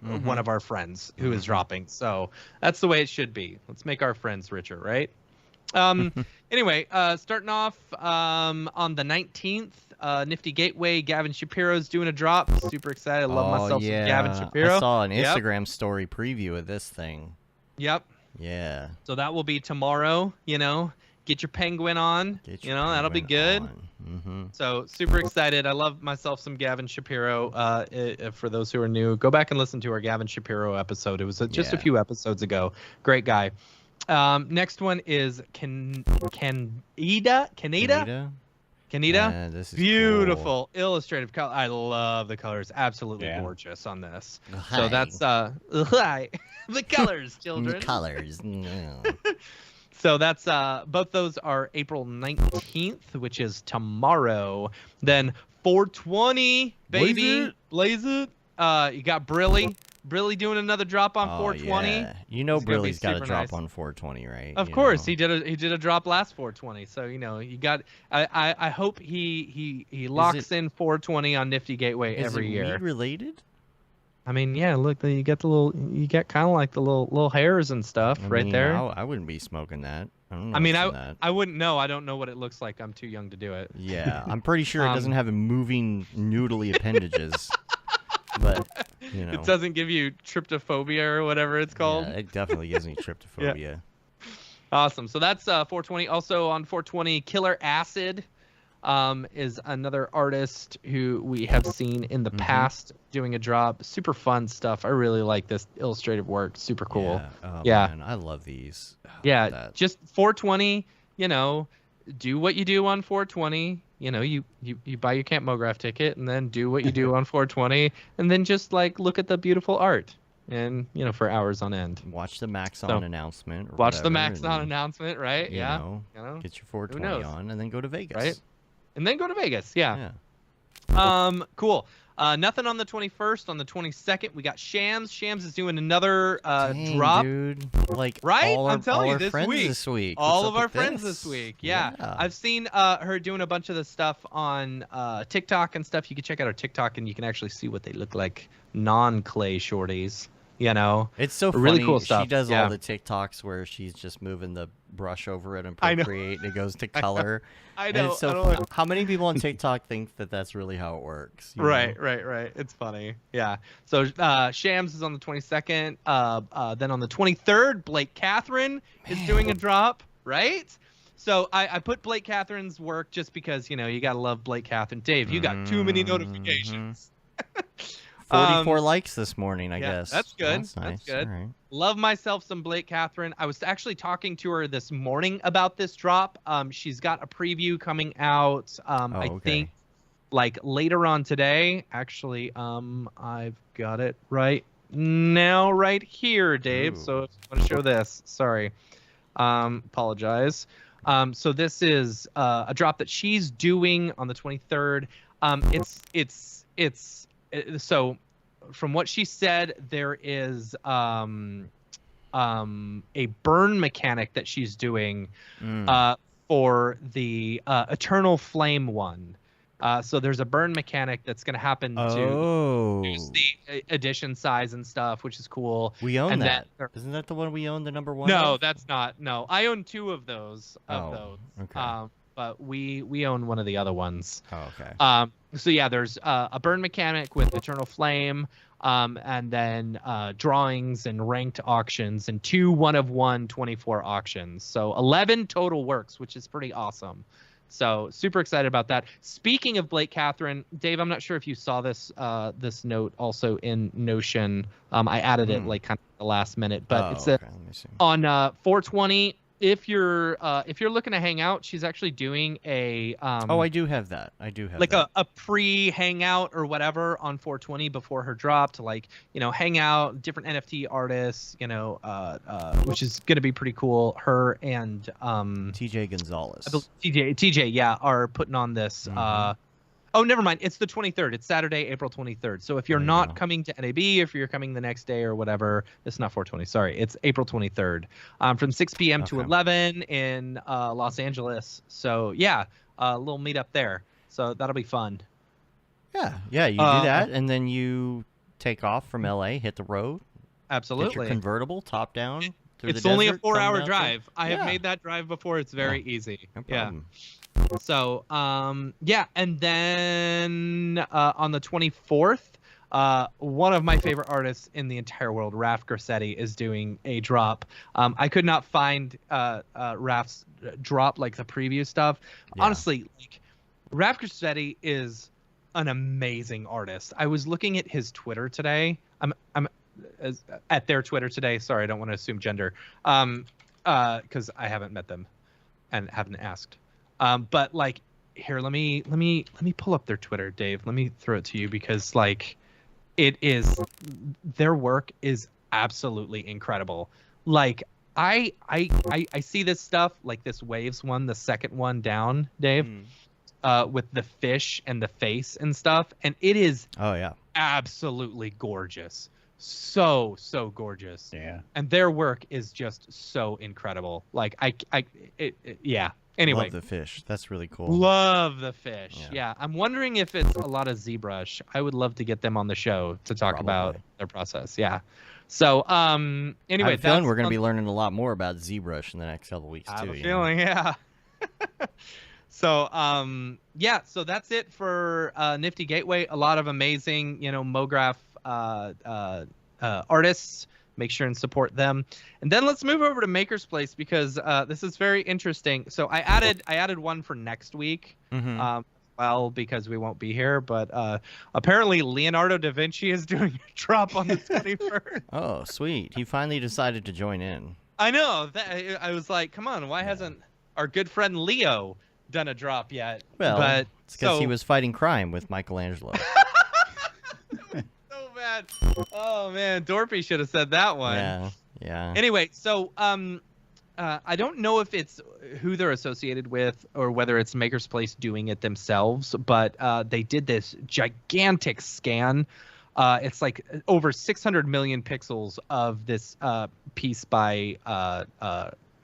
S1: one of our friends who is dropping. So that's the way it should be. Let's make our friends richer, right? Anyway, starting off on the 19th, Nifty Gateway, Gavin Shapiro's doing a drop. Super excited. I love myself some Gavin Shapiro.
S2: I saw an Instagram story preview of this thing.
S1: Yep.
S2: Yeah.
S1: So that will be tomorrow, Get your penguin on. That'll be good. So super excited. I love myself some Gavin Shapiro. For those who are new, go back and listen to our Gavin Shapiro episode. It was just a few episodes ago. Great guy. Next one is Kaneda.
S2: This is
S1: beautiful
S2: cool.
S1: illustrative color. I love the colors. Absolutely gorgeous on this.
S2: Hi.
S1: So that's the colors, children.
S2: The colors.
S1: So that's both those are April 19th, which is tomorrow. Then 420, baby. Blaze it. You got Brilly doing another drop on 420.
S2: Yeah. Brilly's got a drop on 420, right?
S1: Of course, he did a drop last 420. So you got. I hope he locks in 420 on Nifty Gateway every year.
S2: Is it weed related?
S1: I mean, yeah. Look, you get kind of like the little hairs and stuff right there.
S2: I wouldn't be smoking that. I don't know.
S1: I wouldn't know. I don't know what it looks like. I'm too young to do it.
S2: Yeah, I'm pretty sure it doesn't have moving noodly appendages. But
S1: it doesn't give you tryptophobia or whatever it's called.
S2: Yeah, it definitely gives me tryptophobia.
S1: Yeah. Awesome. So that's 420. Also on 420, Killer Acid is another artist who we have seen in the past doing a drop. Super fun stuff. I really like this illustrative work. Super cool.
S2: Yeah. Man, I love these.
S1: Just 420. Do what you do on 420. You buy your Camp Mograph ticket and then do what you do on 420 and then just look at the beautiful art and for hours on end.
S2: Watch the Maxon announcement.
S1: Watch the Maxon announcement, right?
S2: Get your 420 on and then go to Vegas.
S1: Right? And then go to Vegas. Yeah.
S2: Yeah.
S1: Cool. Nothing on the 21st. On the 22nd, we got Shams. Shams is doing another
S2: Dang,
S1: drop.
S2: Dude. Like,
S1: Right?
S2: I'm
S1: telling you,
S2: this
S1: this
S2: week.
S1: All
S2: What's
S1: of
S2: up
S1: our
S2: with
S1: friends
S2: this?
S1: this week. Yeah. I've seen her doing a bunch of the stuff on TikTok and stuff. You can check out her TikTok, and you can actually see what they look like non-clay shorties. You know,
S2: It's so
S1: really
S2: funny.
S1: cool stuff.
S2: She does all the TikToks where she's just moving the brush over it and Procreate, and it goes to color.
S1: I
S2: And
S1: know.
S2: it's so how many people on TikTok think that that's really how it works? You know?
S1: Right. It's funny. Yeah. So Shams is on the 22nd. Then on the 23rd, Blake Catherine is doing a drop. Right. So I put Blake Catherine's work just because, you know, you got to love Blake Catherine. Dave, you got too many notifications.
S2: 44 likes this morning, I guess.
S1: That's good.
S2: That's nice.
S1: That's good.
S2: All right.
S1: Love myself some Blake Catherine. I was actually talking to her this morning about this drop. She's got a preview coming out. I think like later on today. Actually, I've got it right now, right here, Dave.
S2: Ooh.
S1: So I want to show this. Sorry. Apologize. So this is a drop that she's doing on the 23rd. So from what she said, there is a burn mechanic that she's doing for the Eternal Flame one. So there's a burn mechanic that's going to happen to reduce the edition size and stuff, which is cool.
S2: We own that. Isn't that the one we own, the number one?
S1: No, that's not. No, I own two of those.
S2: Okay.
S1: But we own one of the other ones.
S2: Oh, okay.
S1: So yeah, there's a burn mechanic with Eternal Flame, and then drawings and ranked auctions, and 2 1-of-1 24 auctions. So 11 total works, which is pretty awesome. So super excited about that. Speaking of Blake Catherine, Dave, I'm not sure if you saw this this note also in Notion. I added it like kind of at the last minute, but it's
S2: Let me see.
S1: on 420. If you're looking to hang out, she's actually doing a
S2: I do have that.
S1: Like a pre-hangout or whatever on 420 before her drop to, like, you know, hang out, different NFT artists, you know, which is going to be pretty cool. Her and
S2: TJ Gonzalez.
S1: TJ, yeah, are putting on this oh, never mind. It's the 23rd. It's Saturday, April 23rd. So if you're not coming to NAB, if you're coming the next day or whatever, it's not 420. Sorry, it's April 23rd, from 6 p.m. to 11 in Los Angeles. So yeah, a little meetup there. So that'll be fun.
S2: Yeah, you do that, and then you take off from LA, hit the road.
S1: Absolutely.
S2: Get your convertible, top down.
S1: It's only a 4-hour drive. I have made that drive before. It's very easy.
S2: No problem.
S1: So, yeah, and then on the 24th, one of my favorite artists in the entire world, Raph Grassetti, is doing a drop. I could not find Raph's drop, like the preview stuff. Yeah. Honestly, like, Raph Grassetti is an amazing artist. I was looking at his Twitter today. I'm at their Twitter today. Sorry, I don't want to assume gender, because I haven't met them and haven't asked. But like, here, let me pull up their Twitter, Dave. Let me throw it to you, because like, their work is absolutely incredible. Like, I see this stuff, like this Waves one, the second one down, Dave, with the fish and the face and stuff, and it is absolutely gorgeous. So gorgeous. Yeah. And their work is just so incredible. Like, yeah. Anyway,
S2: love the fish. That's really cool.
S1: Love the fish. Yeah. I'm wondering if it's a lot of ZBrush. I would love to get them on the show to talk about their process. Yeah. So, anyway,
S2: I have a feeling we're going to be learning a lot more about ZBrush in the next couple of weeks, too.
S1: I have a feeling, yeah. So, yeah, so that's it for Nifty Gateway. A lot of amazing, you know, Mograph artists. Make sure and support them. And then let's move over to Maker's Place, because this is very interesting. So I added one for next week, well, because we won't be here. But apparently Leonardo da Vinci is doing a drop on the 21st.
S2: Oh, sweet. He finally decided to join in.
S1: I know. I was like, come on, why hasn't our good friend Leo done a drop yet?
S2: Well,
S1: but
S2: it's because he was fighting crime with Michelangelo.
S1: Bad. Oh man, Dorpy should have said that one.
S2: Yeah.
S1: Anyway, so I don't know if it's who they're associated with or whether it's Maker's Place doing it themselves, but they did this gigantic scan. It's like over 600 million pixels of this piece by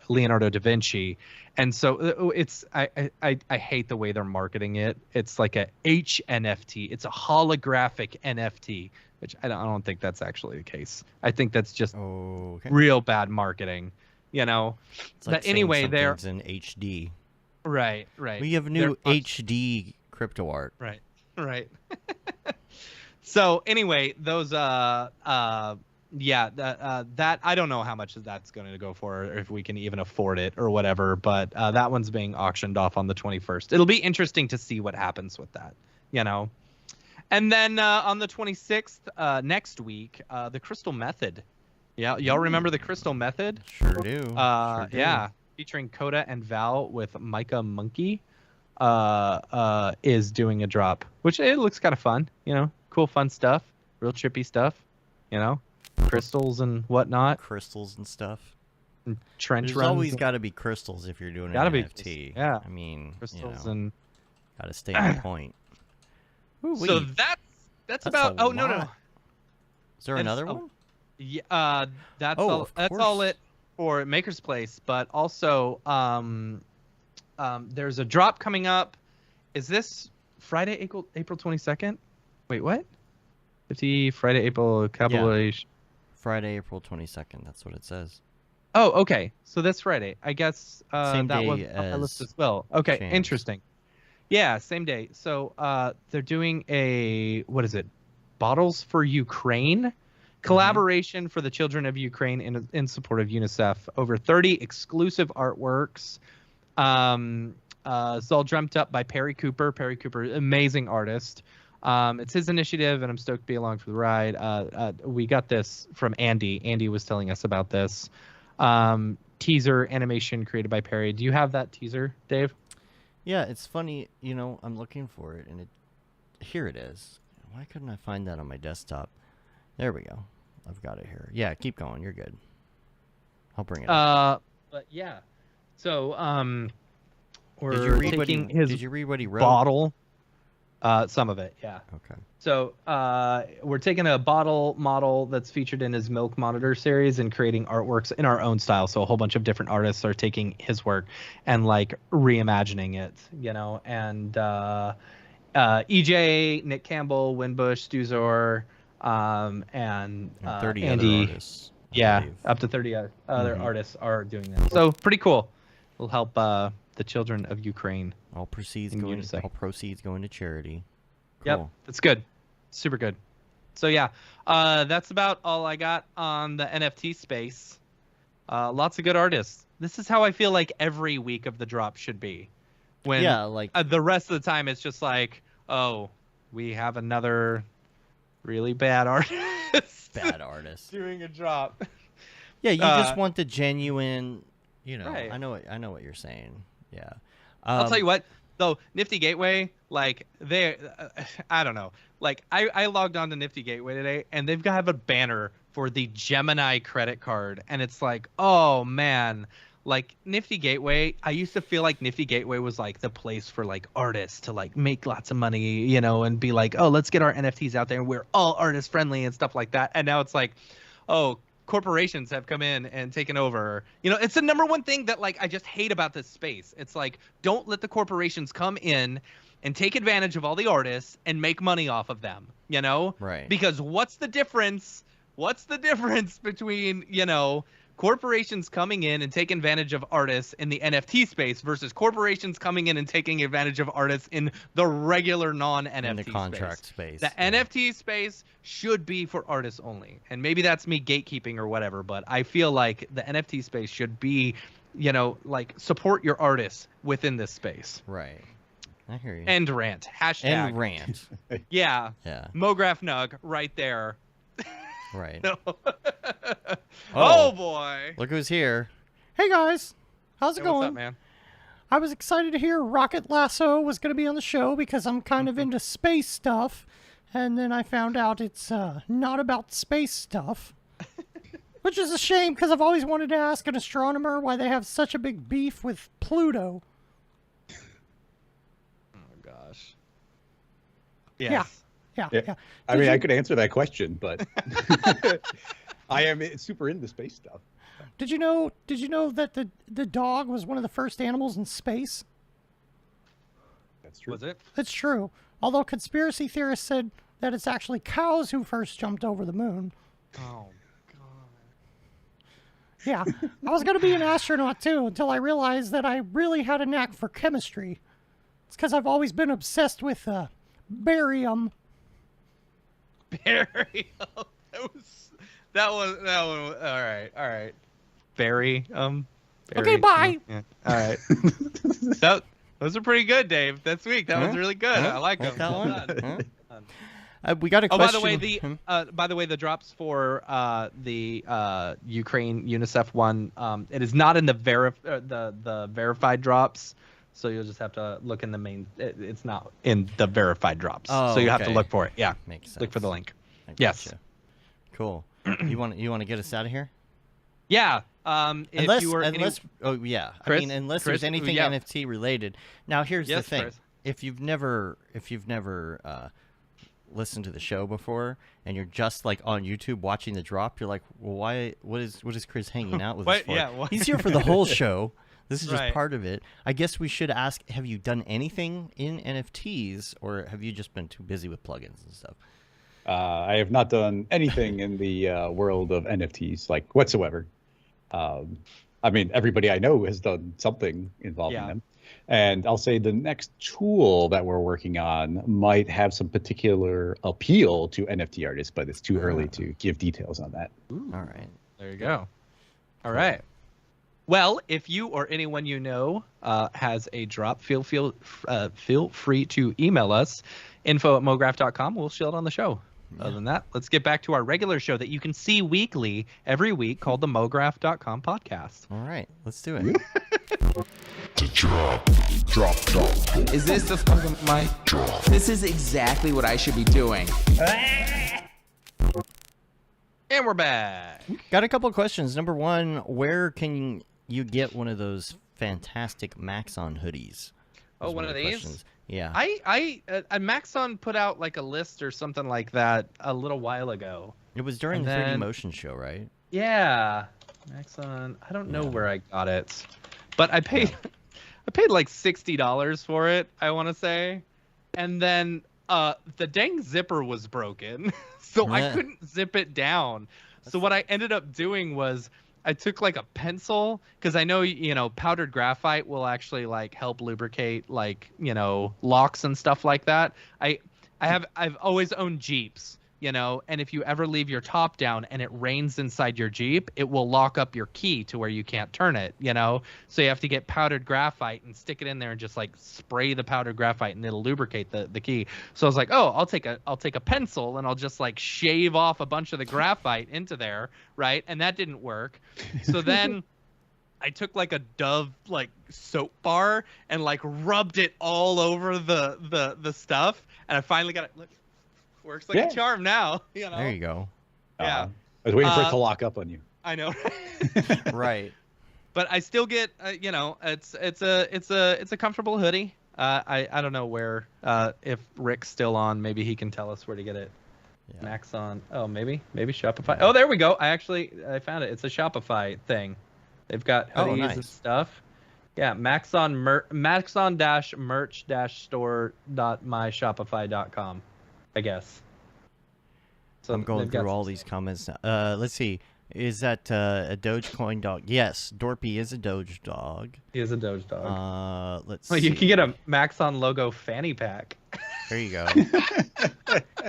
S1: Leonardo da Vinci. And so it's I hate the way they're marketing it. It's like a HNFT. It's a holographic NFT, which I don't think that's actually the case. I think that's just real bad marketing, you know.
S2: It's like
S1: but anyway, they're
S2: in HD.
S1: Right.
S2: We have new HD crypto art.
S1: Right. So anyway, those that I don't know how much that's going to go for, or if we can even afford it or whatever, but that one's being auctioned off on the 21st. It'll be interesting to see what happens with that, you know. And then on the 26th, next week, the Crystal Method. Yeah, y'all remember the Crystal Method?
S2: Sure do.
S1: Yeah, featuring Coda and Val with Micah Monkey is doing a drop, which it looks kind of fun, you know, cool, fun stuff, real trippy stuff, you know. Crystals and whatnot.
S2: Crystals and stuff.
S1: And trench
S2: There's
S1: runs.
S2: always got to be crystals if you're doing an NFT.
S1: Yeah.
S2: I mean,
S1: crystals and
S2: got to stay on point. Ooh,
S1: so that's about. Oh no.
S2: Is there another one?
S1: Yeah. That's all. That's all it for Maker's Place. But also, there's a drop coming up. Is this Friday, April 22nd? Wait, what? 50 Friday, April capitalization.
S2: Friday, April 22nd. That's what it says.
S1: Oh, okay. So this Friday. I guess
S2: same
S1: that
S2: day
S1: was on my list as well. Okay,
S2: Chance.
S1: Interesting. Yeah, same day. So they're doing a, what is it? Bottles for Ukraine collaboration for the children of Ukraine in support of UNICEF. Over 30 exclusive artworks. It's all dreamt up by Perry Cooper. Perry Cooper, amazing artist. It's his initiative, and I'm stoked to be along for the ride. We got this from Andy. Andy was telling us about this teaser animation created by Perry. Do you have that teaser, Dave?
S2: Yeah, it's funny. You know, I'm looking for it, and here it is. Why couldn't I find that on my desktop? There we go. I've got it here. Yeah, keep going. You're good. I'll bring it up.
S1: But yeah. So we're
S2: Did you read what he wrote?
S1: Bottle. Some of it, yeah.
S2: Okay.
S1: So we're taking a bottle model that's featured in his Milk Monitor series and creating artworks in our own style. So a whole bunch of different artists are taking his work and like reimagining it, you know. And EJ, Nick Campbell, Winbush, Stuzor, and
S2: 30
S1: Andy.
S2: other artists.
S1: Yeah, up to 30 other artists are doing that. So pretty cool. It'll help the children of Ukraine.
S2: All proceeds going to charity. Cool.
S1: Yep, that's good. Super good. So yeah, that's about all I got on the NFT space. Lots of good artists. This is how I feel like every week of the drop should be. When the rest of the time it's just like, oh, we have another really bad artist.
S2: Bad artist
S1: doing a drop.
S2: Yeah, you just want the genuine. You know,
S1: right.
S2: I know what you're saying. Yeah.
S1: I'll tell you what, though, Nifty Gateway, like, I don't know. Like, I logged on to Nifty Gateway today, and they've got a banner for the Gemini credit card. And it's like, oh, man. Like, Nifty Gateway, I used to feel like Nifty Gateway was, like, the place for, like, artists to, like, make lots of money, you know, and be like, oh, let's get our NFTs out there, and we're all artist-friendly and stuff like that. And now it's like, oh, corporations have come in and taken over. You know, it's the number one thing that like I just hate about this space. It's like, don't let the corporations come in and take advantage of all the artists and make money off of them, you know?
S2: Right.
S1: Because what's the difference between, you know, corporations coming in and taking advantage of artists in the NFT space versus corporations coming in and taking advantage of artists in the regular non-NFT
S2: in the contract space.
S1: The NFT space should be for artists only. And maybe that's me gatekeeping or whatever, but I feel like the NFT space should be, you know, like support your artists within this space.
S2: Right. I hear you.
S1: End rant. Hashtag.
S2: End rant.
S1: Yeah.
S2: Yeah.
S1: Mograph Nug right there.
S2: Right.
S1: No. Oh boy.
S2: Look who's here. Hey guys. How's it going?
S1: What's up, man?
S6: I was excited to hear Rocket Lasso was going to be on the show because I'm kind of into space stuff. And then I found out it's not about space stuff. Which is a shame, because I've always wanted to ask an astronomer why they have such a big beef with Pluto.
S1: Oh, gosh. Yes.
S6: Yeah.
S3: I mean, I could answer that question, but I am super into space stuff.
S6: Did you know that the dog was one of the first animals in space?
S3: That's true.
S1: Was it?
S6: It's true. Although conspiracy theorists said that it's actually cows who first jumped over the moon.
S1: Oh,
S6: Yeah, I was going to be an astronaut too until I realized that I really had a knack for chemistry. It's because I've always been obsessed with barium.
S1: Barium. That one. All right. Barium.
S6: Okay, bye.
S1: Yeah. All right. Those are pretty good, Dave. That week. That was really good. I like them.
S2: That one? We got a question.
S1: By the way, the drops for the Ukraine UNICEF one, it is not in the verified drops, so you'll just have to look in the main. It's not in the verified drops, so you have to look for it. Yeah,
S2: makes sense.
S1: Look for the link.
S2: Yes.
S1: Yes.
S2: Cool. You want to get us out of here?
S1: Yeah.
S2: Unless
S1: Chris,
S2: there's anything NFT related. Now here's the thing:
S1: Chris.
S2: if you've never listened to the show before and you're just like on YouTube watching the drop, you're like, well, why? What is Chris hanging out with us for?
S1: Yeah,
S2: he's here for the whole show. This is just
S1: Right.
S2: part of it. I guess we should ask: have you done anything in NFTs, or have you just been too busy with plugins and stuff?
S3: I have not done anything in the world of NFTs, like whatsoever. I mean, everybody I know has done something involved in them. And I'll say the next tool that we're working on might have some particular appeal to NFT artists, but it's too early to give details on that.
S2: Ooh. All right.
S1: There you go. All right. Well, if you or anyone you know has a drop, feel free to email us, info@mograph.com. We'll show it on the show. Yeah. Other than that, let's get back to our regular show that you can see weekly, every week, called the Mograph.com podcast.
S2: All right, let's do it.
S4: The drop.
S5: Is this the fucking mic?
S4: Drop.
S5: This is exactly what I should be doing.
S1: And we're back.
S2: Got a couple of questions. Number one, where can you get one of those fantastic Maxon hoodies?
S1: Oh, one of these?
S2: Questions. Yeah.
S1: Maxon put out like a list or something like that a little while ago.
S2: It was during the 3D Motion show, right?
S1: Yeah. Maxon. I don't know where I got it, but I paid I paid like $60 for it, I want to say. And then the dang zipper was broken. So I couldn't zip it down. So what I ended up doing was I took like a pencil, because I know, you know, powdered graphite will actually like help lubricate like, you know, locks and stuff like that. I've always owned Jeeps, you know, and if you ever leave your top down and it rains inside your Jeep, it will lock up your key to where you can't turn it, you know? So you have to get powdered graphite and stick it in there and just like spray the powdered graphite and it'll lubricate the key. So I was like, oh, I'll take a pencil and I'll just like shave off a bunch of the graphite into there, right? And that didn't work. So then I took like a Dove like soap bar and like rubbed it all over the stuff, and I finally got it. Look, works like a charm now. You know.
S2: There you go.
S1: Yeah.
S3: I was waiting for it to lock up on you.
S1: I know.
S2: Right.
S1: But I still get, you know, it's a comfortable hoodie. I don't know where, if Rick's still on, maybe he can tell us where to get it. Yeah. Maxon. Oh, maybe Shopify. Oh, there we go. I found it. It's a Shopify thing. They've got hoodies and stuff. Yeah, maxon-merch-store.myshopify.com, I guess. So
S2: I'm going through all these comments now. Let's see. Is that a Dogecoin dog? Yes, Dorpy is a Doge dog.
S1: He is a Doge dog.
S2: Let's see.
S1: You can get a Maxon logo fanny pack.
S2: There you go.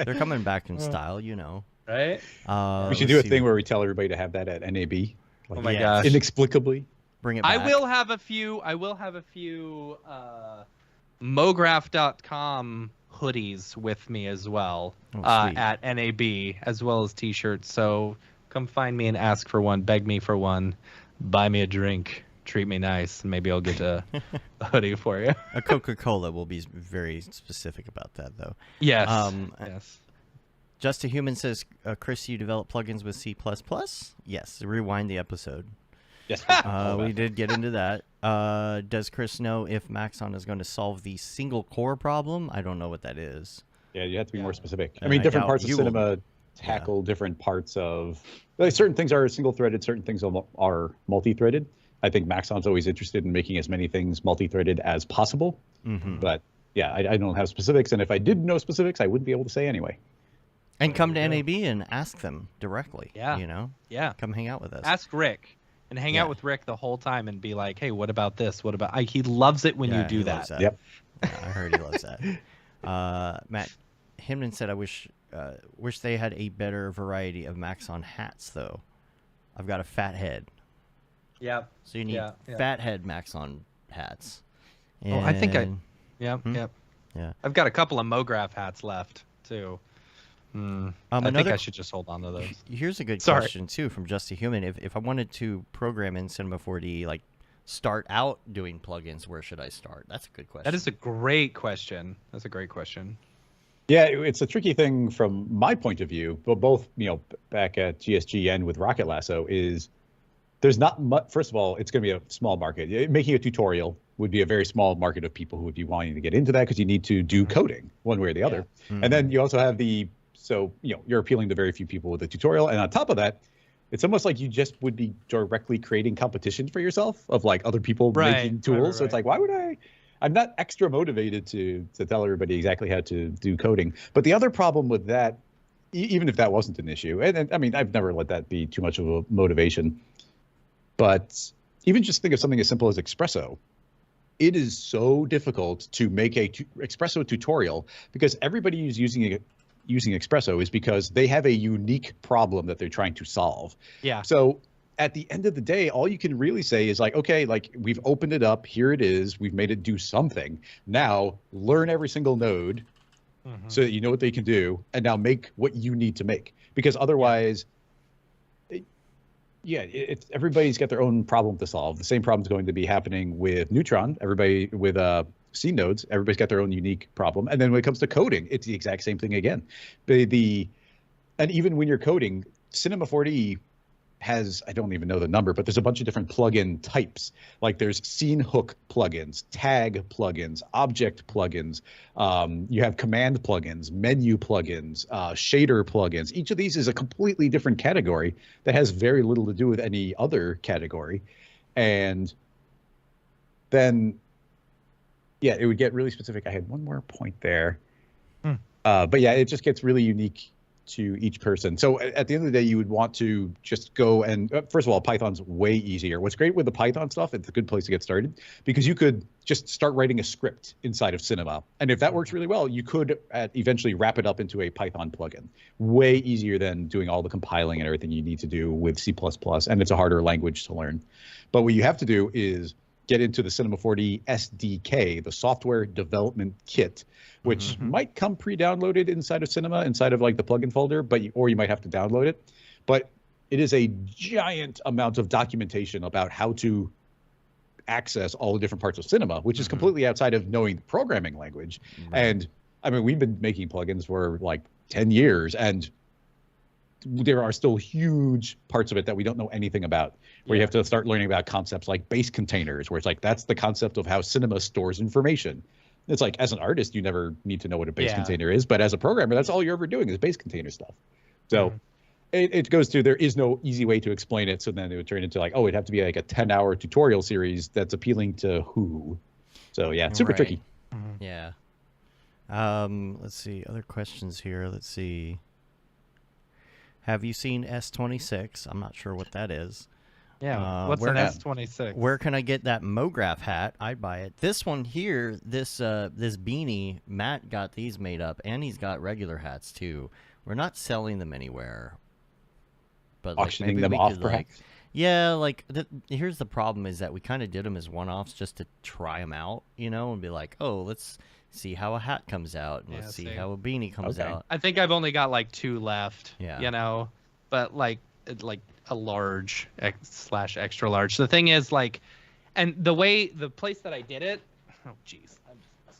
S2: They're coming back in style, you know.
S1: Right?
S3: We should do a thing where we tell everybody to have that at NAB.
S1: Like, oh my gosh!
S3: Inexplicably,
S2: bring it back.
S1: I will have a few Mograph.com hoodies with me as well at NAB, as well as T-shirts. So come find me and ask for one, beg me for one, buy me a drink, treat me nice, and maybe I'll get a hoodie for you.
S2: A Coca-Cola will be very specific about that, though.
S1: Yes. Yes.
S2: Just a Human says, Chris, you develop plugins with C++? Yes. Rewind the episode.
S3: Yes.
S2: We did get into that. Does Chris know if Maxon is going to solve the single core problem? I don't know what that is.
S3: Yeah, you have to be more specific. I
S2: And
S3: mean,
S2: I
S3: different
S2: doubt
S3: parts of
S2: you will-
S3: cinema tackle different parts of. Like, certain things are single-threaded, certain things are multi-threaded. I think Maxon's always interested in making as many things multi-threaded as possible.
S2: Mm-hmm.
S3: But yeah, I don't have specifics, and if I did know specifics, I wouldn't be able to say anyway.
S2: And come to NAB and ask them directly.
S1: Yeah.
S2: You know?
S1: Yeah.
S2: Come hang out with us.
S1: Ask Rick and hang
S2: Yeah.
S1: out with Rick the whole time and be like, hey, what about this? What about? He loves it when you do
S2: he
S1: that.
S2: loves that.
S3: Yep.
S2: Yeah, I heard he loves that. Matt Himden said, I wish they had a better variety of Maxon hats, though. I've got a fat head.
S1: Yep.
S2: So you need
S1: Yeah.
S2: fat head Maxon hats.
S1: Oh, I think I.
S2: And-
S1: Yep. Yep.
S2: Yeah.
S1: I've got a couple of Mograph hats left too. I think
S2: another-
S1: I should just hold on to those.
S2: Here's a good
S1: Sorry.
S2: question, too, from Just a Human. If I wanted to program in Cinema 4D, like, start out doing plugins, where should I start? That's a good question.
S1: That is a great question. That's a great question.
S3: Yeah, it's a tricky thing from my point of view, but both, back at GSG and with Rocket Lasso is there's not much. First of all, it's going to be a small market. Making a tutorial would be a very small market of people who would be wanting to get into that because you need to do coding one way or the other. And then you also have you're appealing to very few people with a tutorial. And on top of that, it's almost like you just would be directly creating competition for yourself of like other people making tools. So it's like, why would I'm not extra motivated to tell everybody exactly how to do coding. But the other problem with that, even if that wasn't an issue, and I mean, I've never let that be too much of a motivation, but even just think of something as simple as Espresso. It is so difficult to make a Espresso tutorial because everybody who's using Espresso is because they have a unique problem that they're trying to solve.
S1: Yeah.
S3: So at the end of the day, all you can really say is like, okay, like we've opened it up. Here it is. We've made it do something. Now learn every single node so that you know what they can do. And now make what you need to make. Because otherwise, everybody's got their own problem to solve. The same problem is going to be happening with Neutron. Everybody with C nodes, everybody's got their own unique problem. And then when it comes to coding, it's the exact same thing again. And even when you're coding, Cinema 4D has, I don't even know the number, but there's a bunch of different plugin types. Like there's scene hook plugins, tag plugins, object plugins. You have command plugins, menu plugins, shader plugins. Each of these is a completely different category that has very little to do with any other category. And then, yeah, it would get really specific. I had one more point there. But yeah, it just gets really unique to each person. So at the end of the day, you would want to just go and first of all, Python's way easier. What's great with the Python stuff, it's a good place to get started because you could just start writing a script inside of Cinema. And if that works really well, you could eventually wrap it up into a Python plugin. Way easier than doing all the compiling and everything you need to do with C++. And it's a harder language to learn. But what you have to do is get into the Cinema 4D SDK, the software development kit, which might come pre-downloaded inside of Cinema, inside of like the plugin folder, or you might have to download it. But it is a giant amount of documentation about how to access all the different parts of Cinema, which is completely outside of knowing the programming language. And I mean, we've been making plugins for like 10 years, and there are still huge parts of it that we don't know anything about, where you have to start learning about concepts like base containers, where it's like, that's the concept of how Cinema stores information. It's like, as an artist, you never need to know what a base container is, but as a programmer, that's all you're ever doing is base container stuff. So it goes to, there is no easy way to explain it. So then it would turn into like, oh, it'd have to be like a 10-hour tutorial series that's appealing to who. So yeah, it's super tricky.
S2: Yeah. Let's see, other questions here. Let's see. Have you seen S26? I'm not sure what that is.
S1: Yeah. What's an S26?
S2: Where can I get that Mograph hat? I'd buy it. This one here, this beanie, Matt got these made up, and he's got regular hats too. We're not selling them anywhere. But like,
S3: auctioning
S2: maybe
S3: them
S2: we
S3: off,
S2: could,
S3: perhaps?
S2: yeah, like here's the problem is that we kind of did them as one-offs just to try them out, and be like, oh, let's see how a hat comes out, and let's see how a beanie comes out.
S1: I think I've only got like 2 left.
S2: Yeah.
S1: But like a large / extra large. The thing is like, and the place that I did it. Oh jeez.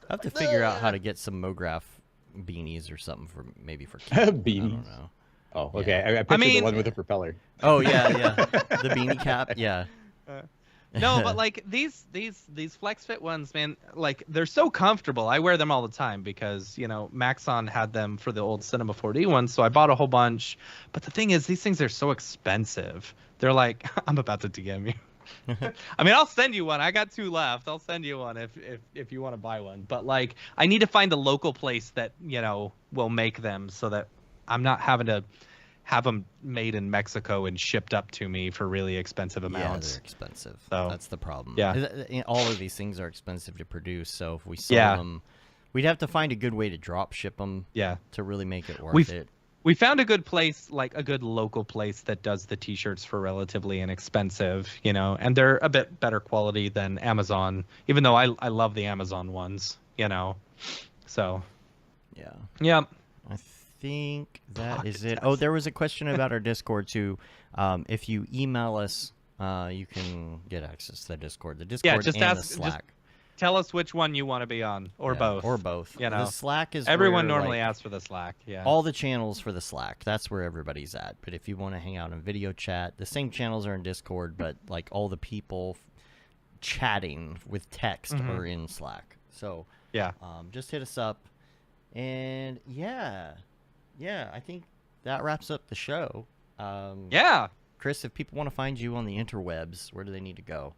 S2: I have to figure out how to get some Mograph beanies or something for camp.
S3: Beanies.
S2: I don't know.
S3: Oh, okay. I pictured the one with the propeller.
S2: Oh yeah, the beanie cap. Yeah.
S1: No, but like these flex fit ones, man, like they're so comfortable. I wear them all the time because, you know, Maxon had them for the old Cinema 4D ones, so I bought a whole bunch. But the thing is, these things are so expensive. They're like, I'm about to DM you. I mean, I'll send you one. I got 2 left. I'll send you one if you want to buy one. But like, I need to find a local place that, you know, will make them so that I'm not having to have them made in Mexico and shipped up to me for really expensive amounts.
S2: Yeah, they're expensive.
S1: So
S2: that's the problem.
S1: Yeah.
S2: All of these things are expensive to produce. So if we sold them, we'd have to find a good way to drop ship them.
S1: Yeah.
S2: To really make it worth it.
S1: We found a good place, like a good local place that does the t-shirts for relatively inexpensive, you know, and they're a bit better quality than Amazon, even though I love the Amazon ones, you know. So,
S2: yeah.
S1: Yeah.
S2: I think that is it. Oh, there was a question about our Discord too. If you email us, you can get access to the Discord. The Discord
S1: just
S2: and
S1: ask,
S2: the Slack.
S1: Just tell us which one you want to be on, or both.
S2: Or both.
S1: You know,
S2: the Slack is
S1: everyone
S2: where,
S1: normally
S2: like,
S1: asks for the Slack. Yeah.
S2: All the channels for the Slack. That's where everybody's at. But if you want to hang out in video chat, the same channels are in Discord, but like all the people chatting with text are in Slack. So
S1: yeah,
S2: just hit us up. And yeah, I think that wraps up the show.
S1: Yeah.
S2: Chris, if people want to find you on the interwebs, where do they need to go?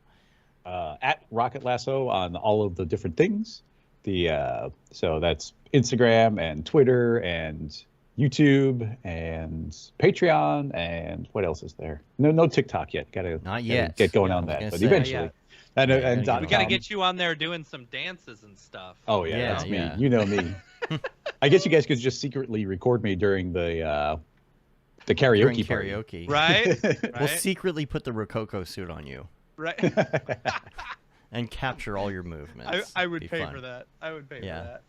S3: At Rocket Lasso on all of the different things. So that's Instagram and Twitter and YouTube and Patreon and what else is there? No TikTok yet. Gotta get going on that, but eventually. And
S1: we gotta get you on there doing some dances and stuff.
S3: Oh yeah, that's me. You know me. I guess you guys could just secretly record me during the karaoke party.
S1: Right?
S2: We'll secretly put the Rococo suit on you.
S1: Right.
S2: And capture all your movements.
S1: I would pay for that. I would pay for that.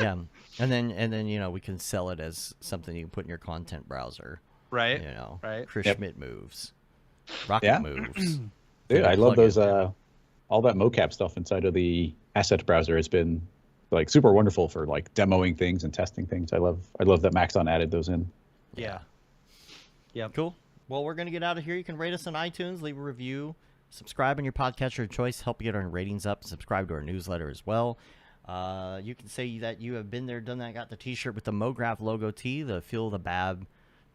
S2: Yeah. And then you know, we can sell it as something you can put in your content browser.
S1: Right.
S2: You know.
S1: Right.
S2: Chris Schmidt moves. Rocket moves.
S3: Dude, I love those all that mocap stuff inside of the assets browser has been like super wonderful for like demoing things and testing things. I love that Maxon added those in.
S1: Yeah.
S2: Cool. Well, we're going to get out of here. You can rate us on iTunes, leave a review, subscribe on your podcatcher of choice, help get our ratings up, subscribe to our newsletter as well. You can say that you have been there, done that, got the t-shirt with the Mograph logo tee, the Feel the Bab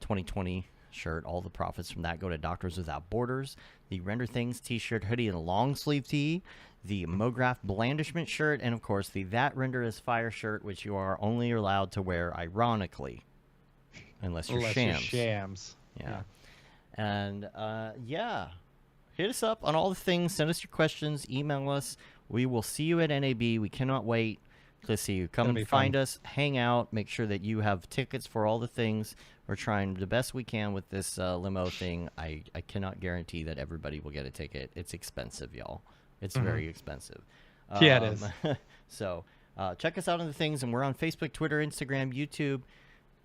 S2: 2020 shirt. All the profits from that go to Doctors Without Borders. The Render Things t-shirt, hoodie, and long sleeve tee, the Mograph blandishment shirt, and of course the That Render is Fire shirt, which you are only allowed to wear ironically, unless you're shams. Yeah. And hit us up on all the things. Send us your questions. Email us. We will see you at NAB. We cannot wait to see you. Come and find us. Hang out. Make sure that you have tickets for all the things. We're trying the best we can with this limo thing. I cannot guarantee that everybody will get a ticket. It's expensive, y'all. It's very expensive.
S1: Yeah, it is.
S2: So check us out on the things. And we're on Facebook, Twitter, Instagram, YouTube,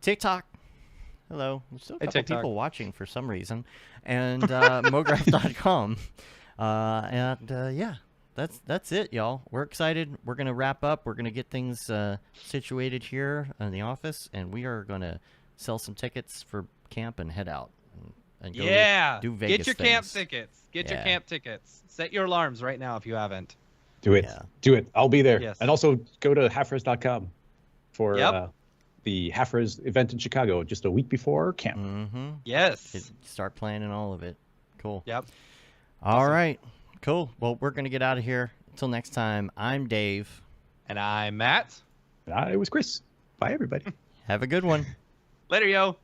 S2: TikTok. Hello. There's still a couple people watching for some reason. And Mograph.com. That's it, y'all. We're excited. We're going to wrap up. We're going to get things situated here in the office. And we are going to sell some tickets for camp and head out. And go do Vegas
S1: Get your camp tickets. Get your camp tickets. Set your alarms right now if you haven't.
S3: Do it. Yeah. Do it. I'll be there.
S1: Yes.
S3: And also go to HalfRez.com for the HalfRez event in Chicago just a week before camp.
S1: Yes.
S2: Start planning all of it. Cool.
S1: Yep.
S2: All right. Cool. Well, we're going to get out of here. Until next time, I'm Dave.
S1: And I'm Matt.
S3: It was Chris. Bye, everybody.
S2: Have a good one.
S1: Later, yo.